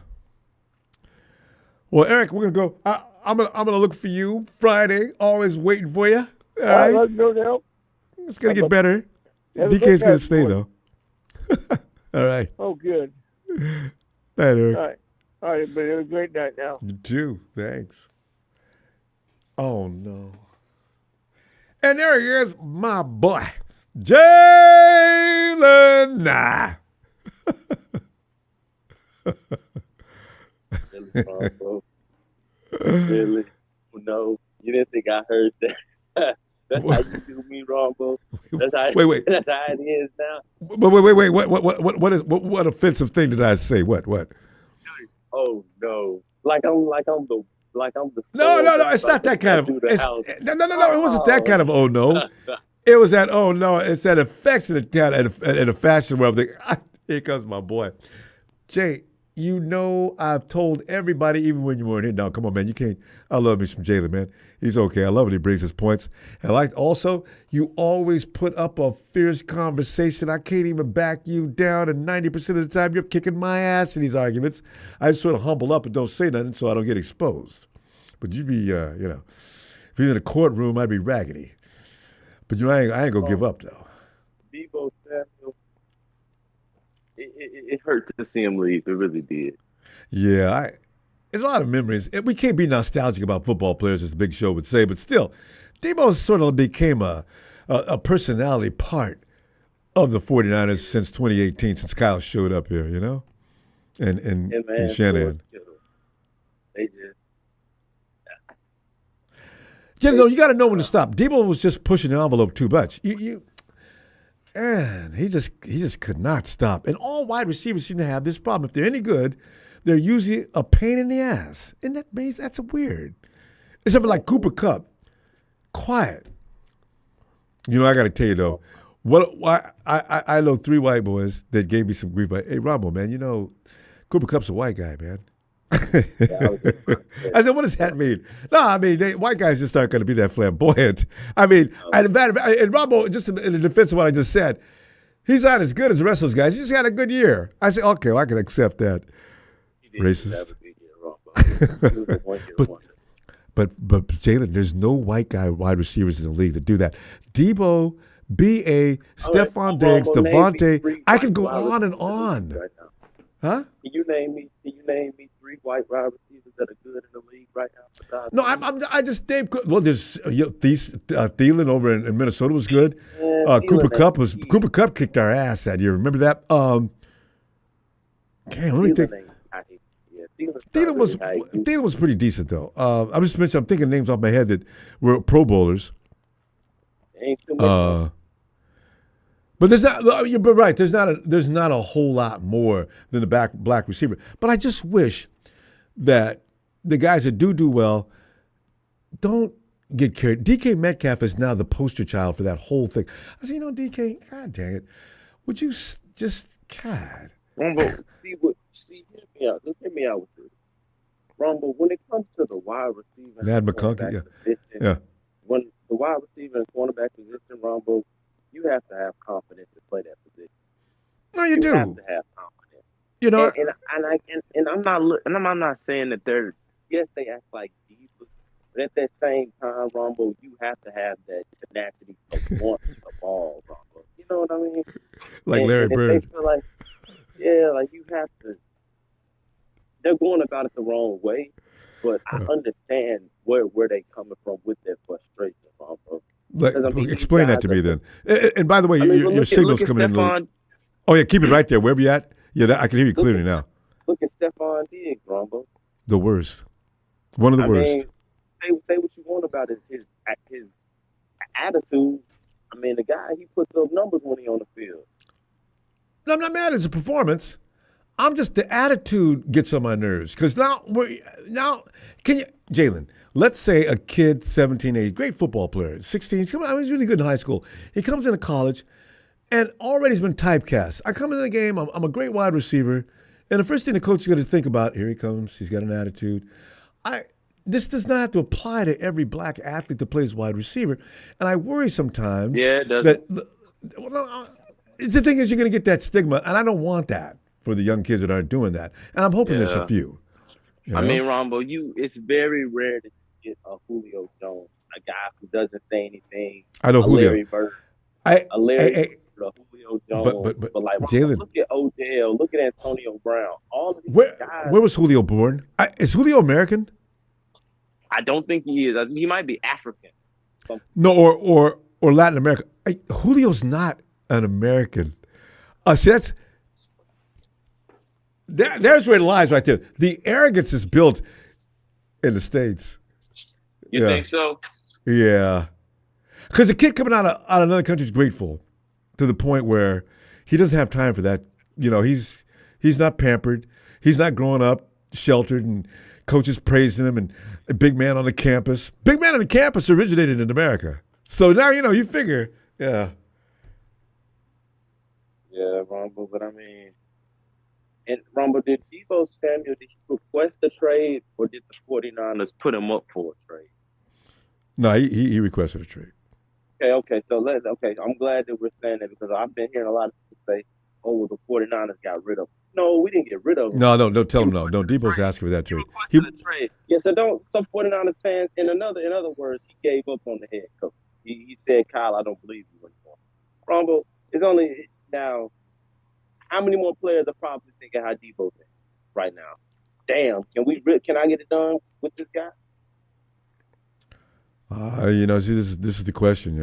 Well, Eric, we're going to go. I'm gonna look for you Friday, always waiting for you. All right? No. It's going to get better. DK's going to stay, though. All right. Oh, good. Night, Eric. All right, but it was a great night now. You too. Thanks. Oh, no. And there he is, my boy, Jalen. Really? No, you didn't think I heard that. That's how you do me, Ronbo. That's how That's how it is now. Wait. What offensive thing did I say? What? Oh no! Like I'm the. No. It's not that kind of. No. It wasn't that kind of. Oh no. It was that. Oh no. It's that affectionate kind in a fashion where I'm thinking, here comes my boy, Jay. I've told everybody, even when you weren't here. Now, come on, man. You can't. I love me some Jalen, man. He's okay. I love it. He brings his points. And also, you always put up a fierce conversation. I can't even back you down. And 90% of the time, you're kicking my ass in these arguments. I just sort of humble up and don't say nothing so I don't get exposed. But you'd be, if you're in a courtroom, I'd be raggedy. But I ain't going to give up, though. Deebo Samuel. It hurt to see him leave. It really did. Yeah, there's a lot of memories. We can't be nostalgic about football players, as the big show would say, but still, Deebo sort of became a personality part of the 49ers since 2018, since Kyle showed up here, and Shanahan. They just... Jim, you got to know when to stop. Deebo was just pushing the envelope too much. And he just could not stop. And all wide receivers seem to have this problem. If they're any good, they're usually a pain in the ass. Isn't that amazing? That's weird. Except for like Cooper Kupp. Quiet. I got to tell you, though, I know 3 white boys that gave me some grief. Like, hey, Ronbo, man, Cooper Kupp's a white guy, man. I said, what does that mean? No, white guys just aren't going to be that flamboyant. And Ronbo, just in the defense of what I just said, he's not as good as the rest of those guys. He just had a good year. I said, okay, well, I can accept that. Racist. But Jalen, there's no white guy wide receivers in the league that do that. Deebo, B.A., Stephon Diggs, Devontae, I can go on and on. Huh? Can you name me 3 white wide receivers that are good in the league right now? No, I just named. Well, there's Thielen over in Minnesota was good. Cooper Kupp kicked our ass that year. Remember that? Let me think. Thielen was pretty decent though. I'm thinking names off my head that were Pro Bowlers. But there's not. You're right. There's not a whole lot more than the black receiver. But I just wish that the guys that do well don't get carried. DK Metcalf is now the poster child for that whole thing. I said, DK, God dang it, would you just God? Ronbo, hear me out. Just hear me out with this. Ronbo, when it comes to the wide receiver, Nad McConkey, yeah. When the wide receiver and cornerback position, Ronbo, you have to have confidence to play that position. No, you do. You have to have confidence. You know, I'm not saying that they're yes they act like divas, but at that same time, Ronbo, you have to have that tenacity to want the ball, Ronbo. You know what I mean? Like Larry Bird. They feel like, yeah, like you have to. They're going about it the wrong way, but I understand where they coming from with their frustration, Ronbo. Explain that to me then. And by the way, your signal's coming in. Oh yeah, keep it right there. Wherever you at. Yeah, I can hear you clearly now. Look at Stephon Diggs, Ronbo. The worst. One of the worst. Mean, say what you want about his attitude. I mean, the guy, he puts up numbers when he's on the field. No, I'm not mad at his performance. I'm just, the attitude gets on my nerves. Because now, can you, Jalen, let's say a kid, 17, 18, great football player, 16, he's really good in high school. He comes into college and already he's been typecast. I come into the game, I'm a great wide receiver, and the first thing the coach is going to think about, here he comes, he's got an attitude. This does not have to apply to every black athlete that plays wide receiver. And I worry sometimes. Yeah, it does. The thing is, you're going to get that stigma, and I don't want that for the young kids that aren't doing that. And I'm hoping there's a few. You know? I mean, Ronbo, it's very rare to get a Julio Jones, a guy who doesn't say anything. I know Julio. Larry Bird, a Julio Jones. But like, Jalen, look at Odell, look at Antonio Brown. All of these guys. Where was Julio born? Is Julio American? I don't think he is. He might be African. No, or Latin America. Julio's not an American. See, there's where it lies right there. The arrogance is built in the States. You think so? Yeah. Because a kid coming out of another country is grateful to the point where he doesn't have time for that. You know, he's not pampered. He's not growing up sheltered and coaches praising him and a big man on the campus. Big man on the campus originated in America. So now, you figure, yeah. Yeah, Ronbo, but I mean, and Ronbo, did Deebo Samuel, did he request a trade or did the 49ers put him up for a trade? No, he requested a trade. Okay. So I'm glad that we're saying that because I've been hearing a lot of people say, oh, the 49ers got rid of him. No, we didn't get rid of him. No, don't tell him no. No, Deebo's asking for that trade. Yeah, so don't some 49ers fans, in other words, he gave up on the head coach. He said, Kyle, I don't believe you anymore. Ronbo, it's only now, how many more players are probably thinking how Deebo's in right now? Damn, can I get it done with this guy? See, this is the question,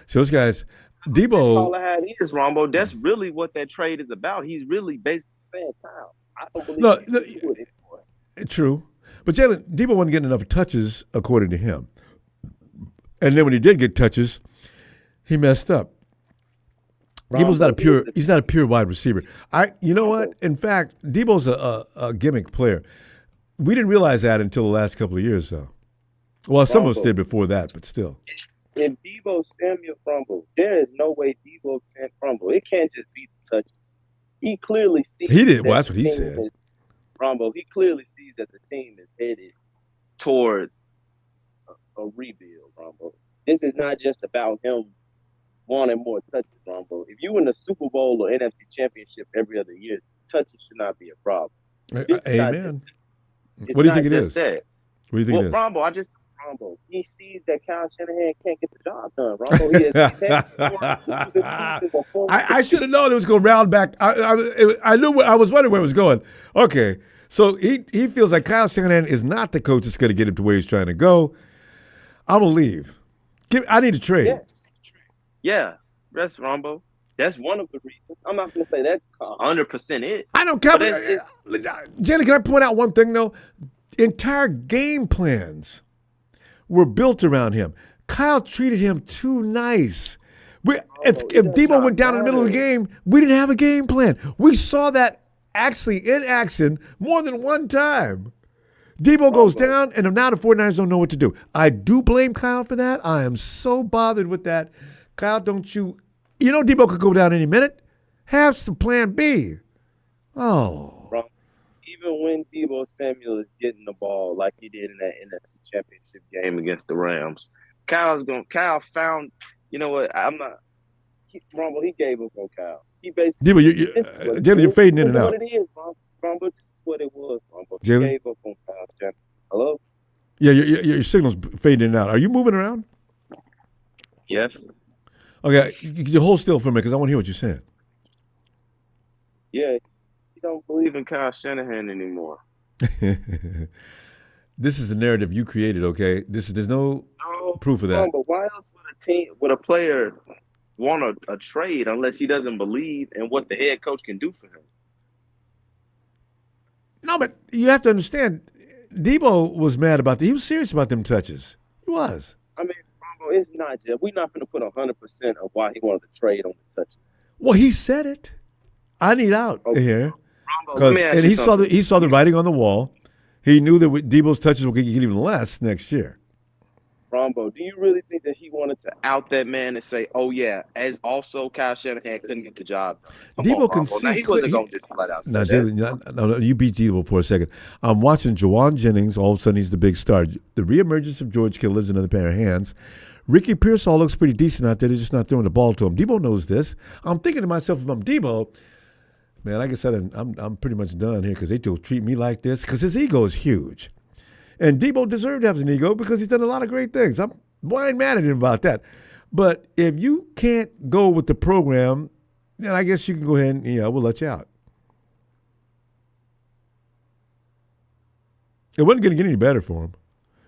So those guys, Deebo. All I had is Ronbo. That's really what that trade is about. He's really basically saying, Kyle, I don't believe you do it anymore. True. But Jalen, Deebo wasn't getting enough touches, according to him. And then when he did get touches, he messed up. Deebo's he's not a pure wide receiver. You know what? In fact, Deebo's a gimmick player. We didn't realize that until the last couple of years, though. Well, some of us did before that, but still. If Deebo Samuel Ronbo, there is no way Deebo can Ronbo. It can't just be the touch. He clearly sees. He did. Well, that's what he said. Ronbo, he clearly sees that the team is headed towards a rebuild, Ronbo. This is not just about him wanting more touches, Ronbo. If you win the Super Bowl or NFC Championship every other year, touches should not be a problem. Amen. What do you think it is? That. What do you think it is? Ronbo, he sees that Kyle Shanahan can't get the job done. Ronbo, I should have known it was going to round back. I knew. I was wondering where it was going. Okay, so he feels like Kyle Shanahan is not the coach that's going to get him to where he's trying to go. I'm gonna leave. I need a trade. Yes. Yeah, that's Ronbo. That's one of the reasons. I'm not going to say that's 100% it. I don't care. Jenny, can I point out one thing though? Entire game plans were built around him. Kyle treated him too nice. If Deebo went down in the middle of the game, we didn't have a game plan. We saw that actually in action more than one time. Deebo goes down, and now the 49ers don't know what to do. I do blame Kyle for that. I am so bothered with that. Kyle, don't you know Deebo could go down any minute. Have some plan B. Oh. Even when Deebo Samuel is getting the ball like he did in that NFC Championship game against the Rams, Kyle found. You know what? I'm not. Ronbo, he gave up on Kyle. He basically. Jalen, you're fading in and out. What it is, Ronbo, this is what it was, Ronbo. He Jalen? gave up on Kyle. Hello. Yeah, your signal's fading in and out. Are you moving around? Yes. Okay, you hold still for a minute because I want to hear what you're saying. Yeah, he don't believe in Kyle Shanahan anymore. This is the narrative you created, okay? There's no proof of that. But why else would a player want a trade unless he doesn't believe in what the head coach can do for him? No, but you have to understand, Deebo was mad about that. He was serious about them touches. He was. I mean, Ronbo, it's not just. We're not going to put 100% of why he wanted to trade on the touches. Well, he said it. I need out here. Ronbo, And he saw the writing on the wall. He knew that Deebo's touches would get even less next year. Ronbo, do you really think that he wanted to out that man and say, "Oh yeah," as also Kyle Shanahan couldn't get the job? Deebo can see. Now, he wasn't going to just flat out say that. Jalen, no, you beat Deebo for a second. I'm watching Jawan Jennings. All of a sudden, he's the big star. The reemergence of George Kittle is another pair of hands. Ricky Pearsall looks pretty decent out there. They're just not throwing the ball to him. Deebo knows this. I'm thinking to myself, if I'm Deebo, man, like I said, I'm pretty much done here because they don't treat me like this because his ego is huge. And Deebo deserved to have an ego because he's done a lot of great things. Why ain't mad at him about that? But if you can't go with the program, then I guess you can go ahead and, we'll let you out. It wasn't going to get any better for him.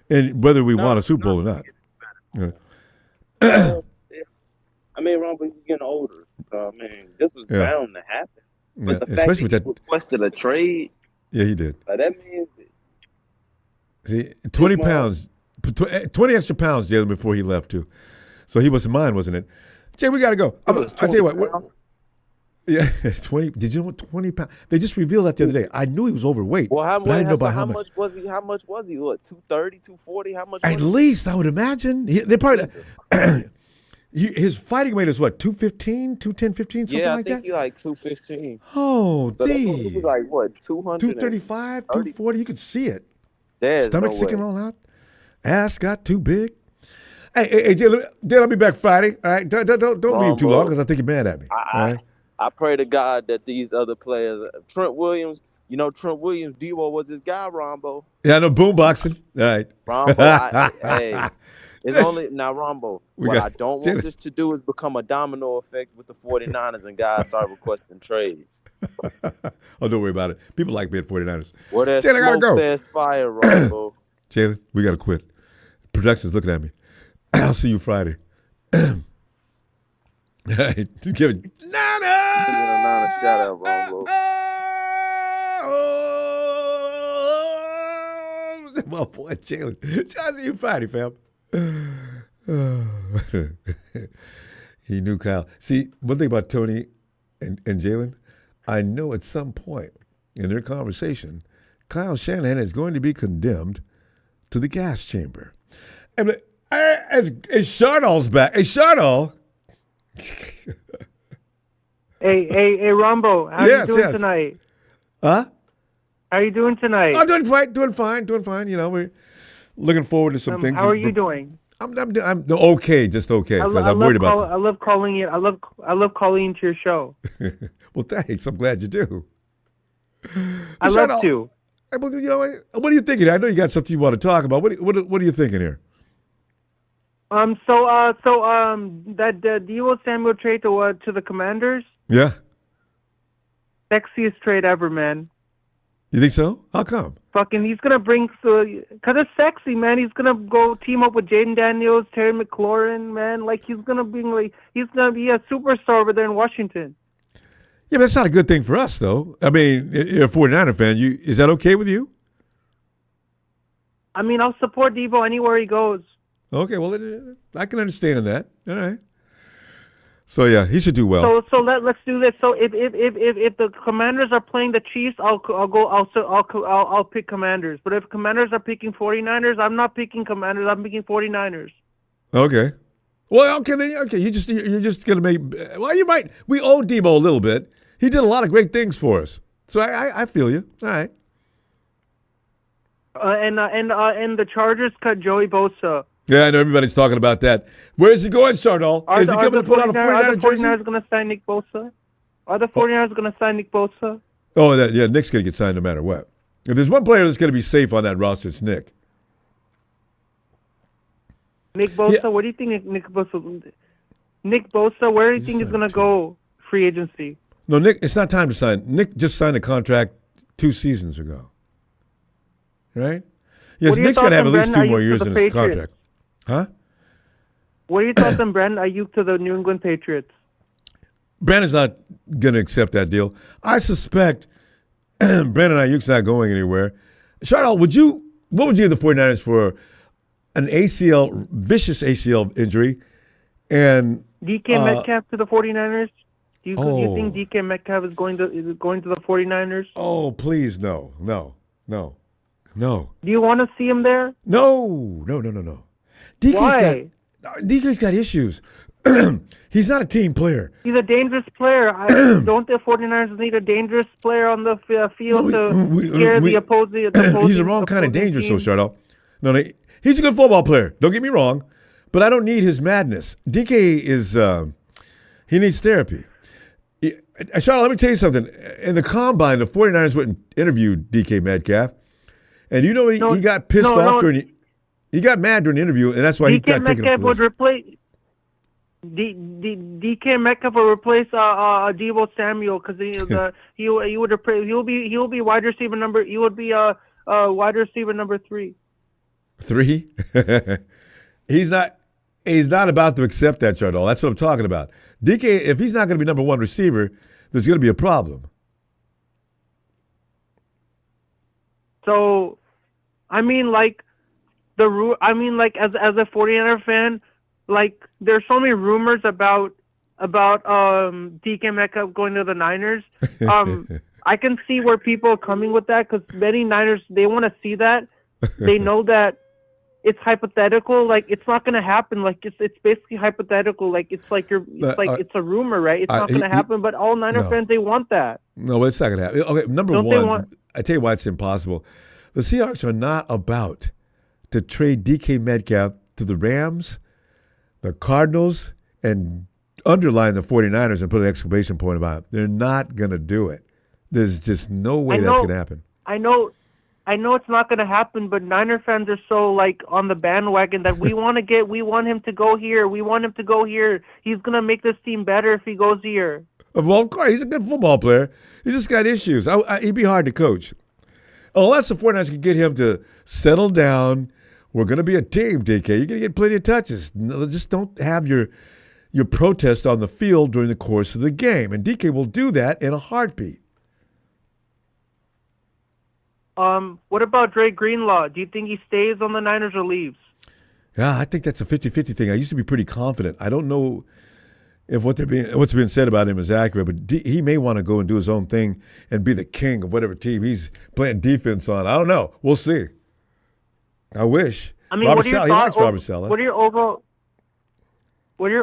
And whether we won a Super Bowl or not. I mean, Ron, he's getting older. So, I mean, this was bound to happen. But the fact that he requested a trade. Yeah, he did. That means. See, 20 pounds, 20 extra pounds, Jalen, before he left, too. So he was mine, wasn't it? Jay, we got to go. I'll tell you what. Yeah, 20. Did you know what 20 pounds? They just revealed that the other day. I knew he was overweight, but I didn't know by how much. Was he? How much was he? What, 230, 240? How much? At least, I would imagine. They probably. His fighting weight is what, 215, 210, 15, something like that? Yeah, I think he like 215. Oh, so he was like, what, 200? 235, 240, you could see it. There's stomach no sticking way. all out. Ass got too big. Hey, Jay, I'll be back Friday. All right, don't leave too long because I think you're mad at me. I pray to God that these other players, Trent Williams, Deebo was his guy, Ronbo. Yeah, I know, boomboxing. All right. Ronbo, it's only now, Ronbo. What I don't want this to do is become a domino effect with the 49ers and guys start requesting trades. Oh, don't worry about it. People like me at 49ers. Well, that's Jalen, I gotta go. Fast fire, Ronbo. Jalen, we got to quit. Production's looking at me. I'll see you Friday. All right. Give it. Nana, shout out, Ronbo. Well, boy, Jalen. I'll see you Friday, fam. He knew Kyle. See, one thing about Tony and Jalen, I know at some point in their conversation, Kyle Shanahan is going to be condemned to the gas chamber. And as Shardall's back, hey, Shardall. Hey, Ronbo, how are you doing tonight? Huh? How are you doing tonight? I'm doing fine. We're looking forward to some things. How are you doing? I'm okay, just okay, because I'm worried about I love calling you. I love calling into your show. Well, thanks. I'm glad you do. I love to. What are you thinking? I know you got something you want to talk about. What are you thinking here? That Deebo Samuel trade to the Commanders. Yeah. Sexiest trade ever, man. You think so? How come? Fucking, he's gonna bring because it's sexy, man. He's gonna go team up with Jaden Daniels, Terry McLaurin, man. Like he's gonna be a superstar over there in Washington. Yeah, but that's not a good thing for us, though. I mean, you're a 49er fan. Is that okay with you? I mean, I'll support Deebo anywhere he goes. Okay, well, I can understand that. All right. So yeah, he should do well. So let's do this. So if the Commanders are playing the Chiefs, I'll pick Commanders. But if Commanders are picking 49ers, I'm not picking Commanders. I'm picking 49ers. Okay. Well, okay. You're just gonna make. Well, you might. We owe Deebo a little bit. He did a lot of great things for us. So I feel you. All right. And the Chargers cut Joey Bosa. Yeah, I know everybody's talking about that. Where is he going, Chardol? Is he coming to put on a 49er Are the jersey? 49ers going to sign Nick Bosa? Are the 49ers going to sign Nick Bosa? Oh, yeah, Nick's going to get signed no matter what. If there's one player that's going to be safe on that roster, it's Nick. Nick Bosa, what do you think Nick Bosa? Nick Bosa, where do you think he's going to go free agency? No, Nick, it's not time to sign. Nick just signed a contract 2 seasons ago. Right? Yes, Nick's going to have at least 2 more years in his contract. Huh? What are your thoughts on Brandon Aiyuk to the New England Patriots? Brandon's not going to accept that deal. I suspect Brandon Ayuk's not going anywhere. Chardol, what would you give the 49ers for an ACL, vicious ACL injury, and DK Metcalf to the 49ers? Do you think DK Metcalf is going to the 49ers? Oh, please, no. Do you want to see him there? No. DK's got issues. He's not a team player. He's a dangerous player. Don't the 49ers need a dangerous player on the field to scare the opposing He's the wrong kind of dangerous, so Chardol. No, he's a good football player. Don't get me wrong, but I don't need his madness. DK is he needs therapy. Chardol, let me tell you something. In the combine, the 49ers went and interviewed DK Metcalf, and you know he got pissed off during he got mad during the interview, and that's why he got taken off the list. DK Metcalf will replace Deebo Samuel because he'll be wide receiver number. He would be wide receiver number 3. 3? He's not about to accept that, Chardol. That's what I'm talking about. DK, if he's not going to be number 1 receiver, there's going to be a problem. So, I mean, as a 49er fan, like, there's so many rumors about DK Metcalf going to the Niners. I can see where people are coming with that because many Niners, they want to see that. They know that it's hypothetical. Like, it's not going to happen. Like, it's basically hypothetical. Like, it's a rumor, right? It's not going to happen. But all Niner fans, they want that. No, it's not going to happen. Okay, number one, I tell you why it's impossible. The Seahawks are not about to trade DK Metcalf to the Rams, the Cardinals, and underline the 49ers and put an exclamation point about it. They're not going to do it. There's just no way that's going to happen. I know it's not going to happen, but Niner fans are so on the bandwagon that we want him to go here. We want him to go here. He's going to make this team better if he goes here. Well, of course, he's a good football player. He's just got issues. He'd be hard to coach. Unless the 49ers can get him to settle down. We're going to be a team, DK. You're going to get plenty of touches. No, just don't have your protest on the field during the course of the game. And DK will do that in a heartbeat. What about Dre Greenlaw? Do you think he stays on the Niners or leaves? Yeah, I think that's a 50-50 thing. I used to be pretty confident. I don't know if what's being said about him is accurate, but he may want to go and do his own thing and be the king of whatever team he's playing defense on. I don't know. We'll see. I wish. I mean, Robert Saleh, he likes Robert Saleh. What are your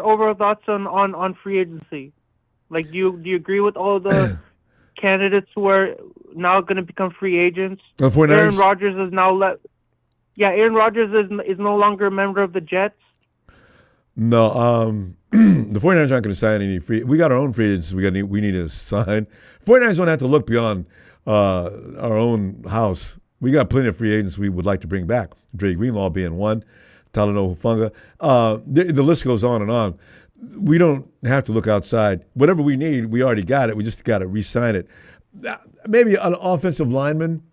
overall thoughts on free agency? Like, do you agree with all the candidates who are now going to become free agents? Aaron Rodgers is now Aaron Rodgers is no longer a member of the Jets. No, the 49ers aren't going to sign any free. We got our own free agents. We need to sign. 49ers don't have to look beyond our own house. We got plenty of free agents we would like to bring back. Dre Greenlaw being one, Talanoa Hufanga. The list goes on and on. We don't have to look outside. Whatever we need, we already got it. We just got to re-sign it. Maybe an offensive lineman,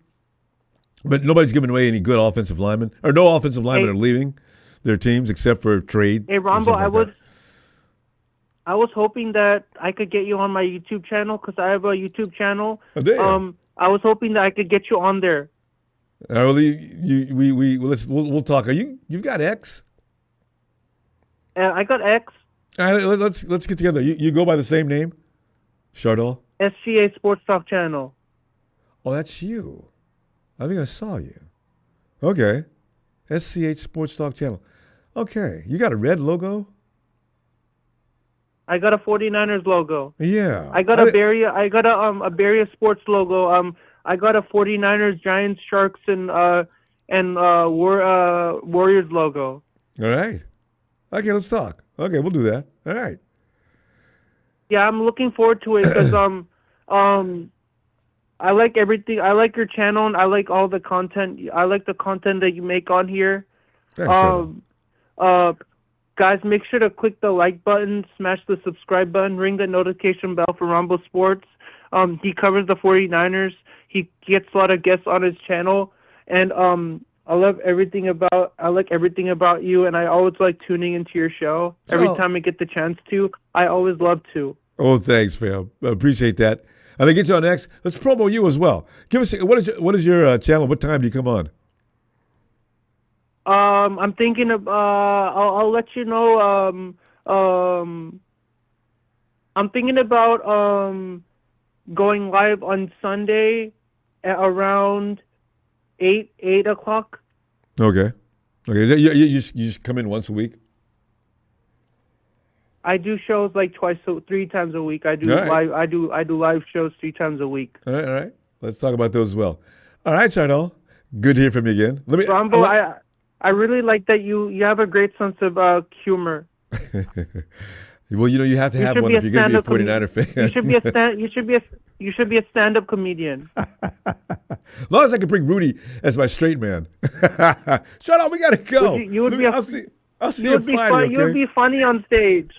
but nobody's giving away any good offensive linemen. Or no offensive linemen are leaving their teams except for trade. Hey, Ronbo, I was hoping that I could get you on my YouTube channel because I have a YouTube channel. Oh, I was hoping that I could get you on there. We'll talk. You've got X? I got X. All right, let's get together. You go by the same name, Chardol? SGA Sports Talk Channel. Oh, that's you. I think I saw you. Okay, SCH Sports Talk Channel. Okay, you got a red logo? I got a 49ers logo. Yeah. I got a Beria Sports logo. I got a 49ers, Giants, Sharks, and Warriors logo. All right. Okay, let's talk. Okay, we'll do that. All right. Yeah, I'm looking forward to it because I like everything. I like your channel and I like all the content. I like the content that you make on here. Thanks, guys, make sure to click the like button, smash the subscribe button, ring the notification bell for Ronbo Sports. He covers the 49ers. He gets a lot of guests on his channel, and I like everything about you, and I always like tuning into your show. Every time I get the chance to, I always love to. Oh, thanks, fam. I appreciate that. I'm gonna get you on next. Let's promo you as well. Give us what is your channel? What time do you come on? I'm thinking of. I'll let you know. I'm thinking about going live on Sunday at around 8 o'clock. Okay. You just come in once a week. I do shows like 3 times a week. I do right. I do live shows 3 times a week. All right. Let's talk about those as well. All right, Charnel. Good to hear from you again. Ronbo, I really like that you have a great sense of humor. Well, you have to have one if you're going to be a 49er fan. You should be a stand-up comedian. As long as I can bring Rudy as my straight man. Shut up, we got to go. I'll see you Friday, okay? You would be funny on stage.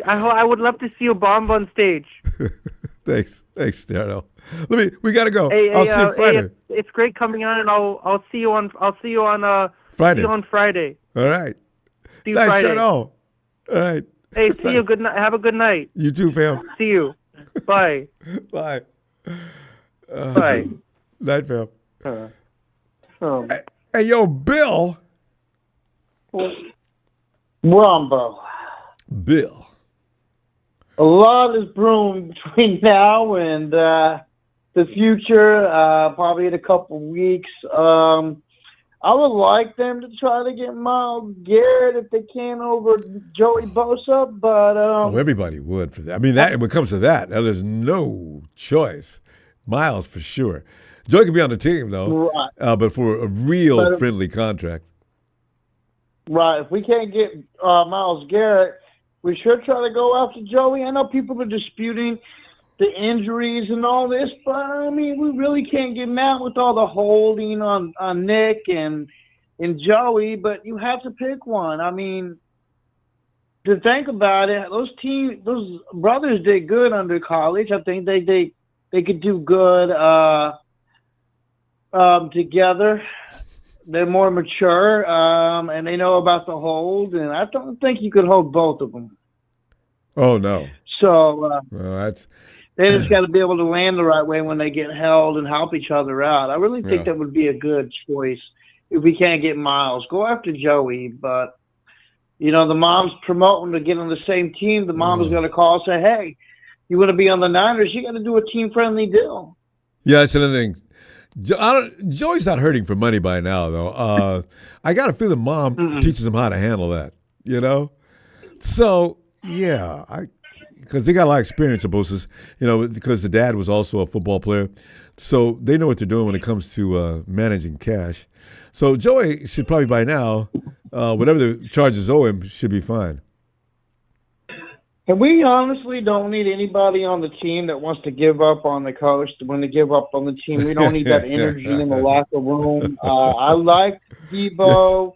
I would love to see you bomb on stage. Thanks, Darrell. We got to go. I'll see you Friday. It's great coming on, and I'll see you on Friday. See you on Friday. All right. See you Friday. All right. Hey, see you. Good night. Have a good night. You too, fam. See you. Bye. Bye. Bye. Night, fam. Hey, yo, Bill. Ronbo. Bill. A lot is brewing between now and the future, probably in a couple weeks. I would like them to try to get Myles Garrett if they can over Joey Bosa, but everybody would for that. I mean, when it comes to that, there's no choice. Myles for sure. Joey could be on the team though, right. But for a real friendly contract. Right. If we can't get Myles Garrett, we should try to go after Joey. I know people are disputing the injuries and all this, but I mean, we really can't get mad with all the holding on Nick and Joey, but you have to pick one. I mean, to think about it, those brothers did good under college. I think they could do good together. They're more mature, and they know about the hold, and I don't think you could hold both of them. Oh, no. So that's... they just got to be able to land the right way when they get held and help each other out. I really think that would be a good choice if we can't get Myles. Go after Joey, but, the mom's promoting to get on the same team. The mom is going to call and say, hey, you want to be on the Niners, you got to do a team-friendly deal. Yeah, that's another thing. Joey's not hurting for money by now, though. I got to feel the mom teaches him how to handle that, So, yeah, because they got a lot of experience of Bosa's, because the dad was also a football player. So they know what they're doing when it comes to managing cash. So Joey should probably by now, whatever the charges owe him, should be fine. And we honestly don't need anybody on the team that wants to give up on the coach, want to give up on the team. We don't need that energy in the locker room. I like Deebo,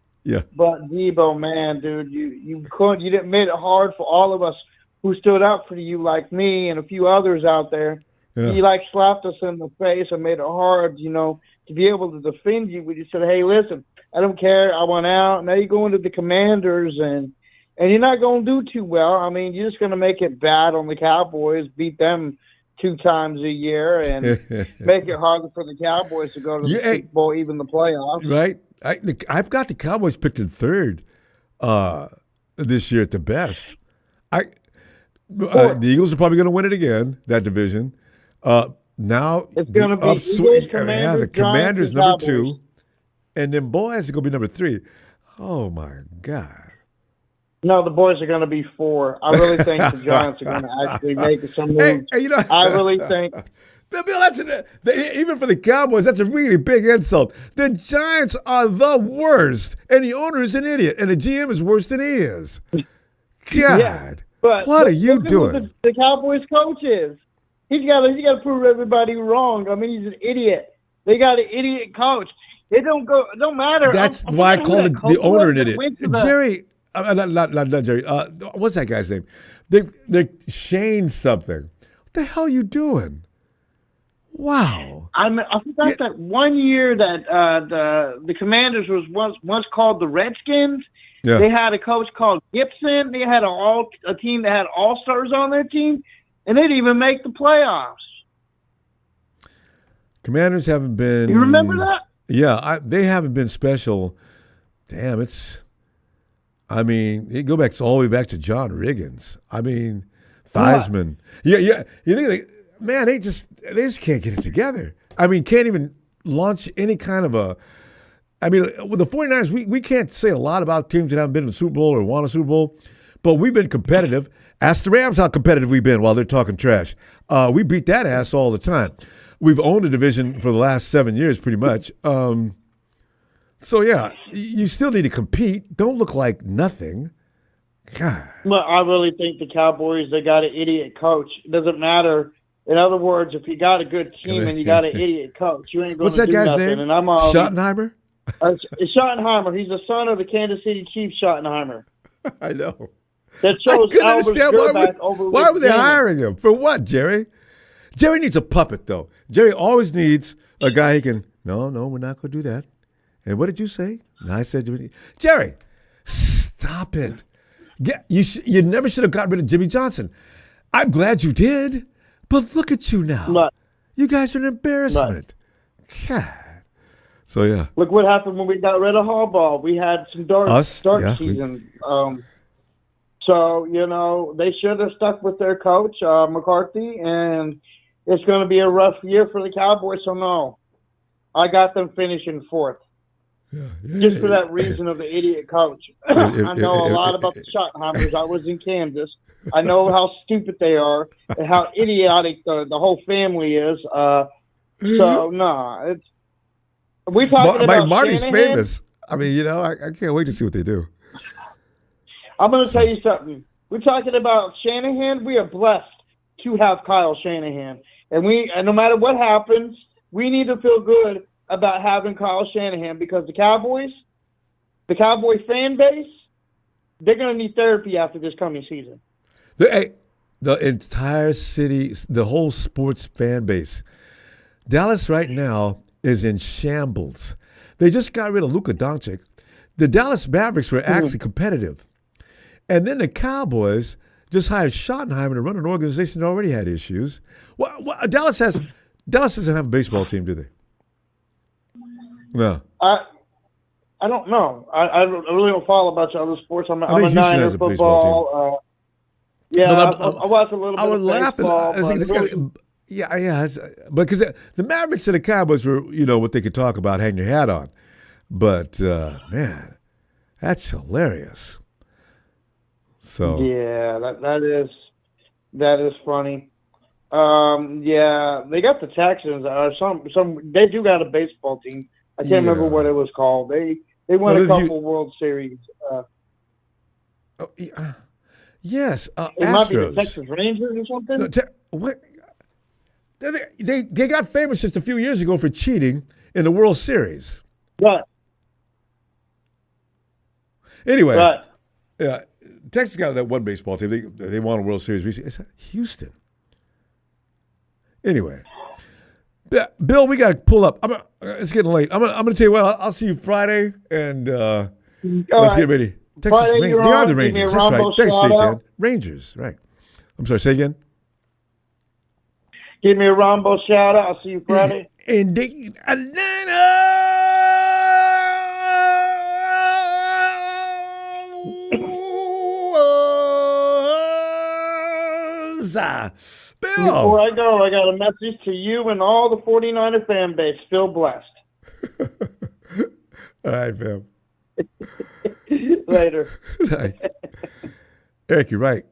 but Deebo, man, dude, you didn't make it hard for all of us who stood up for you, like me and a few others out there. Yeah. He slapped us in the face and made it hard, to be able to defend you. We just said, hey, listen, I don't care. I went out. Now you're going to the Commanders, and you're not going to do too well. I mean, you're just going to make it bad on the Cowboys, beat them 2 times a year, and make it harder for the Cowboys to go to the Super Bowl, even the playoffs. Right. I've got the Cowboys picked in 3rd this year at the best. The Eagles are probably going to win it again, that division. Now it's going to be Eagles, Commanders, the Commanders number 2, and then boys are going to be number 3. Oh my God! No, the boys are going to be 4. I really think the Giants are going to actually make some moves. Hey, I really think Bill, even for the Cowboys, that's a really big insult. The Giants are the worst, and the owner is an idiot, and the GM is worse than he is. God, Yeah, but what are you look at doing? what the Cowboys coach is. He's got to prove everybody wrong. I mean, he's an idiot. They got an idiot coach. It don't matter. That's why I call the owner an idiot. Jerry, not Jerry. What's that guy's name? They Shane something. What the hell are you doing? Wow. I forgot that one year that the Commanders was once called the Redskins. Yeah. They had a coach called Gibson. They had a team that had all-stars on their team, and they didn't even make the playoffs. Commanders haven't been. You remember that? Yeah, they haven't been special. Damn, you go back all the way back to John Riggins. I mean, Theismann. Yeah. You think they just can't get it together. I mean, can't even launch any kind of a. I mean, with the 49ers, we can't say a lot about teams that haven't been in the Super Bowl or won a Super Bowl, but we've been competitive. Ask the Rams how competitive we've been while they're talking trash. We beat that ass all the time. We've owned the division for the last 7 years pretty much. So, yeah, you still need to compete. Don't look like nothing. God. Well, I really think the Cowboys, they got an idiot coach. It doesn't matter. In other words, if you got a good team and you got an idiot coach, you ain't going to do nothing. What's that guy's name? And Schottenheimer? Schottenheimer. He's the son of the Kansas City Chiefs, Schottenheimer. I know. That shows why were they hiring him? For what, Jerry? Jerry needs a puppet, though. Jerry always needs a guy he can, no, we're not going to do that. And what did you say? And I said, Jerry, stop it. You never should have got rid of Jimmy Johnson. I'm glad you did, but look at you now. Right. You guys are an embarrassment. Right. God. So, yeah. Look what happened when we got rid of Harbaugh. We had some dark season. So, they should have stuck with their coach, McCarthy, and it's going to be a rough year for the Cowboys. So, no, I got them finishing fourth. Just for that reason of the idiot coach. I know a lot about the Schottenheimers. I was in Kansas. I know how stupid they are and how idiotic the whole family is. So, no, it's. We talking about Marty's Shanahan? famous. I mean, I can't wait to see what they do. I'm going to tell you something. We're talking about Shanahan. We are blessed to have Kyle Shanahan. And no matter what happens, we need to feel good about having Kyle Shanahan because the Cowboy fan base, they're going to need therapy after this coming season. The entire city, the whole sports fan base. Dallas right now is in shambles. They just got rid of Luka Doncic. The Dallas Mavericks were actually competitive. And then the Cowboys just hired Schottenheimer to run an organization that already had issues. Dallas doesn't have a baseball team, do they? No. I don't know. I really don't follow much other sports. I'm a Houston Niner has a football. I watch a little bit of baseball. Because the Mavericks and the Cowboys were, what they could talk about, hang your hat on. But, man, that's hilarious. So yeah, that is funny. They got the Texans. They do got a baseball team. I can't remember what it was called. They won a couple World Series. Yes, it Astros. might be the Texas Rangers or something. No, what? They got famous just a few years ago for cheating in the World Series. Right. Anyway, right. Yeah, Texas got that one baseball team. They won a World Series recently. It's Houston. Anyway, Bill, we got to pull up. It's getting late. I'm gonna tell you what. I'll see you Friday, and let's get ready. Texas Friday, Rangers. They are the Rangers. That's right. Thanks, J-Chan. Rangers, right. I'm sorry, say again. Give me a Ronbo shout out. I'll see you Friday. Indeed. Bill. Before I go, I got a message to you and all the 49er fan base. Feel blessed. All right, fam. Later. Right. Eric, you're right.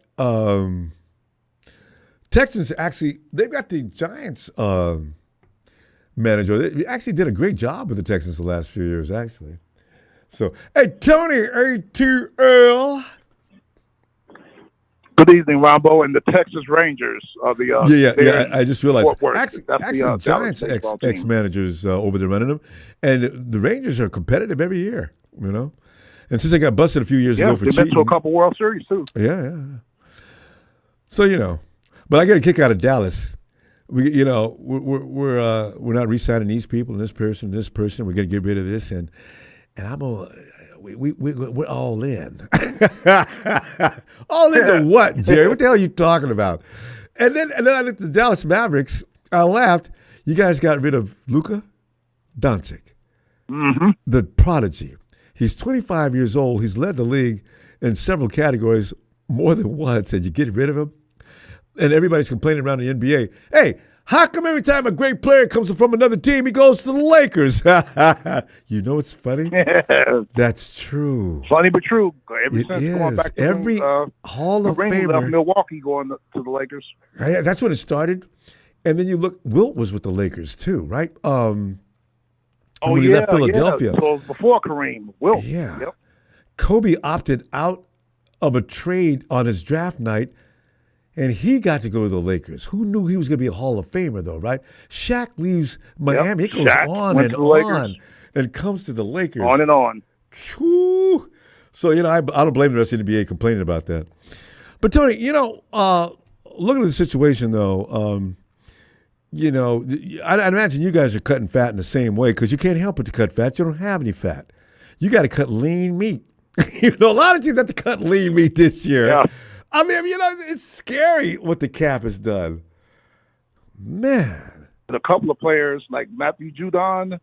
Texans actually, they've got the Giants manager. They actually did a great job with the Texans the last few years, actually. So, hey, Tony, ATL. Good evening, Ronbo, and the Texas Rangers are the yeah. I just realized actually the Giants ex-managers over there running them, and the Rangers are competitive every year, you know. And since they got busted a few years ago for cheating, they been to a couple World Series too. Yeah. So you know, but I get a kick out of Dallas. We're not re-signing these people and this person. We're gonna get rid of this, and we're all in. All into what, Jerry? What the hell are you talking about? And then I looked at the Dallas Mavericks. I laughed. You guys got rid of Luka Doncic, the prodigy. He's 25 years old. He's led the league in several categories more than once, and you get rid of him. And everybody's complaining around the NBA. Hey, how come every time a great player comes from another team, he goes to the Lakers? You know what's funny? That's true. Funny but true. Going back to every Hall of Famer left Milwaukee going to the Lakers. Yeah, that's when it started. And then you look, Wilt was with the Lakers too, right? When he left Philadelphia. Yeah. So before Kareem, Wilt. Yeah. Yep. Kobe opted out of a trade on his draft night, and he got to go to the Lakers. Who knew he was going to be a Hall of Famer, though, right? Shaq leaves Miami. It goes on and on and comes to the Lakers. On and on. Whew. So, I don't blame the rest of the NBA complaining about that. But, Tony, looking at the situation, though, I imagine you guys are cutting fat in the same way because you can't help but to cut fat. You don't have any fat. You got to cut lean meat. A lot of teams have to cut lean meat this year. Yeah. I mean, it's scary what the cap has done. Man. And a couple of players like Matthew Judon,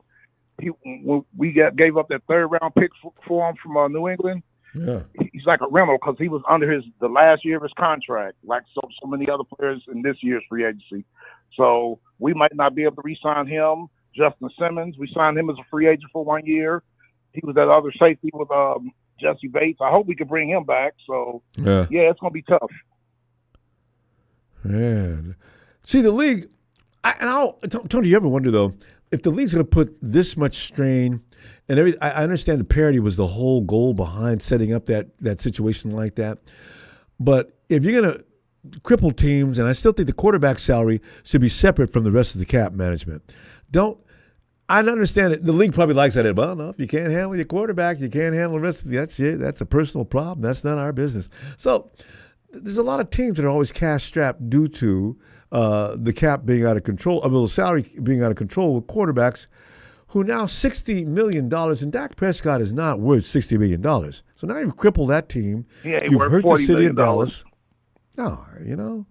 we gave up that third-round pick for him from New England. Yeah. He's like a rental because he was under the last year of his contract, like so many other players in this year's free agency. So we might not be able to re-sign him. Justin Simmons, we signed him as a free agent for 1 year. He was that other safety with Jesse Bates. I hope we can bring him back. So, yeah it's going to be tough. Man. See, the league, Tony, you ever wonder, though, if the league's going to put this much strain and everything? I understand the parity was the whole goal behind setting up that situation like that. But if you're going to cripple teams, and I still think the quarterback salary should be separate from the rest of the cap management. I understand it. The league probably likes that. Well, no, if you can't handle your quarterback, you can't handle the rest of that's it. That's a personal problem. That's not our business. So there's a lot of teams that are always cash-strapped due to the cap being out of control. The salary being out of control with quarterbacks who now $60 million, and Dak Prescott is not worth $60 million. So now you've crippled that team. Yeah, you've hurt the city of Dallas. No,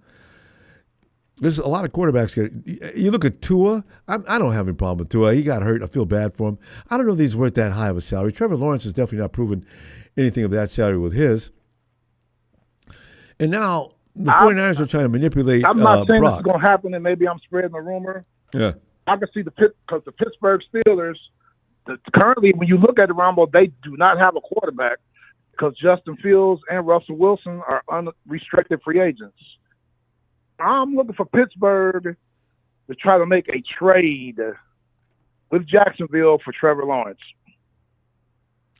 there's a lot of quarterbacks here. You look at Tua. I don't have any problem with Tua. He got hurt. I feel bad for him. I don't know if he's worth that high of a salary. Trevor Lawrence has definitely not proven anything of that salary with his. And now the 49ers are trying to manipulate I'm not saying Brock. this is going to happen, and maybe I'm spreading a rumor. Yeah. I can see because the Pittsburgh Steelers, currently, when you look at the Ronbo, they do not have a quarterback because Justin Fields and Russell Wilson are unrestricted free agents. I'm looking for Pittsburgh to try to make a trade with Jacksonville for Trevor Lawrence.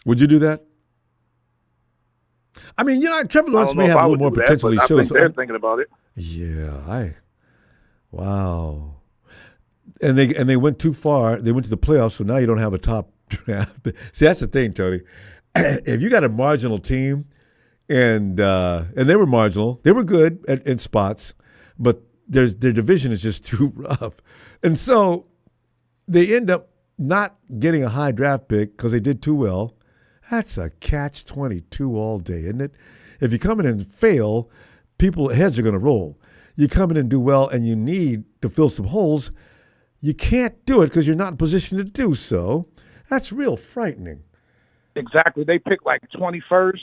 Would you do that? I mean, Trevor Lawrence may have a little more potential. I think they're thinking about it. Yeah, wow. And they went too far. They went to the playoffs, so now you don't have a top draft. See, that's the thing, Tony. If you got a marginal team, and they were marginal, they were good in spots, but their division is just too rough. And so they end up not getting a high draft pick because they did too well. That's a catch-22 all day, isn't it? If you come in and fail, heads are going to roll. You come in and do well and you need to fill some holes, you can't do it because you're not in position to do so. That's real frightening. Exactly. They pick like 21st.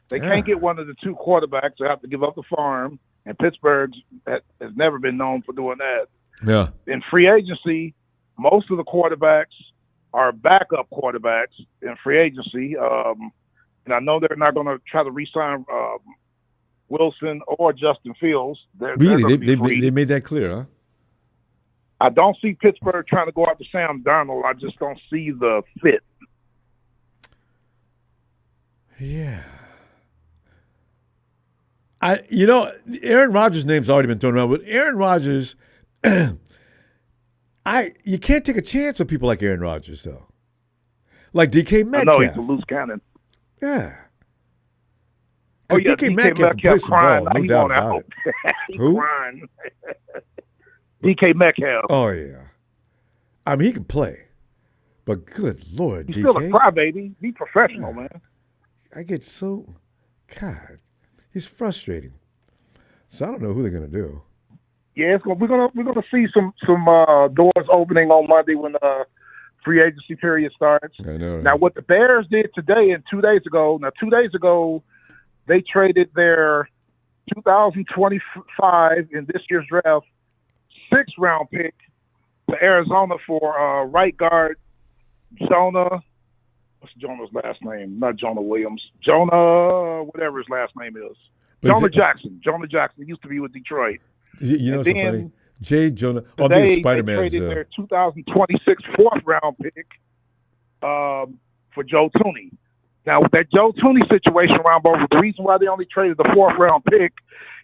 They can't get one of the two quarterbacks. They have to give up the farm. And Pittsburgh has never been known for doing that. Yeah. In free agency, most of the quarterbacks are backup quarterbacks in free agency. And I know they're not going to try to re-sign Wilson or Justin Fields. Really, they made that clear, huh? I don't see Pittsburgh trying to go after Sam Darnold. I just don't see the fit. Yeah. Aaron Rodgers' name's already been thrown around, but Aaron Rodgers, you can't take a chance with people like Aaron Rodgers, though. Like DK Metcalf. I know he's a loose cannon. Yeah. Oh, yeah, DK Metcalf can play some ball, no doubt about it. Who? Crying. DK Metcalf. Oh, yeah. I mean, he can play. But good Lord, He's DK. still a crybaby. Be professional, man. I get so... God. He's frustrating. So I don't know who they're going to do. Yeah, we're gonna see some doors opening on Monday when the free agency period starts. I know. Now, what the Bears did today and 2 days ago. Now, 2 days ago, they traded their 2025 in this year's draft 6th round pick to Arizona for right guard Jonah. What's Jonah's last name? Not Jonah Williams. Jonah, whatever his last name is. Jackson. Jonah Jackson. He used to be with Detroit. You know what's so funny? J. Jonah. Oh, they traded their 2026 4th round pick for Joe Tooney. Now, with that Joe Tooney situation, Ronbo, the reason why they only traded the 4th round pick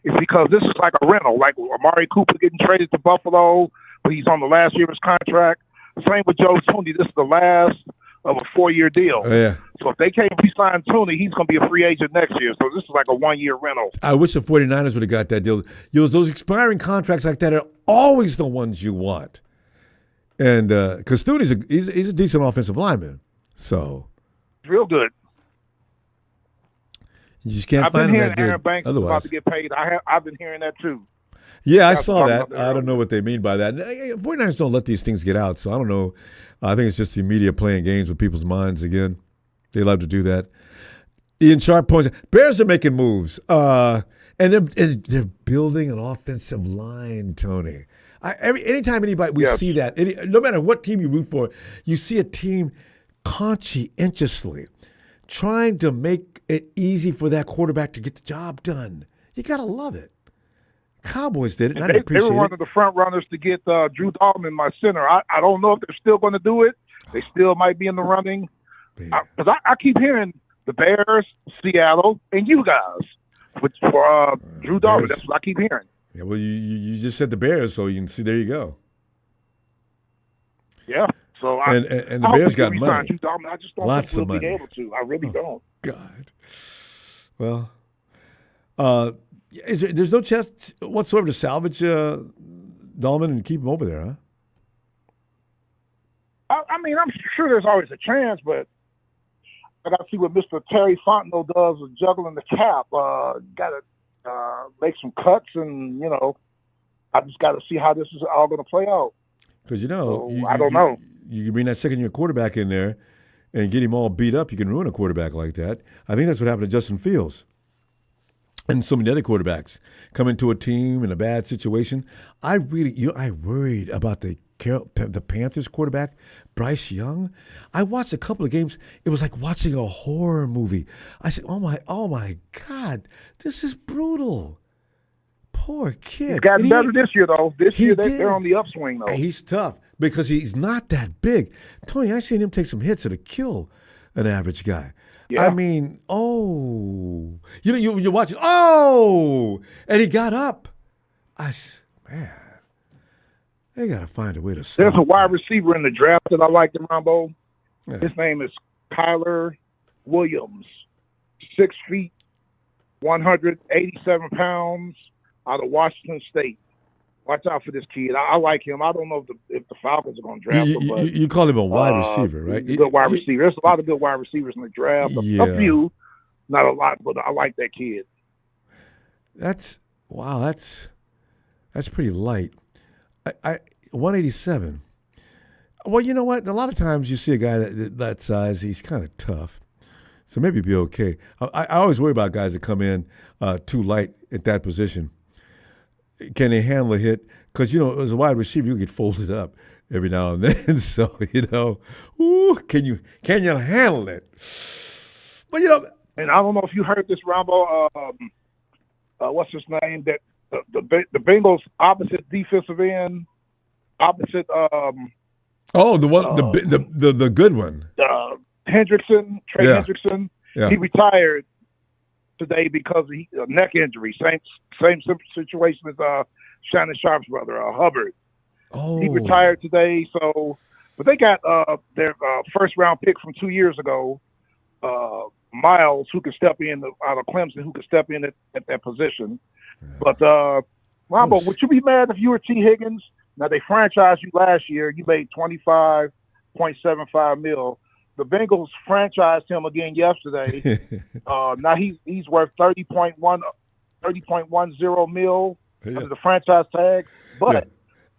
is because this is like a rental. Like Amari Cooper getting traded to Buffalo, but he's on the last year of his contract. Same with Joe Tooney. This is the last of a 4-year deal. Oh, yeah. So if they can't re-sign Tooney, he's going to be a free agent next year. So this is like a 1-year rental. I wish the 49ers would have got that deal. Those expiring contracts like that are always the ones you want. And because Tooney's he's a decent offensive lineman. So. Real good. You just can't I've find been him hearing that good. Aaron Banks is Otherwise. about to get paid. I've been hearing that too. Yeah, I saw that. I don't know what they mean by that. 49ers don't let these things get out, so I don't know. I think it's just the media playing games with people's minds again. They love to do that. Ian Sharp points out, Bears are making moves, and they're building an offensive line, Tony. Anytime we see that, no matter what team you root for, you see a team conscientiously trying to make it easy for that quarterback to get the job done. You got to love it. Cowboys did it, and I appreciate it. They were one of the front runners to get Drew Dalton, my center. I don't know if they're still going to do it. They still might be in the running. Because I keep hearing the Bears, Seattle, and you guys for Drew Dalton. That's what I keep hearing. Yeah, well, you just said the Bears, so you can see. There you go. Yeah. So and the Bears got money. Drew Dalton. I just don't Lots think of we'll money. be able to. I really don't. God. Well, there's no chance whatsoever to salvage Dahlman and keep him over there, huh? I mean, I'm sure there's always a chance, but I got to see what Mr. Terry Fontenot does with juggling the cap. Got to make some cuts, and I just got to see how this is all going to play out. Because I don't know. You can bring that second-year quarterback in there and get him all beat up. You can ruin a quarterback like that. I think that's what happened to Justin Fields. And so many other quarterbacks come into a team in a bad situation. I worried about the Panthers quarterback, Bryce Young. I watched a couple of games. It was like watching a horror movie. I said, oh my God, this is brutal. Poor kid. He's gotten better this year, though. This year, they're on the upswing, though. He's tough because he's not that big. Tony, I seen him take some hits that'll kill an average guy. Yeah. I mean, you're watching, and he got up. Man, they got to find a way to stop. There's a wide receiver in the draft that I like in Ronbo. Yeah. His name is Kyler Williams, 6 feet, 187 pounds, out of Washington State. Watch out for this kid. I like him. I don't know if the Falcons are going to draft him. But, you call him a wide receiver, right? Good wide receiver. There's a lot of good wide receivers in the draft. Yeah. A few, not a lot, but I like that kid. That's pretty light. 187. Well, you know what? A lot of times you see a guy that size, he's kind of tough. So maybe it'd be okay. I always worry about guys that come in too light at that position. Can they handle a hit? Because, as a wide receiver, you get folded up every now and then. So, can you handle it? But, And I don't know if you heard this, Ronbo. what's his name? That the Bengals opposite defensive end, opposite. Oh, the one, the good one. Hendrickson, Trey Hendrickson. Yeah. He retired today because of a neck injury. Same situation as Shannon Sharp's brother, Hubbard. Oh. He retired today. So, but they got their first round pick from 2 years ago, Miles, who could step in out of Clemson, who could step in at that position. Yeah. But Ronbo, would you be mad if you were T. Higgins? Now they franchised you last year. You made $25.75 million. The Bengals franchised him again yesterday. Now he's worth $30.10 million under the franchise tag. But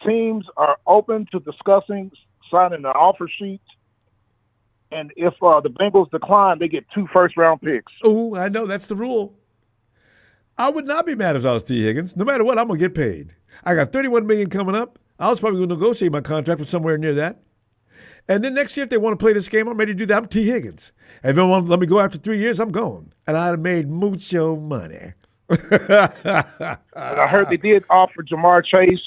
teams are open to discussing signing an offer sheet. And if the Bengals decline, they get 2 first-round picks. Oh, I know. That's the rule. I would not be mad if I was T. Higgins. No matter what, I'm going to get paid. I got $31 million coming up. I was probably going to negotiate my contract for somewhere near that. And then next year, if they want to play this game, I'm ready to do that. I'm T. Higgins. And if they want to let me go after 3 years, I'm going. And I'd have made mucho money. And I heard they did offer Jamar Chase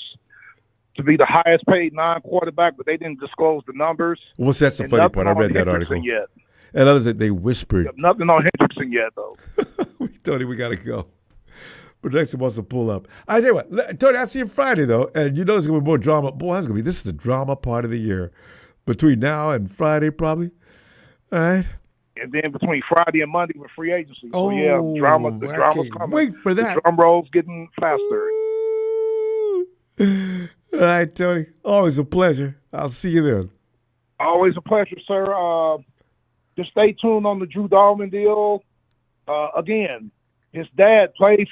to be the highest paid non-quarterback, but they didn't disclose the numbers. Well, that's the funny part. I read that article. Yet. And others that they whispered. Nothing on Hendrickson yet, though. Tony, we got to go. Production wants to pull up. I tell you what, Tony, I'll see you Friday, though. And you know there's going to be more drama. Boy, this is the drama part of the year. Between now and Friday, probably. All right. And then between Friday and Monday with free agency. Oh, so yeah, the drama's coming. Wait for that. The drum roll's getting faster. All right, Tony. Always a pleasure. I'll see you then. Always a pleasure, sir. Just stay tuned on the Drew Dahlman deal. Again, his dad played 8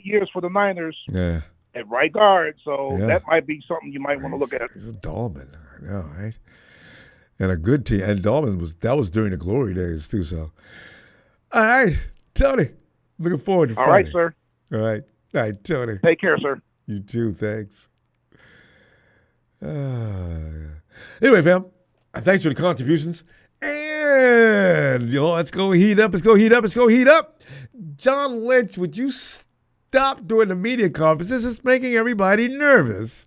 years for the Niners. Yeah. At right guard, so that might be something you might want to look at. He's a Dahlman, I know, right? And a good team. And Dahlman was during the glory days too. So, all right, Tony. Looking forward to Friday. All right, sir. All right, Tony. Take care, sir. You too. Thanks. Anyway, fam, thanks for the contributions. And let's go heat up. Let's go heat up. Let's go heat up. John Lynch, would you stop doing the media conferences? It's making everybody nervous.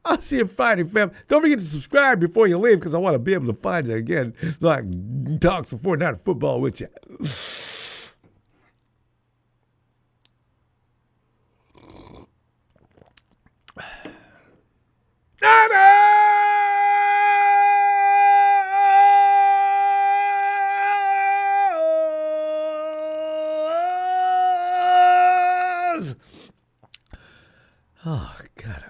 I'll see you Friday, fam. Don't forget to subscribe before you leave because I want to be able to find you again so I can talk some 49er football with you. Oh, God,